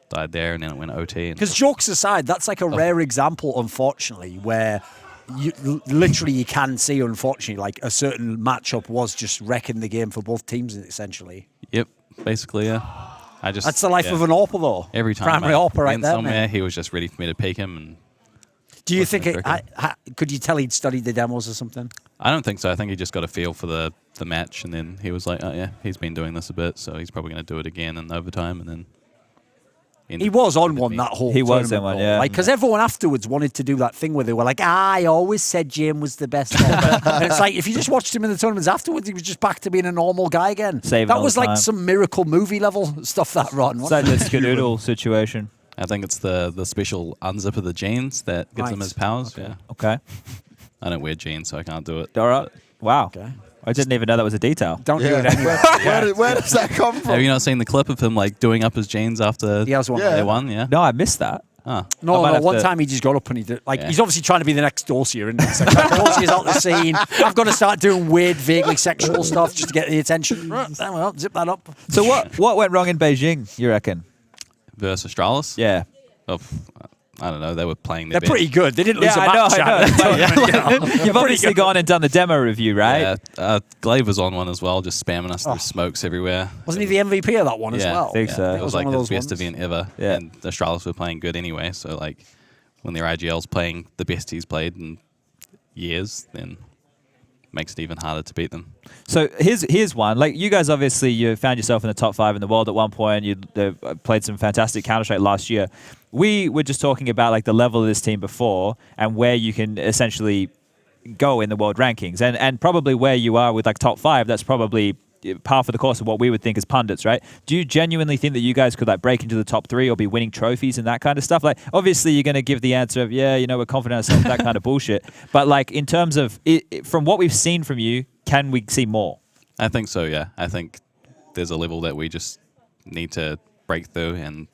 Died there, and then it went OT. Because jokes aside, that's like a rare example, unfortunately, where literally you can see, unfortunately, like a certain matchup was just wrecking the game for both teams, essentially. Yep, basically, yeah. That's the life yeah. of an AWPer, though. Every time Primary I AWPer right went there, somewhere, mate. he was just ready for me to peek him, and Do you Listen, think could you tell he'd studied the demos or something? I don't think so. I think he just got a feel for the match, and then he was like, oh yeah, he's been doing this a bit, so he's probably going to do it again in overtime, and then He was on one that whole He was tournament, on one, though. yeah. Like, because everyone afterwards wanted to do that thing where they were like, I always said Jim was the best. And it's like, if you just watched him in the tournaments afterwards, he was just back to being a normal guy again. Saving that all was the like time. some miracle movie level stuff that run. It's wasn't like it? the Skadoodle situation. I think it's the special unzip of the jeans that gives him Right. his powers. Yeah, Okay. I don't wear jeans, so I can't do it. All right. Wow. Okay. I didn't even know that was a detail. Don't do Yeah. it anyway. Where does that come from? Have you not seen the clip of him like doing up his jeans after He has one. Yeah. they won? Yeah. No, I missed that. Ah. No, I might no. have One to- time he just got up and he did, like, Yeah. he's obviously trying to be the next Dorsey, isn't he? It's like, Dorsey's out the scene. I've got to start doing weird, vaguely sexual stuff just to get the attention. Right, well, zip that up. So what went wrong in Beijing, you reckon? Versus Astralis? Yeah. Oh, I don't know. They were playing their They're pretty good. They didn't lose Yeah, a match. I know. You've obviously gone and done the demo review, right? Yeah, Glaive was on one as well, just spamming us through smokes everywhere. Wasn't he the MVP of that one as Yeah, well? think so. It was like one of his those best ones. event ever. Yeah. And the Astralis were playing good anyway, so like when their IGL's playing the best he's played in years, then makes it even harder to beat them. So here's one. Like, you guys, obviously, you found yourself in the top 5 in the world at one point. You played some fantastic Counter-Strike last year. We were just talking about like the level of this team before and where you can essentially go in the world rankings, and probably where you are with like top 5. That's probably par for the course of what we would think as pundits, right? Do you genuinely think that you guys could like break into the top 3 or be winning trophies and that kind of stuff? Like, obviously you're going to give the answer of, yeah, you know, we're confident in ourselves, that kind of bullshit. But like, in terms of from what we've seen from you, can we see more? I think so, yeah. I think there's a level that we just need to break through, and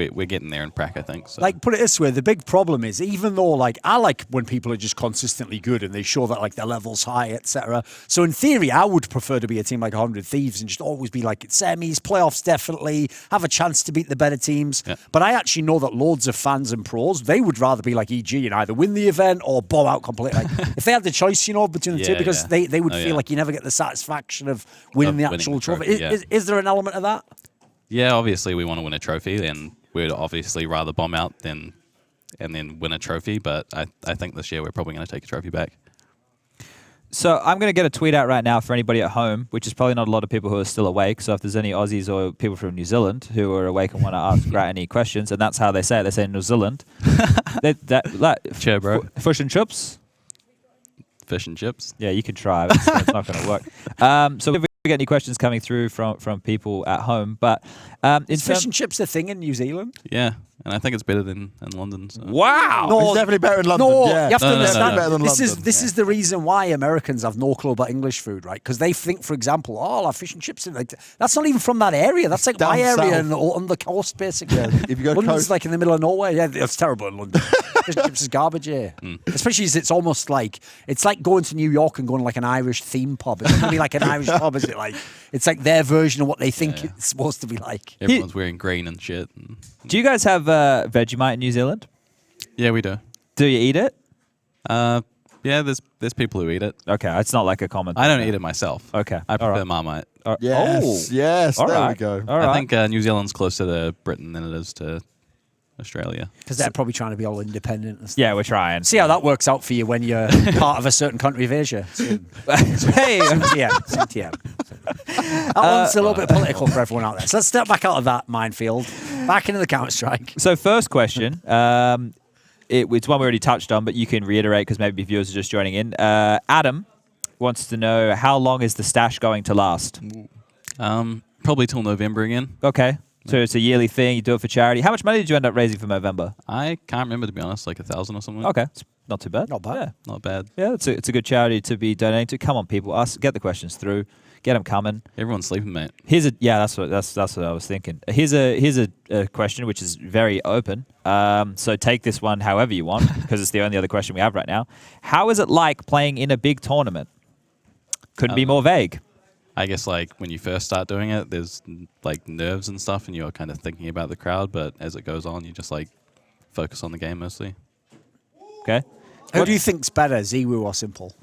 we're getting there in prac, I think. So. Like, put it this way, the big problem is, even though, like, I like when people are just consistently good and they show that, like, their level's high, etc. So in theory, I would prefer to be a team like 100 Thieves and just always be like, semis, playoffs definitely, have a chance to beat the better teams. Yeah. But I actually know that loads of fans and pros, they would rather be like EG and either win the event or bomb out completely. Like, if they had the choice, you know, between the two, because they would feel like you never get the satisfaction of winning the actual trophy. Is there an element of that? Yeah, obviously we want to win a trophy, and we'd obviously rather bomb out and then win a trophy. But I think this year we're probably going to take a trophy back. So I'm going to get a tweet out right now for anybody at home, which is probably not a lot of people who are still awake. So if there's any Aussies or people from New Zealand who are awake and want to ask Grat any questions, and that's how they say it. They say New Zealand. Cheer, bro. Fish and chips. Fish and chips. Yeah, you can try. But it's not going to work. So if we get any questions coming through from people at home, but is fish and chips a thing in New Zealand? Yeah, and I think it's better than in London. So. Wow! No, it's definitely better in London. No, yeah. you have to understand. Better than This London. is the reason why Americans have no clue about English food, right? Because they think, for example, I'll have fish and chips. Like, that's not even from that area. That's like Down my area south. on the coast, basically. If you go London's coast, like in the middle of nowhere. Yeah, it's terrible in London. Fish and chips is garbage here. Especially as it's almost like, it's like going to New York and going to like an Irish theme pub. It's going to be like an Irish pub, is it? Like, it's like their version of what they think it's supposed to be like. Everyone's wearing green and shit. Do you guys have Vegemite in New Zealand? Yeah, we do. Do you eat it? Yeah, there's people who eat it. Okay, it's not like a common thing. I don't eat it myself. Okay. I prefer All right. Marmite. yes, yes, All there we right. go. All right. I think New Zealand's closer to Britain than it is to Australia. Because they're probably trying to be all independent and stuff. Yeah, we're trying. See how that works out for you when you're part of a certain country of Asia. Hey, CTM. That one's a little bit political for everyone out there. So let's step back out of that minefield. Back into the Counter-Strike. So first question, it's one we already touched on, but you can reiterate because maybe viewers are just joining in. Adam wants to know, how long is the stash going to last? Probably till November again. Okay. So it's a yearly thing. You do it for charity. How much money did you end up raising for November? I can't remember, to be honest, like 1,000 or something. Okay. It's not too bad. Not bad. Yeah. Not bad. Yeah, it's a good charity to be donating to. Come on, people. Get the questions through. Get them coming. Everyone's sleeping, mate. That's what I was thinking. Here's a question which is very open. So take this one however you want because it's the only other question we have right now. How is it like playing in a big tournament? Couldn't be more vague. I guess like when you first start doing it, there's like nerves and stuff, and you're kind of thinking about the crowd. But as it goes on, you just like focus on the game mostly. Okay. Who do you think's better, Ziwu or Simple?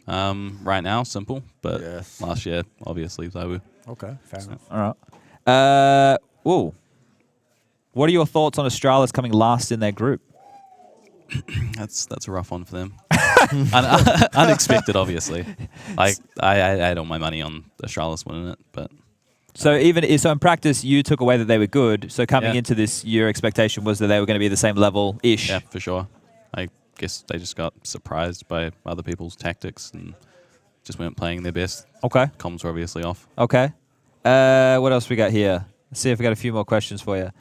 Right now, Simple, but Yes. last year, obviously, Zawu. Okay, fair enough. All right. What are your thoughts on Astralis coming last in their group? That's a rough one for them. Unexpected, obviously. Like I had all my money on Astralis winning it, but So in practice, you took away that they were good. So coming Yeah. into this, your expectation was that they were going to be the same level ish. yeah, for sure. I guess they just got surprised by other people's tactics and just weren't playing their best. Okay. Comms were obviously off. Okay. What else we got here? Let's see if we got a few more questions for you.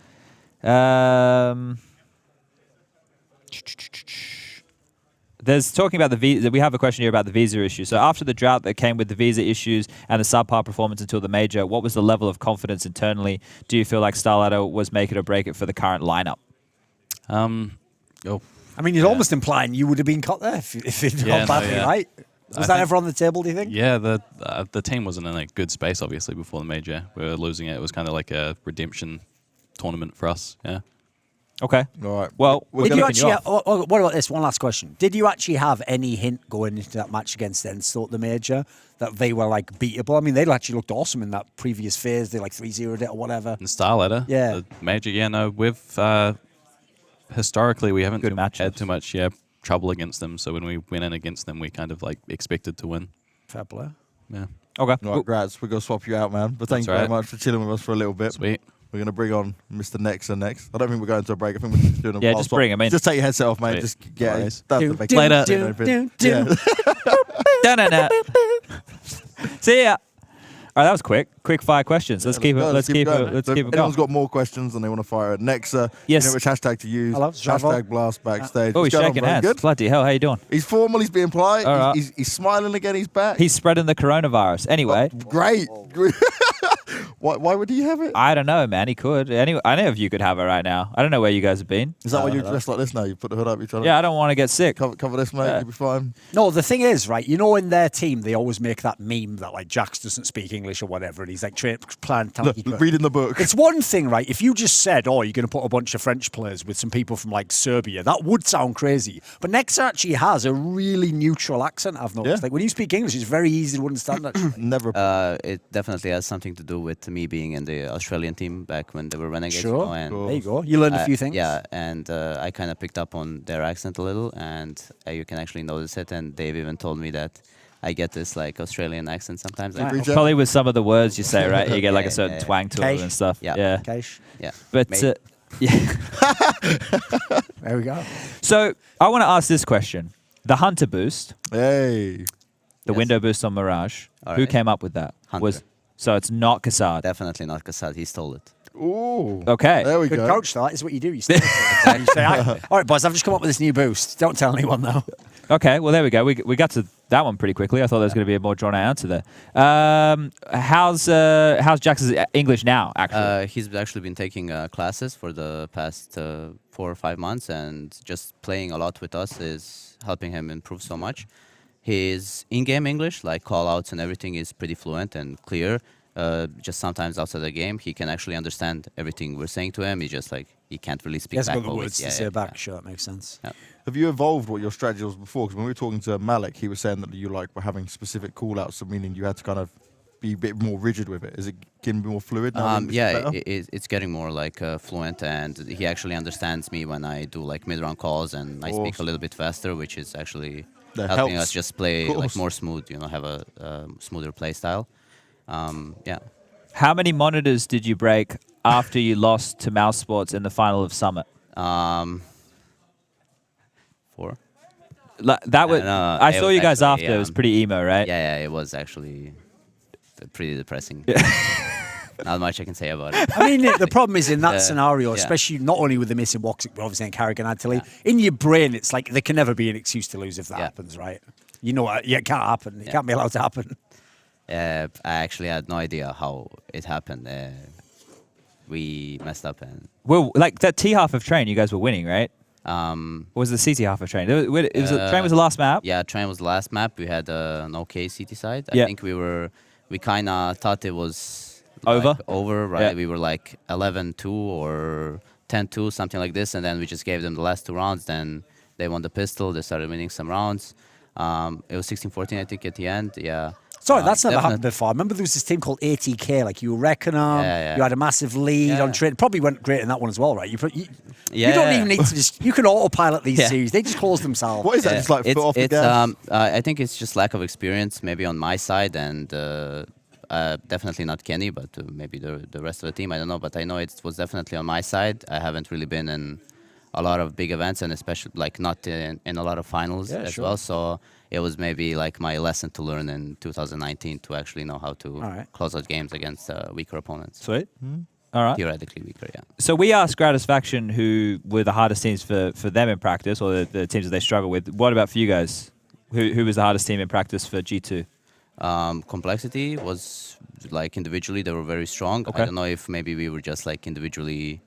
There's talking about the visa. We have a question here about the visa issue. So after the drought that came with the visa issues and the subpar performance until the major, what was the level of confidence internally? Do you feel like StarLadder was make it or break it for the current lineup? I mean, you're almost implying you would have been cut there if it gone badly, right? Was that ever on the table, do you think? Yeah, the team wasn't in a good space, obviously, before the major. We were losing it. It was kind of like a redemption tournament for us, yeah. Okay. All right. Well, Did you actually? What about this? One last question. Did you actually have any hint going into that match against Enstort, the major, that they were like beatable? I mean, they actually looked awesome in that previous phase. They like 3-0'd it or whatever. In StarLadder, Yeah. the major, we've historically we haven't had too much trouble against them. So when we went in against them, we kind of like expected to win. Fair play. Yeah. Okay. All right, Grats, we're going to swap you out, man. But thank you very much for chilling with us for a little bit. Sweet. We're going to bring on Mr. Nexor next. I don't think we're going to a break. I think we're just doing a Yeah, just swap. bring him in. Just take your headset off, mate. Sweet. Just get No it. worries. Later. Yeah. See ya. All right, that was quick. Quick fire questions. Let's keep it. Let's keep it. Let's So keep if it anyone's going. got more questions and they want to fire at Nexor, Yes. you know which hashtag to use. Hello, Stravo. Hashtag blast backstage. Oh, he's What's going on, shaking bro? hands. Good? Bloody hell, how you doing? He's formal. He's being polite. All right. He's smiling again. He's back. He's spreading the coronavirus. Anyway, Great. Why would he have it? I don't know, man. He could. Any of you could have it right now. I don't know where you guys have been. Is that why you're dressed like this now? You put the hood up, you're trying Yeah, I don't want to get sick. to cover this, mate. You'll be fine. No, the thing is, right, you know, in their team, they always make that meme that, like, Jax doesn't speak English or whatever, and he's, like, playing Reading the book. It's one thing, right, if you just said, oh, you're going to put a bunch of French players with some people from, like, Serbia, that would sound crazy. But nexor actually has a really neutral accent, I've noticed. Yeah. Like, when you speak English, it's very easy to understand, actually. Never. It definitely has something to do with me being in the Australian team back when they were Renegades. Sure. And There you go. You learned a few things. Yeah, and I kind of picked up on their accent a little, and you can actually notice it. And they've even told me that I get this like Australian accent sometimes. Like, Right. Probably with some of the words you say, right? You get like a Yeah, certain yeah. twang to Cash. it and stuff. Yeah. Yeah. Cash. yeah, But Mate. yeah. There we go. So I want to ask this question: the Hunter boost, Hey. the Yes. window boost on Mirage. All Who right. came up with that? Hunter. So it's not Kassad. Definitely not Kassad. He stole it. Ooh. Okay. There we Good go. coach, that is what you do. You stay there. You say, all right, boys, I've just come up with this new boost. Don't tell anyone, though. Okay. Well, there we go. We got to that one pretty quickly. I thought there was going to be a more drawn out answer there. How's Jax's English now? Actually. He's actually been taking classes for the past 4 or 5 months, and just playing a lot with us is helping him improve so much. His in-game English, like call-outs and everything, is pretty fluent and clear. Just sometimes outside the game, he can actually understand everything we're saying to him. He just like he can't really He speak hasn't back got the always. words to say back. Sure, that makes sense. Have you evolved what your strategy was before? Because when we were talking to Malik, he was saying that you like were having specific call-outs, so meaning you had to kind of be a bit more rigid with it. Is it getting more fluid now? Yeah, it's getting more like fluent, and he actually understands me when I do like mid-round calls, and I speak a little bit faster, which is actually That helping helps, us just play of like course. more smooth. Have a smoother play style. Yeah. How many monitors did you break after you lost to Mouse Sports in the final of Summit? 4. That was. No, I it saw was you guys actually, after. It was pretty emo, right? Yeah, it was actually pretty depressing. Not much I can say about it. I mean, the problem is in that scenario, yeah. especially not only with the missing walks, obviously in Carrigan had to leave, in your brain, it's like there can never be an excuse to lose if that happens, right? You know what? Yeah, it can't happen. It can't be allowed to happen. I actually had no idea how it happened. We messed up, and Well, like that T half of train, you guys were winning, right? Or um, was the CT half of train? It was train was the last map. yeah, train was the last map. We had an okay CT side. Yeah. I think we kind of thought it was Over? right? Yeah. We were like 11-2 or 10-2, something like this, and then we just gave them the last 2 rounds. Then they won the pistol. They started winning some rounds. It was 16-14, I think, at the end. Yeah. Sorry, that's never definite- happened before. I remember there was this team called ATK, like you were wrecking them, Yeah. you had a massive lead Yeah. on train. Probably went great in that one as well, right? You Yeah. don't even need to you can autopilot these Yeah. series. They just close themselves. What is that? Just like foot off the it's gas? I think it's just lack of experience, maybe on my side, and definitely not Kenny, but maybe the rest of the team. I don't know, but I know it was definitely on my side. I haven't really been in a lot of big events, and especially like not in a lot of finals as well. So it was maybe like my lesson to learn in 2019 to actually know how to close out games against weaker opponents. Sweet. All right. Theoretically weaker, yeah. So we asked Gratisfaction who were the hardest teams for them in practice, or the teams that they struggle with. What about for you guys? Who was the hardest team in practice for G2? Complexity was like individually they were very strong. Okay. I don't know if maybe we were just like individually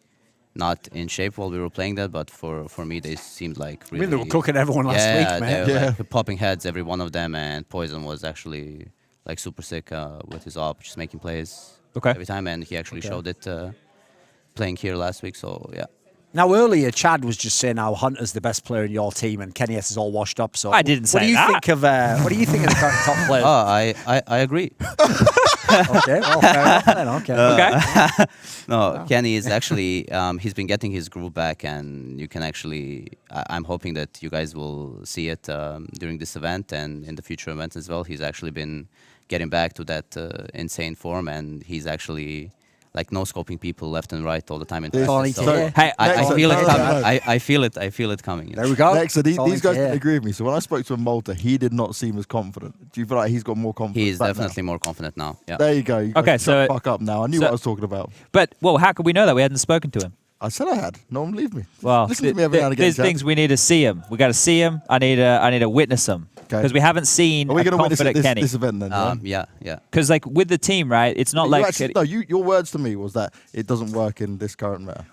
not in shape while we were playing that, but for me they seemed like really. I mean, they were cooking everyone last week, man. They were like popping heads, every one of them, and Poison was actually like super sick with his op, just making plays every time, and he actually showed it playing here last week. So yeah. Now, earlier, Chad was just saying how Hunter's the best player in your team and Kenny S is all washed up. So I didn't say that. What do you think of the current top players? I agree. Okay, well, fair enough then. Okay. No, Kenny is actually, he's been getting his groove back, and you can actually, I'm hoping that you guys will see it during this event and in the future events as well. He's actually been getting back to that insane form, and he's actually like no-scoping people left and right all the time. In practice. So Hey, I feel it no, coming. no. I feel it. I feel it coming. There we go. Next, so these Solid, guys yeah. didn't agree with me. So when I spoke to him Malta, he did not seem as confident. Do you feel like he's got more confidence? He's back definitely more confident now. Yeah. Now? There you go. You guys Okay, shut so- the fuck up now. I knew what I was talking about. But well, how could we know that we hadn't spoken to him? I said I had. No one believed me. Well, Listen to me every now and again. there's Chad. things we need to see him. We got to see him. I need to witness him. Because we haven't seen Are we a going to witness confident Kenny. this event then? Yeah. Because like with the team, right? It's not like Actually, no. Your words to me was that it doesn't work in this current meta.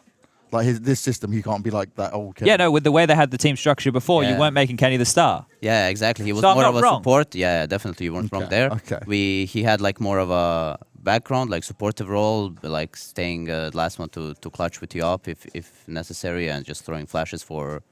Like this system, he can't be like that old Kenny. Yeah, no. With the way they had the team structured before, you weren't making Kenny the star. Yeah, exactly. He was So more I'm of a not wrong. support. Yeah, definitely you weren't wrong there. Okay. He had like more of a background, like supportive role, like staying last one to clutch with you up if necessary, and just throwing flashes for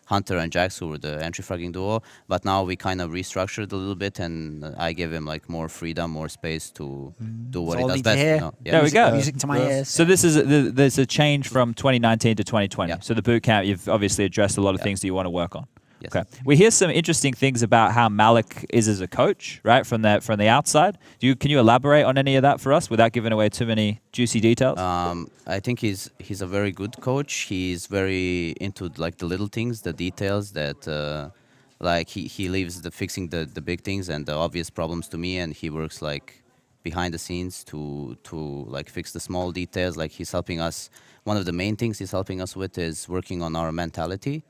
Hunter and Jax, who were the entry fragging duo. But now we kind of restructured a little bit, and I gave him like more freedom, more space to do what he does best. You know? There we go. Music to my ears. So this is there's a change from 2019 to 2020. So the boot camp, you've obviously addressed a lot of things that you want to work on. Yes. Okay. We hear some interesting things about how Malik is as a coach, right, from the outside. Can you elaborate on any of that for us without giving away too many juicy details? I think he's a very good coach. He's very into like the little things, the details that like he leaves the fixing the big things and the obvious problems to me, and he works like behind the scenes to like fix the small details. Like he's helping us. One of the main things he's helping us with is working on our mentality.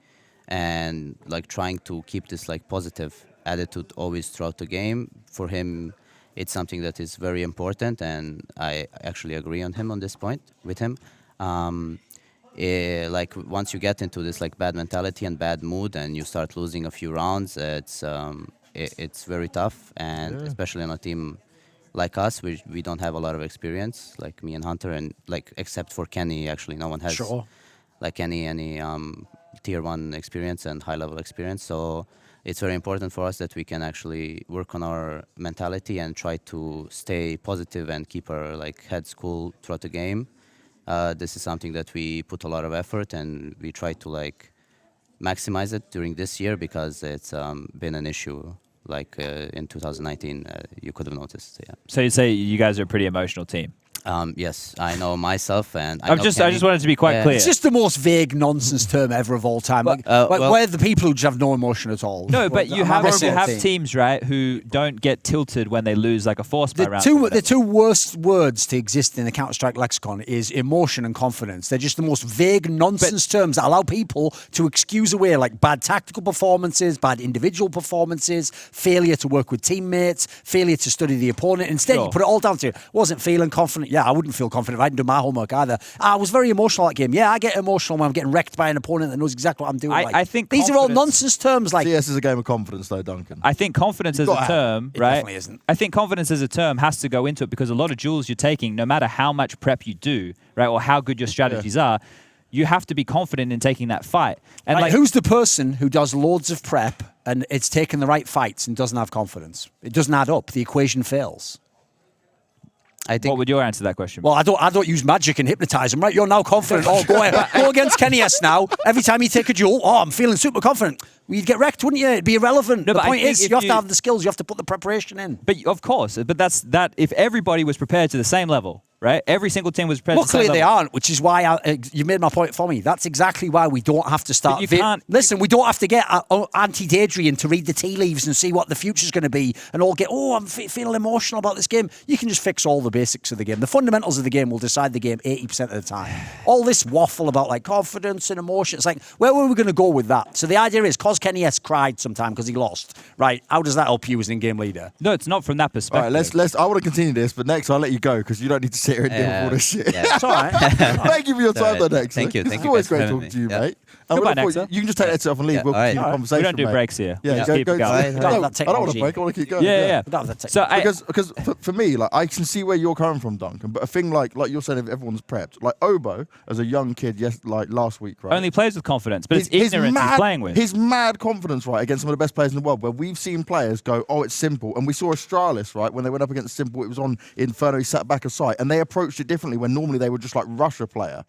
And like trying to keep this like positive attitude always throughout the game. For him, it's something that is very important, and I actually agree on him on this point with him. Like once you get into this like bad mentality and bad mood, and you start losing a few rounds, it's very tough, and especially on a team like us, we don't have a lot of experience, like me and Hunter, and like except for Kenny, actually, no one has like any tier 1 experience and high level experience. So it's very important for us that we can actually work on our mentality and try to stay positive and keep our like heads cool throughout the game. This is something that we put a lot of effort, and we try to like maximize it during this year, because it's been an issue like in 2019. You could have noticed. Yeah. So you'd say you guys are a pretty emotional team. Yes, I know myself, and I just wanted to be quite clear. It's just the most vague nonsense term ever of all time. Like we're the people who just have no emotion at all. No, but you have teams, right, who don't get tilted when they lose like a force by round. The two worst words to exist in the Counter-Strike lexicon is emotion and confidence. They're just the most vague nonsense terms that allow people to excuse away like bad tactical performances, bad individual performances, failure to work with teammates, failure to study the opponent. Instead, you put it all down to wasn't feeling confident. Yeah, I wouldn't feel confident if I didn't do my homework either. I was very emotional that game. Yeah, I get emotional when I'm getting wrecked by an opponent that knows exactly what I'm doing. I think these are all nonsense terms. Like CS is a game of confidence, though, Duncan. I think confidence as a term, right? It definitely isn't. I think confidence as a term has to go into it, because a lot of duels you're taking, no matter how much prep you do, right, or how good your strategies are, you have to be confident in taking that fight. And like, who's the person who does loads of prep and it's taken the right fights and doesn't have confidence? It doesn't add up. The equation fails. I think. What would your answer to that question? Well, I don't use magic and hypnotise them, right? You're now confident. Go against Kenny S now. Every time you take a duel, I'm feeling super confident. Well, you'd get wrecked, wouldn't you? It'd be irrelevant. No, the point is, you have to you have the skills. You have to put the preparation in. But of course, but that's that. If everybody was prepared to the same level, right? Every single team was prepared. Luckily, to the same they level. aren't, which is why you made my point for me. That's exactly why we don't have to start. Listen, we don't have to get anti-Daedrian to read the tea leaves and see what the future's going to be, and all get, I'm feeling emotional about this game. You can just fix all the basics of the game. The fundamentals of the game will decide the game 80% of the time. All this waffle about like confidence and emotion, it's like, where were we going to go with that? So the idea is, cause Kenny S cried sometime because he lost, right? How does that help you as an in-game leader? No, it's not from that perspective. All right, let's. I want to continue this, but next I'll let you go because you don't need to sit here and deal with all this shit. Yeah. It's all right. Thank you for your time, though, Nex. Thank you. It's always great talking to you, mate. Goodbye, Nexor. You can just take that off and leave. We'll continue the conversation. We don't do mate. breaks here. Yeah, Just go. keep it going. I don't want to break. I want to keep going. Yeah. So because for me, like I can see where you're coming from, Duncan. But a thing like you're saying, if everyone's prepped, like Obo as a young kid, like last week, right? Only plays with confidence, but it's ignorance he's playing with. His mad confidence, right, against some of the best players in the world, where we've seen players go, it's simple. And we saw Astralis, right, when they went up against Simple, it was on Inferno, he sat back a sight, and they approached it differently when normally they would just like rush a player.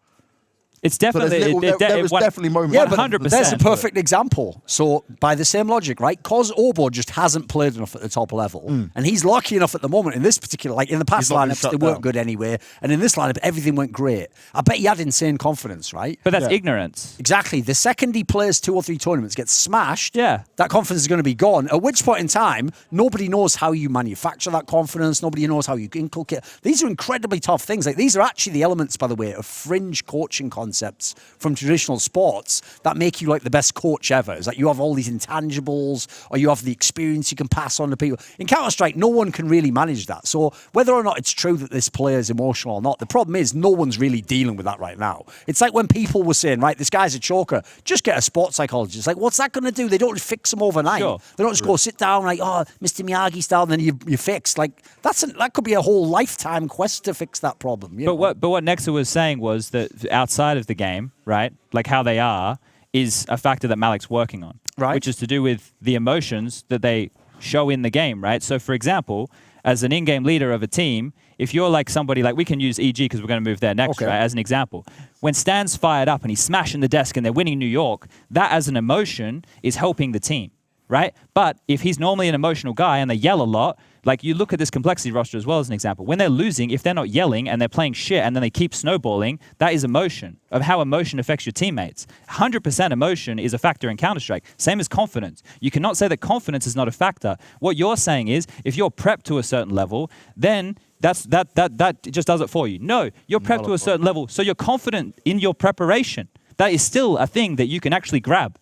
It's definitely there was definitely moments. Yeah, but 100%. there's a perfect example. So by the same logic, right? Cause Obo just hasn't played enough at the top level, and he's lucky enough at the moment in this particular, like in the past lineups, they weren't good anyway, and in this lineup, everything went great. I bet he had insane confidence, right? But that's ignorance. Exactly. The second he plays 2 or 3 tournaments, gets smashed, that confidence is going to be gone. At which point in time, nobody knows how you manufacture that confidence. Nobody knows how you inculcate. These are incredibly tough things. Like these are actually the elements, by the way, of fringe coaching concepts concepts from traditional sports that make you like the best coach ever. It's like you have all these intangibles, or you have the experience you can pass on to people. In Counter-Strike, no one can really manage that. So whether or not it's true that this player is emotional or not, the problem is no one's really dealing with that right now. It's like when people were saying, right, this guy's a choker, just get a sports psychologist. Like, what's that going to do? They don't just fix him overnight. Sure. They don't just go sit down like, oh, Mr. Miyagi style, and then you fixed. Like, that could be a whole lifetime quest to fix that problem. But what Nexor was saying was that outside of the game, right, like how they are, is a factor that Malik's working on, right? Which is to do with the emotions that they show in the game, right? So, for example, as an in-game leader of a team, if you're like somebody like, we can use EG because we're going to move there next, right, as an example. When Stan's fired up and he's smashing the desk and they're winning New York, that as an emotion is helping the team, right? But if he's normally an emotional guy and they yell a lot, like you look at this complexity roster as well as an example. When they're losing, if they're not yelling and they're playing shit and then they keep snowballing, that is emotion, of how emotion affects your teammates. 100% emotion is a factor in Counter-Strike. Same as confidence. You cannot say that confidence is not a factor. What you're saying is, if you're prepped to a certain level, then that just does it for you. No, you're prepped to a certain level, so you're confident in your preparation. That is still a thing that you can actually grab.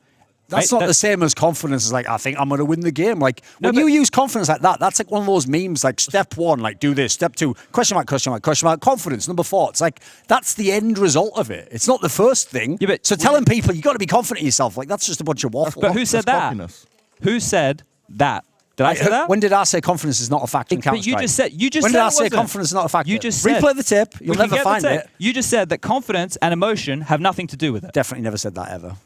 That's not the same as confidence. It's like, I think I'm going to win the game. Like, when you use confidence like that, that's like one of those memes, like step 1, like do this, step 2, question mark, question mark, question mark, confidence, number 4. It's like, that's the end result of it. It's not the first thing. Yeah, so telling people, you got to be confident in yourself, like that's just a bunch of waffle. But who said that? Who said that? Did I say that? When did I say confidence is not a factor in Counter-Strike? But you just when said did I say confidence is not a factor? You just said, replay the tip. You'll never find it. You just said that confidence and emotion have nothing to do with it. Definitely never said that ever.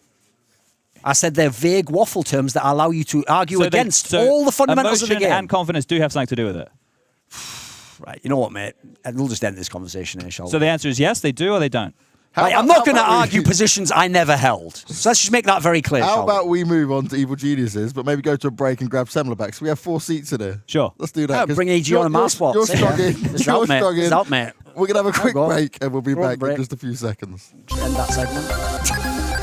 I said they're vague waffle terms that allow you to argue against all the fundamentals of the game. Emotion and confidence do have something to do with it. Right. You know what, mate? And we'll just end this conversation here, shall we? So the answer is yes, they do, or they don't. I'm not going to argue positions I never held. So let's just make that very clear. How about we move on to Evil Geniuses, but maybe go to a break and grab Semmler back? So we have 4 seats in here. Sure. Let's do that. Bring AG on a mass spot. You're struggling. It's out, mate. We're going to have a quick break and we'll be back in just a few seconds. End that segment.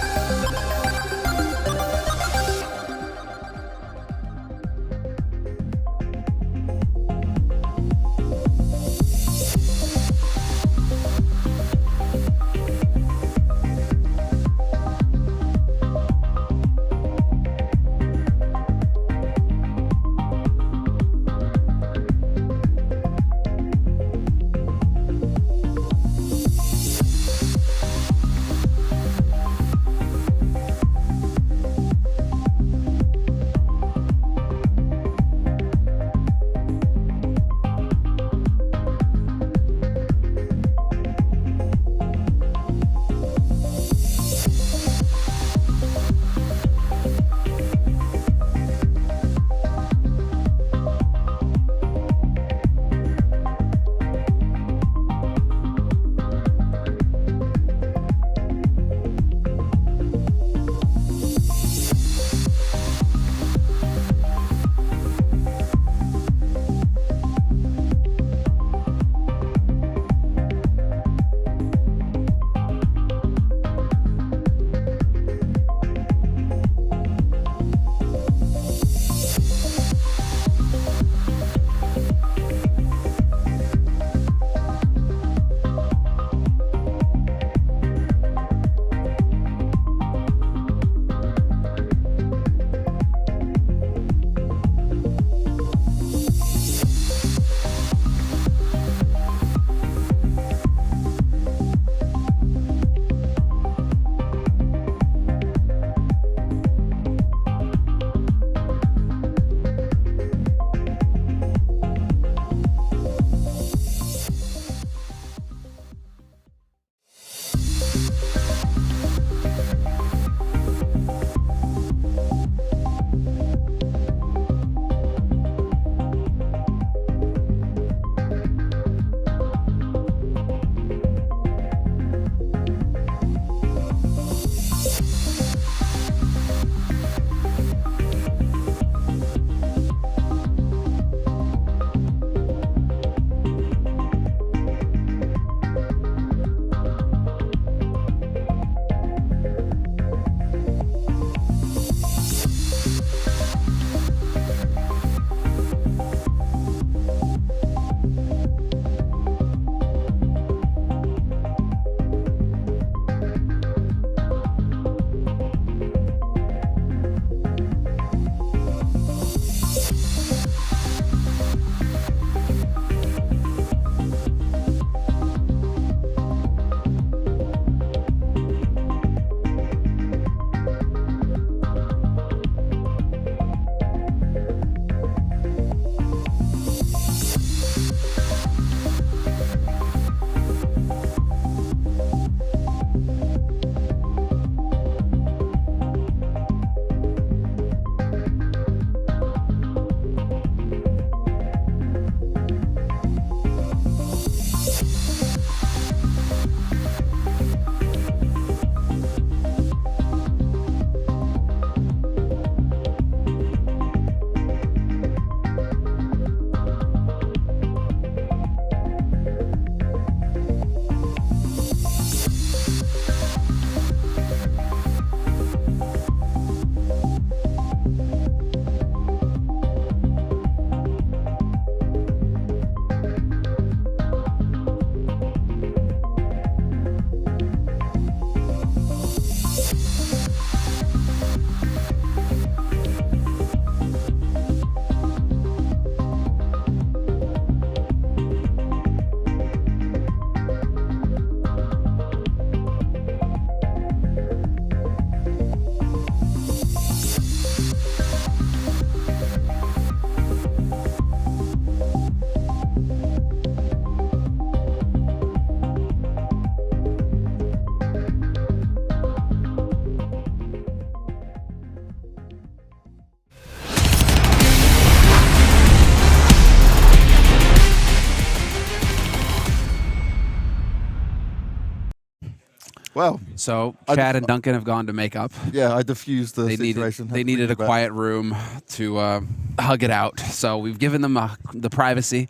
Well, So Chad and Duncan have gone to make up. Yeah, I diffused the They situation. needed a quiet room to hug it out. So we've given them the privacy,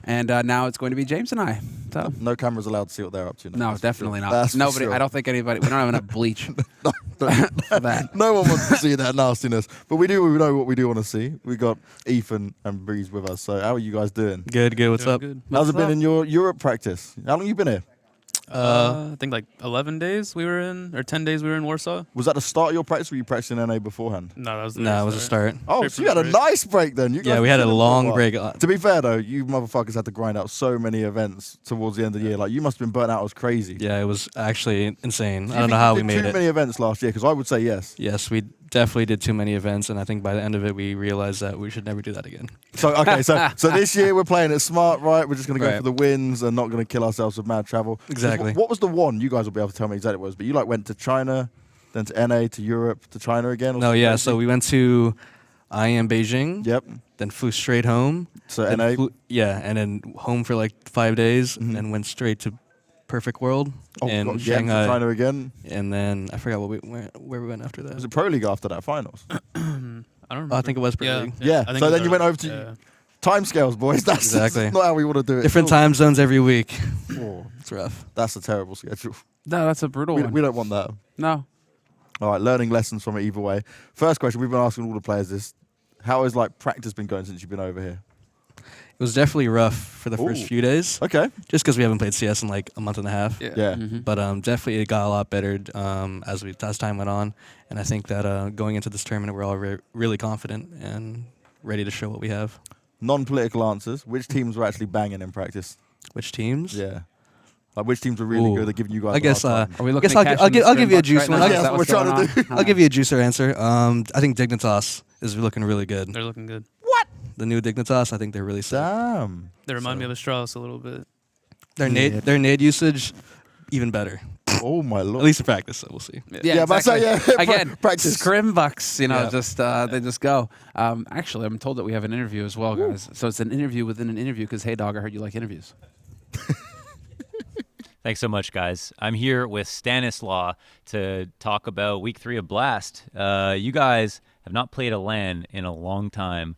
and now it's going to be James and I. So No cameras allowed to see what they're up to. no, That's for definitely sure. not. That's for Nobody. sure. I don't think anybody. We don't have enough bleach for that. No one wants to see that nastiness. But we know what we do want to see. We got Ethan and Breeze with us. So how are you guys doing? Good. What's up? Good. How's it What's been up? in your Europe practice? How long you been here? I think like 11 days we were in, or 10 days we were in Warsaw. Was that the start of your practice, or were you practicing NA beforehand? No, that was the No, it was a start. Oh, Straight so from you had a break. nice break then. You guys Yeah, we were had a chilling for long while. break. To be fair though, you motherfuckers had to grind out so many events towards the end of the year. Like you must have been burnt out as crazy. Yeah, it was actually insane. Do I you don't know think how you we did made too it. many events last year, because I would say yes. Yes, we definitely did too many events, and I think by the end of it, we realized that we should never do that again. So okay, so this year we're playing it smart, right? We're just going to go Right. for the wins and not going to kill ourselves with mad travel. 'Cause Exactly. What was the one? You guys will be able to tell me exactly what it was. But you like went to China, then to NA, to Europe, to China again. Or No, something yeah, crazy? so we went to IM Beijing, Yep. then flew straight home. So then NA. and then home for like 5 days, Mhm. and then went straight to Perfect World Oh, in God, yeah, to Shanghai. China again. And then I forgot where we went after that. Was it Pro League after that finals? I don't remember. I think it was Pro League. Yeah, I think so it was then you went our- over to Timescales, boys. That's Exactly. not how we want to do it. Different time zones every week. Oh, It's rough. that's a terrible schedule. No, that's a brutal We, one. we don't want that. No. All right, learning lessons from it either way. First question, we've been asking all the players this. How has like practice been going since you've been over here? It was definitely rough for the first Ooh. few days, Okay. just because we haven't played CS in like a month and a half. Yeah. Yeah. Mhm. But definitely it got a lot better as time went on, and I think that going into this tournament, we're all really confident and ready to show what we have. Non-political answers. Which teams were actually banging in practice? Which teams? Yeah. Like which teams were really Ooh. good at giving you guys I guess. a hard time? Are we looking guess at I'll cashing the give you a Springboks juice right one. now? I'll Is give- that we're what's trying going to on? I'll give you a juicer answer. I think Dignitas is looking really good. They're looking good. The new Dignitas, I think they're really sick. Damn. They remind me of Astralis a little bit. Their nade usage, even better. Oh my lord. At least in practice, so we'll see. Yeah, but I say, yeah, Again, practice. Scrimbucks, Yeah. just they just go. Actually, I'm told that we have an interview as well, guys. So it's an interview within an interview because, hey, dog, I heard you like interviews. Thanks so much, guys. I'm here with Stanislaw to talk about Week 3 of Blast. You guys have not played a LAN in a long time.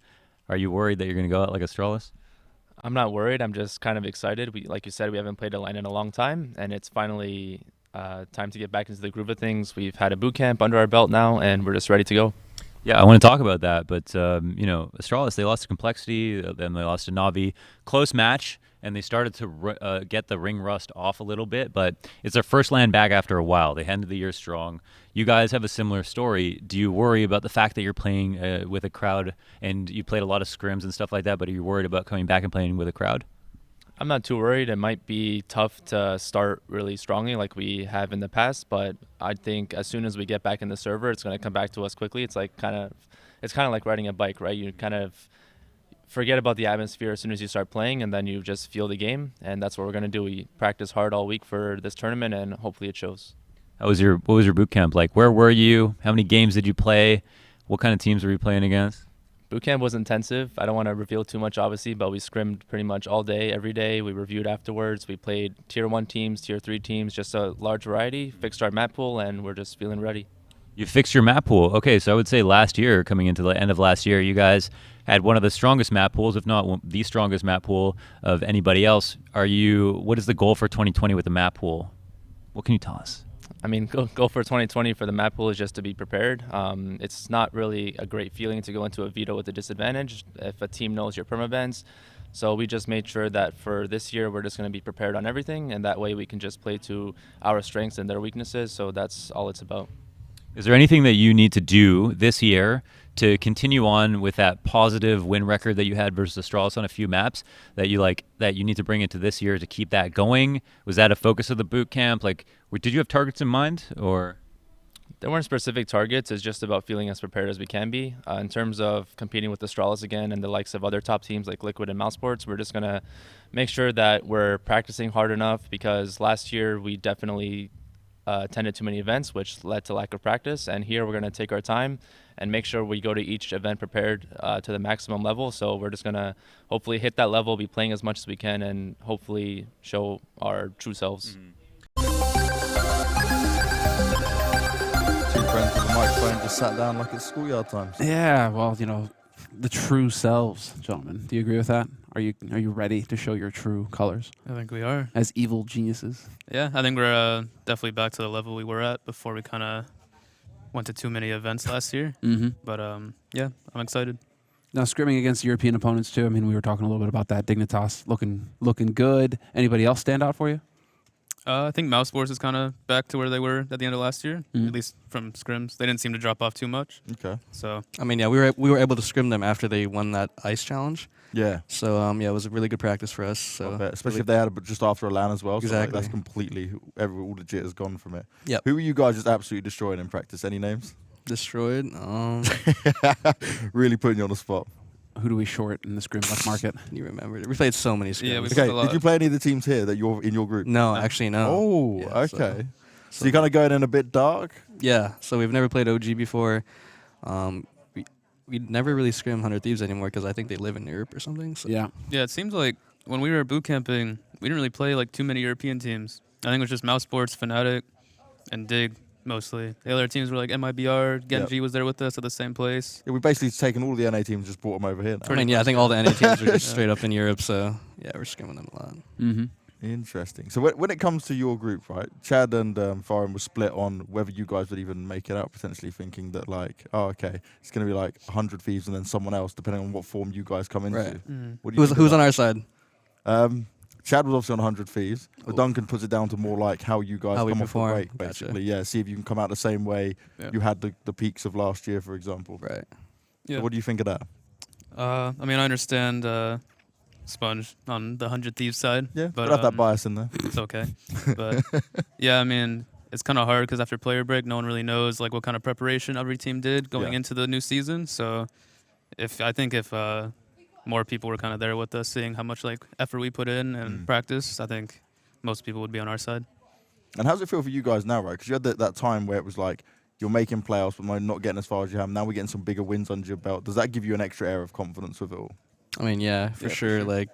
Are you worried that you're going to go out like Astralis? I'm not worried. I'm just kind of excited. Like you said, we haven't played a LAN in a long time, and it's finally time to get back into the groove of things. We've had a boot camp under our belt now, and we're just ready to go. Yeah, I want to talk about that, but Astralis, they lost to Complexity, then they lost to Navi. Close match, and they started to get the ring rust off a little bit, but it's their first LAN back after a while. They ended the year strong. You guys have a similar story. Do you worry about the fact that you're playing with a crowd, and you played a lot of scrims and stuff like that, but are you worried about coming back and playing with a crowd? I'm not too worried. It might be tough to start really strongly like we have in the past, but I think as soon as we get back in the server, it's going to come back to us quickly. It's kind of like riding a bike, right? You kind of forget about the atmosphere as soon as you start playing, and then you just feel the game, and that's what we're going to do. We practice hard all week for this tournament, and hopefully it shows. What was your boot camp like? Where were you? How many games did you play? What kind of teams were you playing against? Boot camp was intensive. I don't want to reveal too much, obviously, but we scrimmed pretty much all day, every day. We reviewed afterwards. We played Tier 1 teams, Tier 3 teams, just a large variety, fixed our map pool, and we're just feeling ready. You fixed your map pool. Okay, so I would say last year, coming into the end of last year, you guys had one of the strongest map pools, if not the strongest map pool of anybody else. What is the goal for 2020 with the map pool? What can you tell us? I mean, go for 2020 for the map pool is just to be prepared. It's not really a great feeling to go into a veto with a disadvantage if a team knows your permabans. So we just made sure that for this year, we're just going to be prepared on everything, and that way we can just play to our strengths and their weaknesses. So that's all it's about. Is there anything that you need to do this year to continue on with that positive win record that you had versus Astralis on a few maps that you need to bring into this year to keep that going? Was that a focus of the boot camp? Did you have targets in mind, or? There weren't specific targets. It's just about feeling as prepared as we can be. In terms of competing with Astralis again and the likes of other top teams like Liquid and Mousesports, we're just going to make sure that we're practicing hard enough, because last year we definitely attended too many events, which led to lack of practice. And here we're going to take our time and make sure we go to each event prepared to the maximum level. So we're just going to hopefully hit that level, be playing as much as we can, and hopefully show our true selves. Mm-hmm. microphone just sat down like it's schoolyard times. Yeah, well, you know, the true selves, gentlemen. Do you agree with that? Are you ready to show your true colors I think we are. as evil geniuses? Yeah, I think we're definitely back to the level we were at before we kind of went to too many events last year. Mm-hmm. But yeah, I'm excited. Now, scrimming against European opponents too. I mean, we were talking a little bit about that. Dignitas looking good. Anybody else stand out for you? I think Mousesports is kind of back to where they were at the end of last year, at least from scrims. They didn't seem to drop off too much. Okay. So I mean, yeah, we were able to scrim them after they won that ice challenge. Yeah. So yeah, it was a really good practice for us. So especially if they had it just after a LAN as well. Exactly. So like, that's completely all the jit has gone from it. Yep. Who are you guys just absolutely destroying in practice? Any names? Destroyed. Really putting you on the spot. Who do we short in the scrim left market? You remember it. We played so many scrims. Yeah, we Okay. played a lot. Did you play any of the teams here that you're in your group? No, actually no. Oh, Yeah, okay. So you're kind of going in a bit dark. Yeah. So we've never played OG before. We never really scrim 100 Thieves anymore because I think they live in Europe or something. So. Yeah. yeah, it seems like when we were boot camping, we didn't really play like too many European teams. I think it was just Mousesports, Fnatic, and Dig mostly. The other teams were like MIBR, Genji was there with us at the same place. Yeah, we basically taken all the NA teams and just brought them over here now. I mean, yeah, I think all the NA teams are just straight up in Europe. So yeah, we're scrimming them a lot. Mm-hmm. Interesting. So when it comes to your group, right, Chad and Thorin were split on whether you guys would even make it out, potentially thinking that like, oh, okay, it's going to be like 100 Thieves and then someone else, depending on what form you guys come into. Right. What do you think Who's of on that? our side? Chad was obviously on 100 Thieves, but Duncan puts it down to more like how you guys How we come off the perform. break, Gotcha. basically. Yeah, see if you can come out the same way Yeah. you had the peaks of last year, for example. Right. Yeah. So what do you think of that? I mean, I understand Spunj on the 100 Thieves side. Yeah, but have that bias in there. it's okay. But yeah, I mean, it's kind of hard because after player break, no one really knows like what kind of preparation every team did going into the new season. So if more people were kind of there with us, seeing how much like effort we put in and practice, I think most people would be on our side. And how does it feel for you guys now, right? Because you had that time where it was like you're making playoffs, but not getting as far as you have. Now we're getting some bigger wins under your belt. Does that give you an extra air of confidence with it all? I mean, yeah, for sure. Like,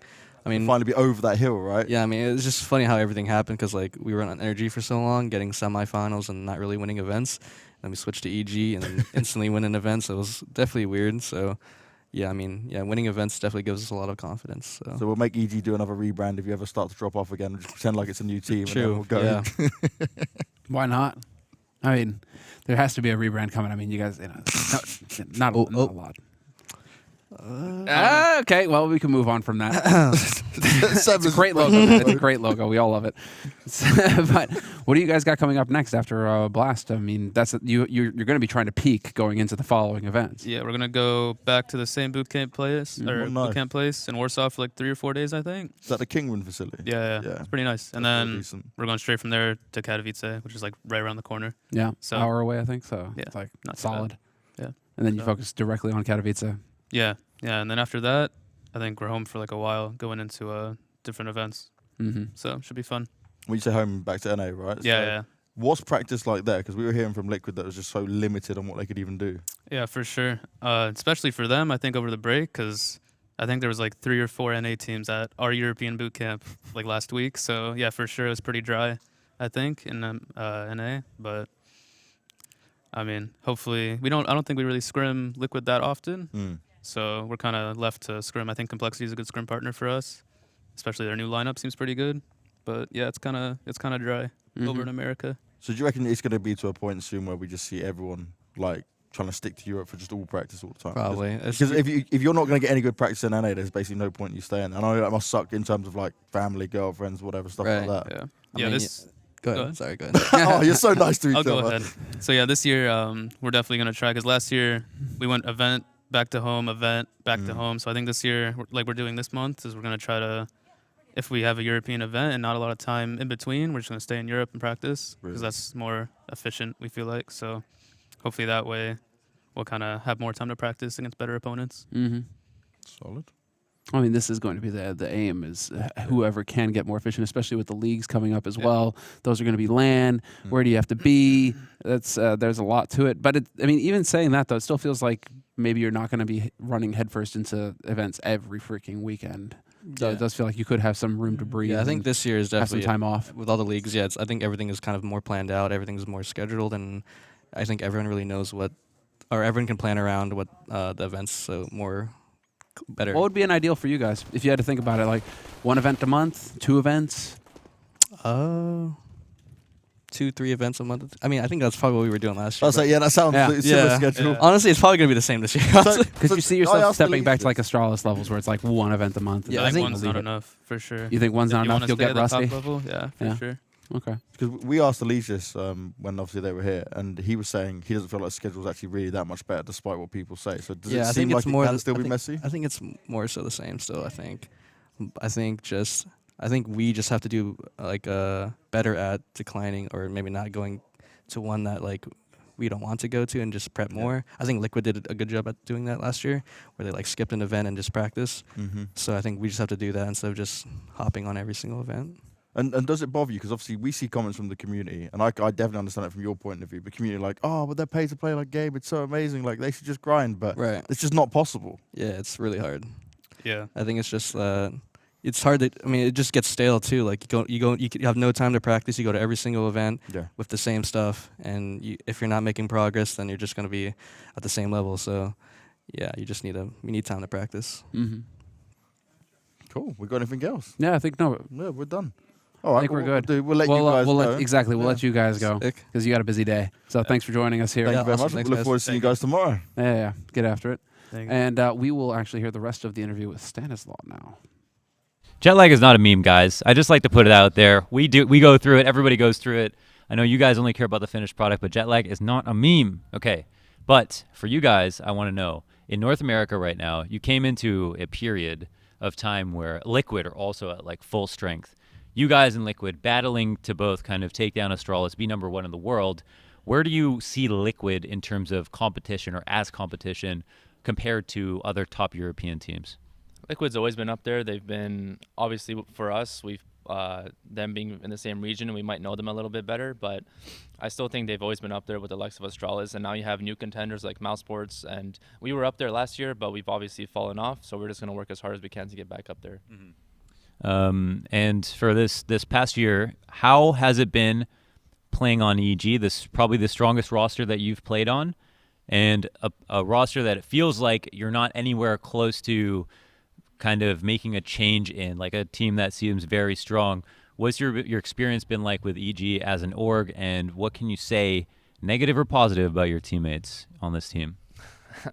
I mean, You'll finally be over that hill, right? yeah, I mean, it's just funny how everything happened because like we were on energy for so long, getting semifinals and not really winning events. Then we switched to EG and then instantly winning events. It was definitely weird. So. Yeah, I mean, yeah, winning events definitely gives us a lot of confidence. So we'll make EG do another rebrand if you ever start to drop off again. Just pretend like it's a new team. True. And then we'll go. Yeah. Why not? I mean, there has to be a rebrand coming. I mean, you guys, not a lot. Okay, well, we can move on from that. It's a great logo. It's a great logo. We all love it. But what do you guys got coming up next after Blast? I mean, you're going to be trying to peak going into the following events. Yeah, we're gonna go back to the same boot camp place boot camp place in Warsaw for like 3 or 4 days, I think. Is that the Kingwin facility? Yeah. It's pretty nice. And That's then we're going straight from there to Katowice, which is like right around the corner. Yeah, So- hour away, I think. So Yeah, it's like not too solid. bad. Yeah. And then you focus directly on Katowice. Yeah, and then after that, I think we're home for like a while, going into different events. Mm-hmm. So it should be fun. When you say home, back to NA, right? Yeah. What's practice like there? Because we were hearing from Liquid that was just so limited on what they could even do. Yeah, for sure. Especially for them, I think over the break, because I think there was like 3 or 4 NA teams at our European boot camp like last week. So yeah, for sure it was pretty dry, I think, in NA. But I mean, hopefully I don't think we really scrim Liquid that often. So we're kind of left to scrim. I think Complexity is a good scrim partner for us, especially their new lineup seems pretty good. But yeah, it's kind of dry over in America. So do you reckon it's going to be to a point soon where we just see everyone like trying to stick to Europe for just all practice all the time? Probably. Because if you're not going to get any good practice in NA, there's basically no point in you staying. I know that must suck in terms of like family, girlfriends, whatever stuff like that. Yeah. I mean, Go ahead. Sorry, go ahead. Oh, you're so nice to each I'll other. go ahead. So yeah, this year we're definitely gonna try, because last year we went event back to home, event back to home. So I think this year, like we're doing this month, is we're gonna try to, if we have a European event and not a lot of time in between, we're just gonna stay in Europe and practice, because that's more efficient, we feel like. So hopefully that way we'll kind of have more time to practice against better opponents. Mm-hmm. Solid. I mean, this is going to be the aim is whoever can get more efficient, especially with the leagues coming up as well. Those are going to be LAN. Where do you have to be? That's there's a lot to it. But I mean, even saying that though, it still feels like maybe you're not going to be running headfirst into events every freaking weekend. So it does feel like you could have some room to breathe. Yeah, I think this year is definitely have some time off with all the leagues. Yeah, I think everything is kind of more planned out. Everything's more scheduled, and I think everyone really knows everyone can plan around what the events, so better. What would be an ideal for you guys if you had to think about it? Like 1 event a month, 2 events? 2-3 events a month. I mean, I think that's probably what we were doing last year. I was like, yeah, that sounds similar schedule. Yeah. Honestly, it's probably going to be the same this year. Because you see yourself stepping back to like Astralis levels where it's like 1 event a month. Yeah, I think one's not enough, for sure. You think one's not enough? You'll get rusty? Yeah, for sure. Okay. Because we asked Elise this when obviously they were here, and he was saying he doesn't feel like the schedule's actually really that much better, despite what people say. So does it seem like it can still be messy? I think it's more so the same still. I think we just have to do better at declining, or maybe not going to one that like we don't want to go to, and just prep more. I think Liquid did a good job at doing that last year, where they like skipped an event and just practice. So I think we just have to do that instead of just hopping on every single event. And does it bother you? Because obviously we see comments from the community, and I definitely understand it from your point of view. The community like, oh, but they're paid to play like Gabe. It's so amazing. Like they should just grind, but it's just not possible. Yeah, it's really hard. Yeah, I think it's just it's hard to. I mean, it just gets stale too. Like you have no time to practice. You go to every single event with the same stuff, and if you're not making progress, then you're just going to be at the same level. So yeah, we need time to practice. Cool. We got anything else? Yeah, I think no. Yeah, we're done. All right, I think we're good. We'll let you guys go. We'll let you guys go because you got a busy day. So thanks for joining us here. Thank you very much. We look forward to seeing you guys tomorrow. Yeah. Get after it. And we will actually hear the rest of the interview with Stanislaw now. Jet lag is not a meme, guys. I just like to put it out there. We go through it. Everybody goes through it. I know you guys only care about the finished product, but jet lag is not a meme. Okay. But for you guys, I want to know, in North America right now, you came into a period of time where Liquid are also at like full strength. You guys in Liquid battling to both kind of take down Astralis, be number 1 in the world. Where do you see Liquid in terms of competition or as competition compared to other top European teams? Liquid's always been up there. They've been, obviously for us, them being in the same region, we might know them a little bit better, but I still think they've always been up there with the likes of Astralis, and now you have new contenders like Mousesports, and we were up there last year, but we've obviously fallen off, so we're just going to work as hard as we can to get back up there. And for this past year, how has it been playing on EG? This probably the strongest roster that you've played on, and a roster that it feels like you're not anywhere close to kind of making a change in, like a team that seems very strong. What's your experience been like with EG as an org, and what can you say, negative or positive, about your teammates on this team?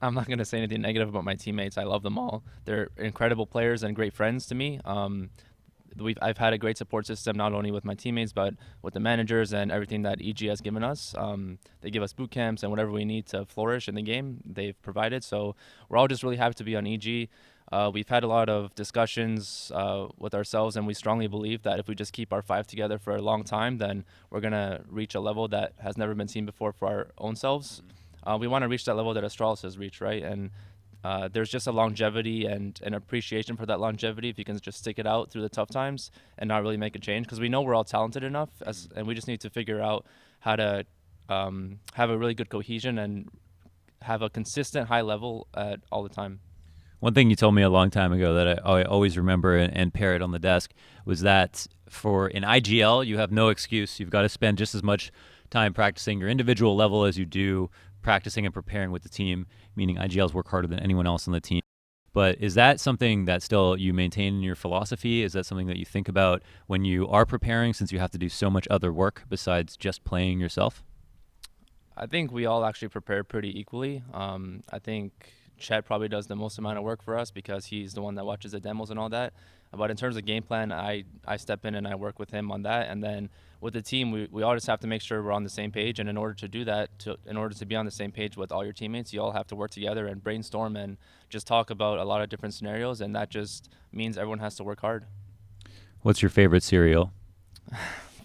I'm not going to say anything negative about my teammates. I love them all. They're incredible players and great friends to me. I've had a great support system, not only with my teammates, but with the managers and everything that EG has given us. They give us boot camps and whatever we need to flourish in the game, they've provided. So we're all just really happy to be on EG. We've had a lot of discussions with ourselves, and we strongly believe that if we just keep our 5 together for a long time, then we're going to reach a level that has never been seen before for our own selves. We want to reach that level that Astralis has reached, right? And there's just a longevity and an appreciation for that longevity if you can just stick it out through the tough times and not really make a change, because we know we're all talented enough, and we just need to figure out how to have a really good cohesion and have a consistent high level at all the time. One thing you told me a long time ago that I always remember and parrot on the desk was that for an IGL, you have no excuse. You've got to spend just as much time practicing your individual level as you do practicing and preparing with the team, meaning IGLs work harder than anyone else on the team. But is that something that still you maintain in your philosophy? Is that something that you think about when you are preparing, since you have to do so much other work besides just playing yourself? I think we all actually prepare pretty equally. I think Chet probably does the most amount of work for us because he's the one that watches the demos and all that. But in terms of game plan, I step in and I work with him on that. And then with the team, we all just have to make sure we're on the same page. And in order to do that, in order to be on the same page with all your teammates, you all have to work together and brainstorm and just talk about a lot of different scenarios. And that just means everyone has to work hard. What's your favorite cereal?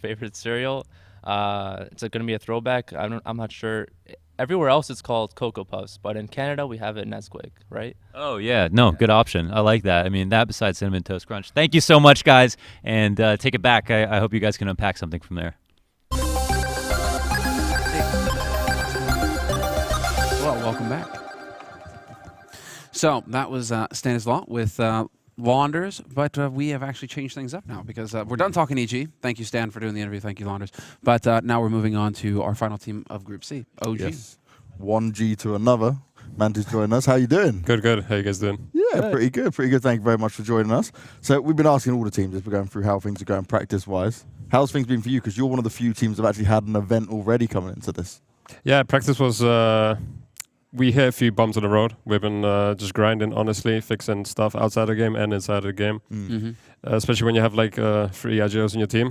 Favorite cereal? It's going to be a throwback. I'm not sure. Everywhere else it's called Cocoa Puffs, but in Canada we have it Nesquik, right? Oh, yeah. No, good option. I like that. I mean, that besides Cinnamon Toast Crunch. Thank you so much, guys, and take it back. I hope you guys can unpack something from there. Well, welcome back. So that was Stanislaw with Launders, but we have actually changed things up now because we're done talking EG. Thank you, Stan, for doing the interview. Thank you, Launders. But now we're moving on to our final team of Group C, OG. Yes. 1G to another. Mantis joining us. How you doing? Good. How you guys doing? Yeah, pretty good. Thank you very much for joining us. So we've been asking all the teams as we're going through how things are going practice-wise. How's things been for you? Because you're one of the few teams that have actually had an event already coming into this. Yeah, practice was... we hit a few bumps on the road. We've been just grinding, honestly, fixing stuff outside the game and inside the game. Especially when you have like 3 IGOs in your team.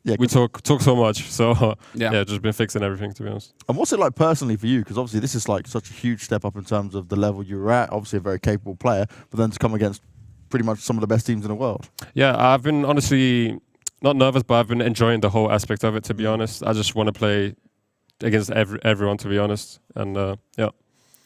We talk so much. So just been fixing everything, to be honest. And what's it like personally for you? Because obviously this is like such a huge step up in terms of the level you're at. Obviously a very capable player, but then to come against pretty much some of the best teams in the world. Yeah, I've been honestly not nervous, but I've been enjoying the whole aspect of it, to be honest. I just want to play against everyone, to be honest. And yeah.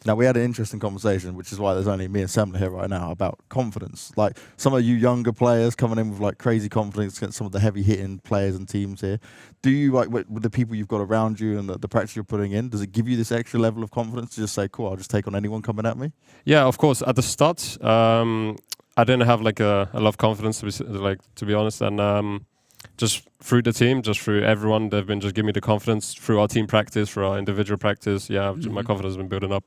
Now, we had an interesting conversation, which is why there's only me and Semmler here right now, about confidence. Like, some of you younger players coming in with, like, crazy confidence against some of the heavy-hitting players and teams here. Do you, like, with the people you've got around you and the practice you're putting in, does it give you this extra level of confidence to just say, cool, I'll just take on anyone coming at me? Yeah, of course. At the start, I didn't have, like, a lot of confidence, to be honest. And just through the team, just through everyone, they've been just giving me the confidence through our team practice, through our individual practice. Yeah, my confidence has been building up.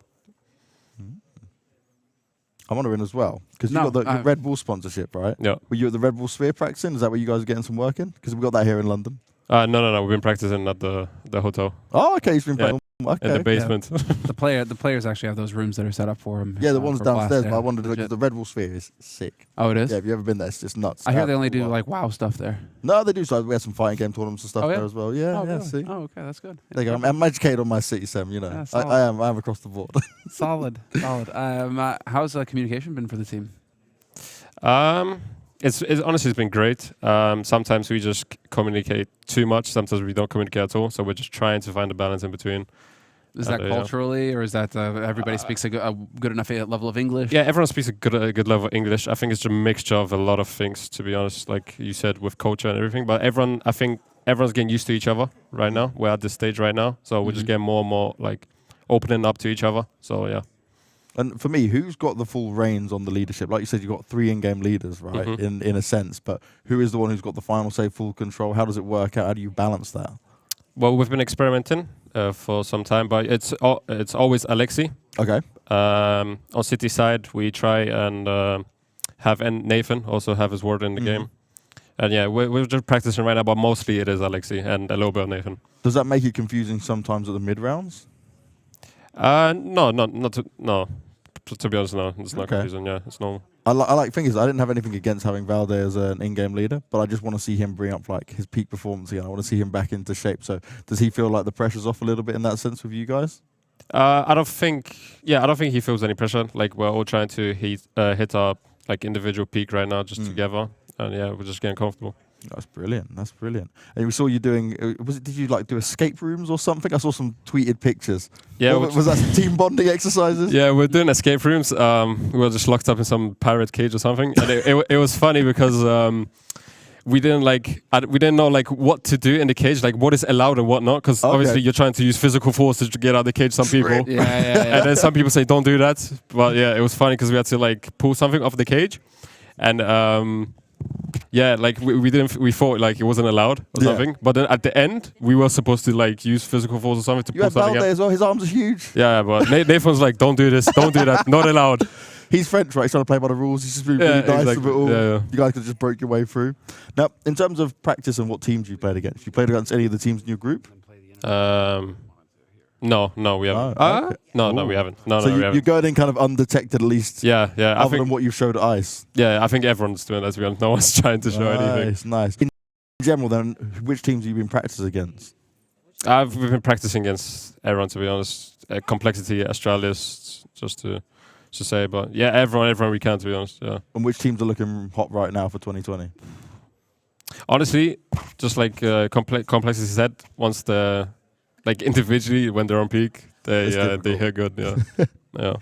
I'm wondering as well, because you got the Red Bull sponsorship, right? Yeah. Were you at the Red Bull Sphere practicing? Is that where you guys are getting some work in? Because we got that here in London. No. We've been practicing at the hotel. Oh, okay. You've been playing. Okay. In the basement. Yeah. the players actually have those rooms that are set up for them. Yeah, the ones downstairs. But I wondered because the Red Bull Sphere is sick. Oh, it is? Yeah, have you ever been there? It's just nuts. I hear they only do like WoW stuff there. No, they do. So we had some fighting game tournaments and stuff there as well. Yeah, really? see. Oh, okay, that's good. There you go. I'm educated on my city, Sam. You know, Yeah, I am across the board. Solid. How's communication been for the team? It's honestly it's been great. Sometimes we just communicate too much. Sometimes we don't communicate at all. So we're just trying to find a balance in between. Is that culturally, or is that everybody speaks a good enough level of English? Yeah, everyone speaks a good level of English. I think it's a mixture of a lot of things, to be honest, like you said, with culture and everything. But I think everyone's getting used to each other right now. We're at this stage right now. So we're just getting more and more like opening up to each other. So, yeah. And for me, who's got the full reins on the leadership? Like you said, you've got 3 in-game leaders, right, in a sense. But who is the one who's got the final say, full control? How does it work out? How do you balance that? Well, we've been experimenting for some time, but it's always Alexi. Okay. On City side, we try and have Nathan also have his word in the game. And yeah, we're just practicing right now, but mostly it is Alexi and a little bit of Nathan. Does that make it confusing sometimes at the mid rounds? No. To be honest, no. It's not confusing. Yeah, it's normal. I like thing is I didn't have anything against having Valde as an in-game leader, but I just want to see him bring up like his peak performance again. I want to see him back into shape. So does he feel like the pressure's off a little bit in that sense with you guys? I don't think he feels any pressure. Like we're all trying to hit our like individual peak right now, just together, and yeah, we're just getting comfortable. That's brilliant. And we saw you doing. Did you like do escape rooms or something? I saw some tweeted pictures. Yeah, was that team bonding exercises? Yeah, we're doing escape rooms. We were just locked up in some pirate cage or something, and it was funny because we didn't know like what to do in the cage, like what is allowed and what not, because obviously you're trying to use physical force to get out of the cage. Some people, yeah. And then some people say don't do that. But yeah, it was funny because we had to like pull something off the cage, and. Yeah, like we thought like it wasn't allowed or something. But then at the end, we were supposed to like use physical force or something to pull something out. As well. His arms are huge. Yeah, but Nathan's like, don't do this, don't do that, not allowed. He's French, right? He's trying to play by the rules. He's just really nice with it all. Yeah. You guys could just broke your way through. Now, in terms of practice and what teams you played against, you played against any of the teams in your group? No, we haven't. Okay. No, we haven't. No, so we haven't. You're going in kind of undetected at least. Yeah. Other than what you showed at ICE. Yeah, I think everyone's doing that, to be honest. No one's trying to show anything. Nice. In general, then, which teams have you been practicing against? We've been practicing against everyone, to be honest. Complexity, Astralis, just to say. But yeah, everyone we can, to be honest. Yeah. And which teams are looking hot right now for 2020? Honestly, just like Complexity said, once like individually when they're on peak, they hit good. Yeah. Yeah.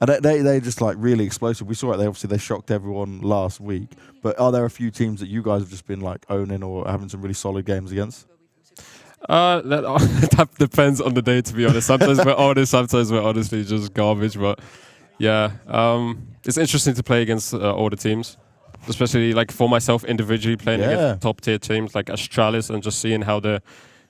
And they just like really explosive. We saw it. They shocked everyone last week. But are there a few teams that you guys have just been like owning or having some really solid games against? That depends on the day, to be honest. Sometimes we're honest, sometimes we're honestly just garbage. But Yeah, it's interesting to play against all the teams, especially like for myself individually playing against top tier teams like Astralis and just seeing how they're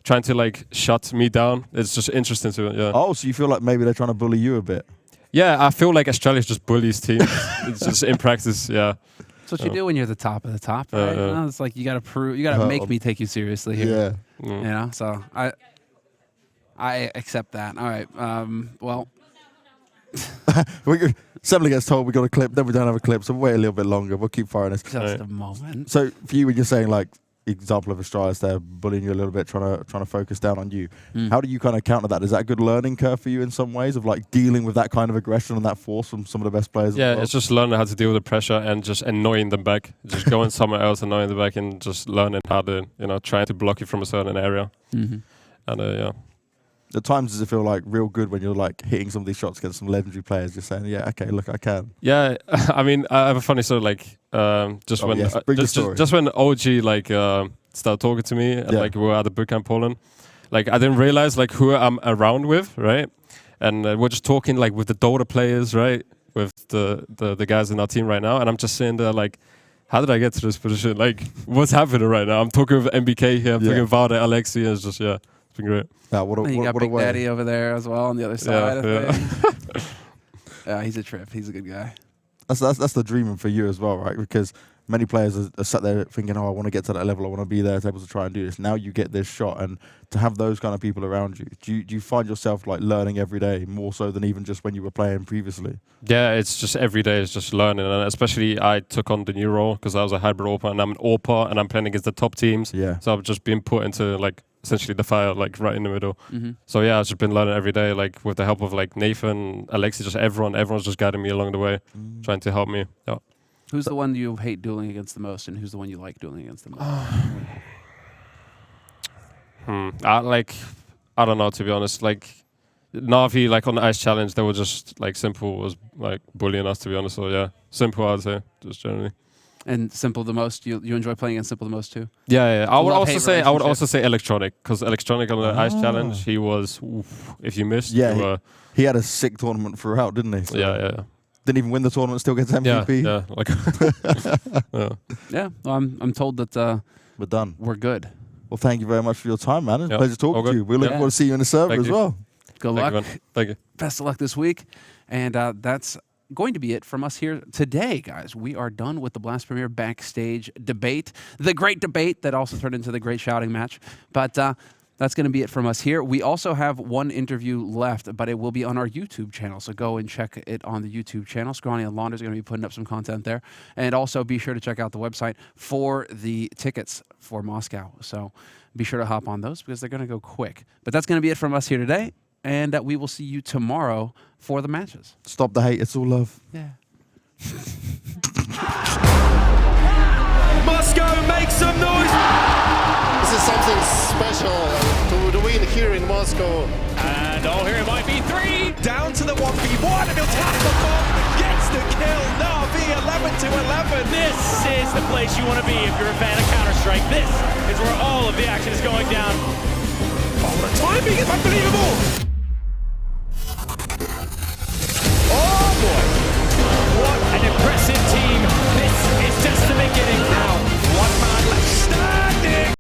trying to like shut me down. It's just interesting to Oh, so you feel like maybe they're trying to bully you a bit? Yeah, I feel like Astralis just bullies teams. It's just in practice, yeah. That's what you do when you're the top of the top, right? You know, it's like you gotta prove, you gotta make me take you seriously here. Yeah. You know, so I accept that. All right. Well, Semmler gets told we got a clip, then we don't have a clip, so we'll wait a little bit longer. We'll keep firing this. Just a moment. So for you, when you're saying like example of Astralis, they're bullying you a little bit, trying to focus down on you. How do you kind of counter that? Is that a good learning curve for you in some ways of like dealing with that kind of aggression and that force from some of the best players? Yeah, it's just learning how to deal with the pressure and just annoying them back. Just going somewhere else, annoying them back, and just learning how to, trying to block you from a certain area. And yeah. At times does it feel like real good when you're like hitting some of these shots against some legendary players, just saying, yeah, okay, look, I can. Yeah, I mean, I have a funny story. Like, just when OG like started talking to me, and like we were at the bootcamp Poland, like I didn't realize like who I'm around with, right? And we're just talking like with the Dota players, right? With the guys in our team right now, and I'm just sitting there like, how did I get to this position? Like, what's happening right now? I'm talking with MBK here, I'm talking with Vada, Alexi, and it's just it's been great. Yeah, you got Big Daddy over there as well on the other side. Yeah, he's a trip. He's a good guy. That's the dreaming for you as well, right? Because many players are sat there thinking, oh, I want to get to that level. I want to be there to able to try and do this. Now you get this shot, and to have those kind of people around you, do you find yourself like learning every day more so than even just when you were playing previously? Yeah, it's just every day is just learning, and especially I took on the new role because I was a hybrid AWPer and I'm an AWPer and I'm playing against the top teams. Yeah. So I've just been put into like essentially the fire, like right in the middle. So yeah, I've just been learning every day, like with the help of like Nathan, Alexi, just everyone's just guiding me along the way, trying to help me. Yeah. Who's the one you hate dueling against the most, and who's the one you like dueling against the most? I don't know, to be honest. Like Na'Vi, like on the Ice Challenge, they were just like Simple was like bullying us, to be honest. So yeah, Simple, I'd say, just generally. And Simple the most, you enjoy playing against Simple the most too? Yeah. I would also say Electronic, because Electronic on the Ice Challenge, he was if you missed, he had a sick tournament throughout, didn't he? So yeah. Didn't even win the tournament, still gets MVP. Well, I'm told that we're done. We're good. Well, thank you very much for your time, man. It's a pleasure talking to you. We're looking forward to see you in the server as well. Good luck. Thank you. Best of luck this week. And that's going to be it from us here today, guys. We are done with the Blast Premier Backstage debate, the great debate that also turned into the great shouting match. But that's going to be it from us here. We also have one interview left, but it will be on our YouTube channel. So go and check it on the YouTube channel. Scrawny and Launders are going to be putting up some content there. And also be sure to check out the website for the tickets for Moscow. So be sure to hop on those because they're going to go quick. But that's going to be it from us here today. And we will see you tomorrow for the matches. Stop the hate. It's all love. Yeah. Moscow, make some noise! This is something special to win here in Moscow. And here it might be 3. Down to the 1v1 and he'll tap the bomb. Gets the kill. Na'Vi 11-11. This is the place you want to be if you're a fan of Counter-Strike. This is where all of the action is going down. Oh, the timing is unbelievable!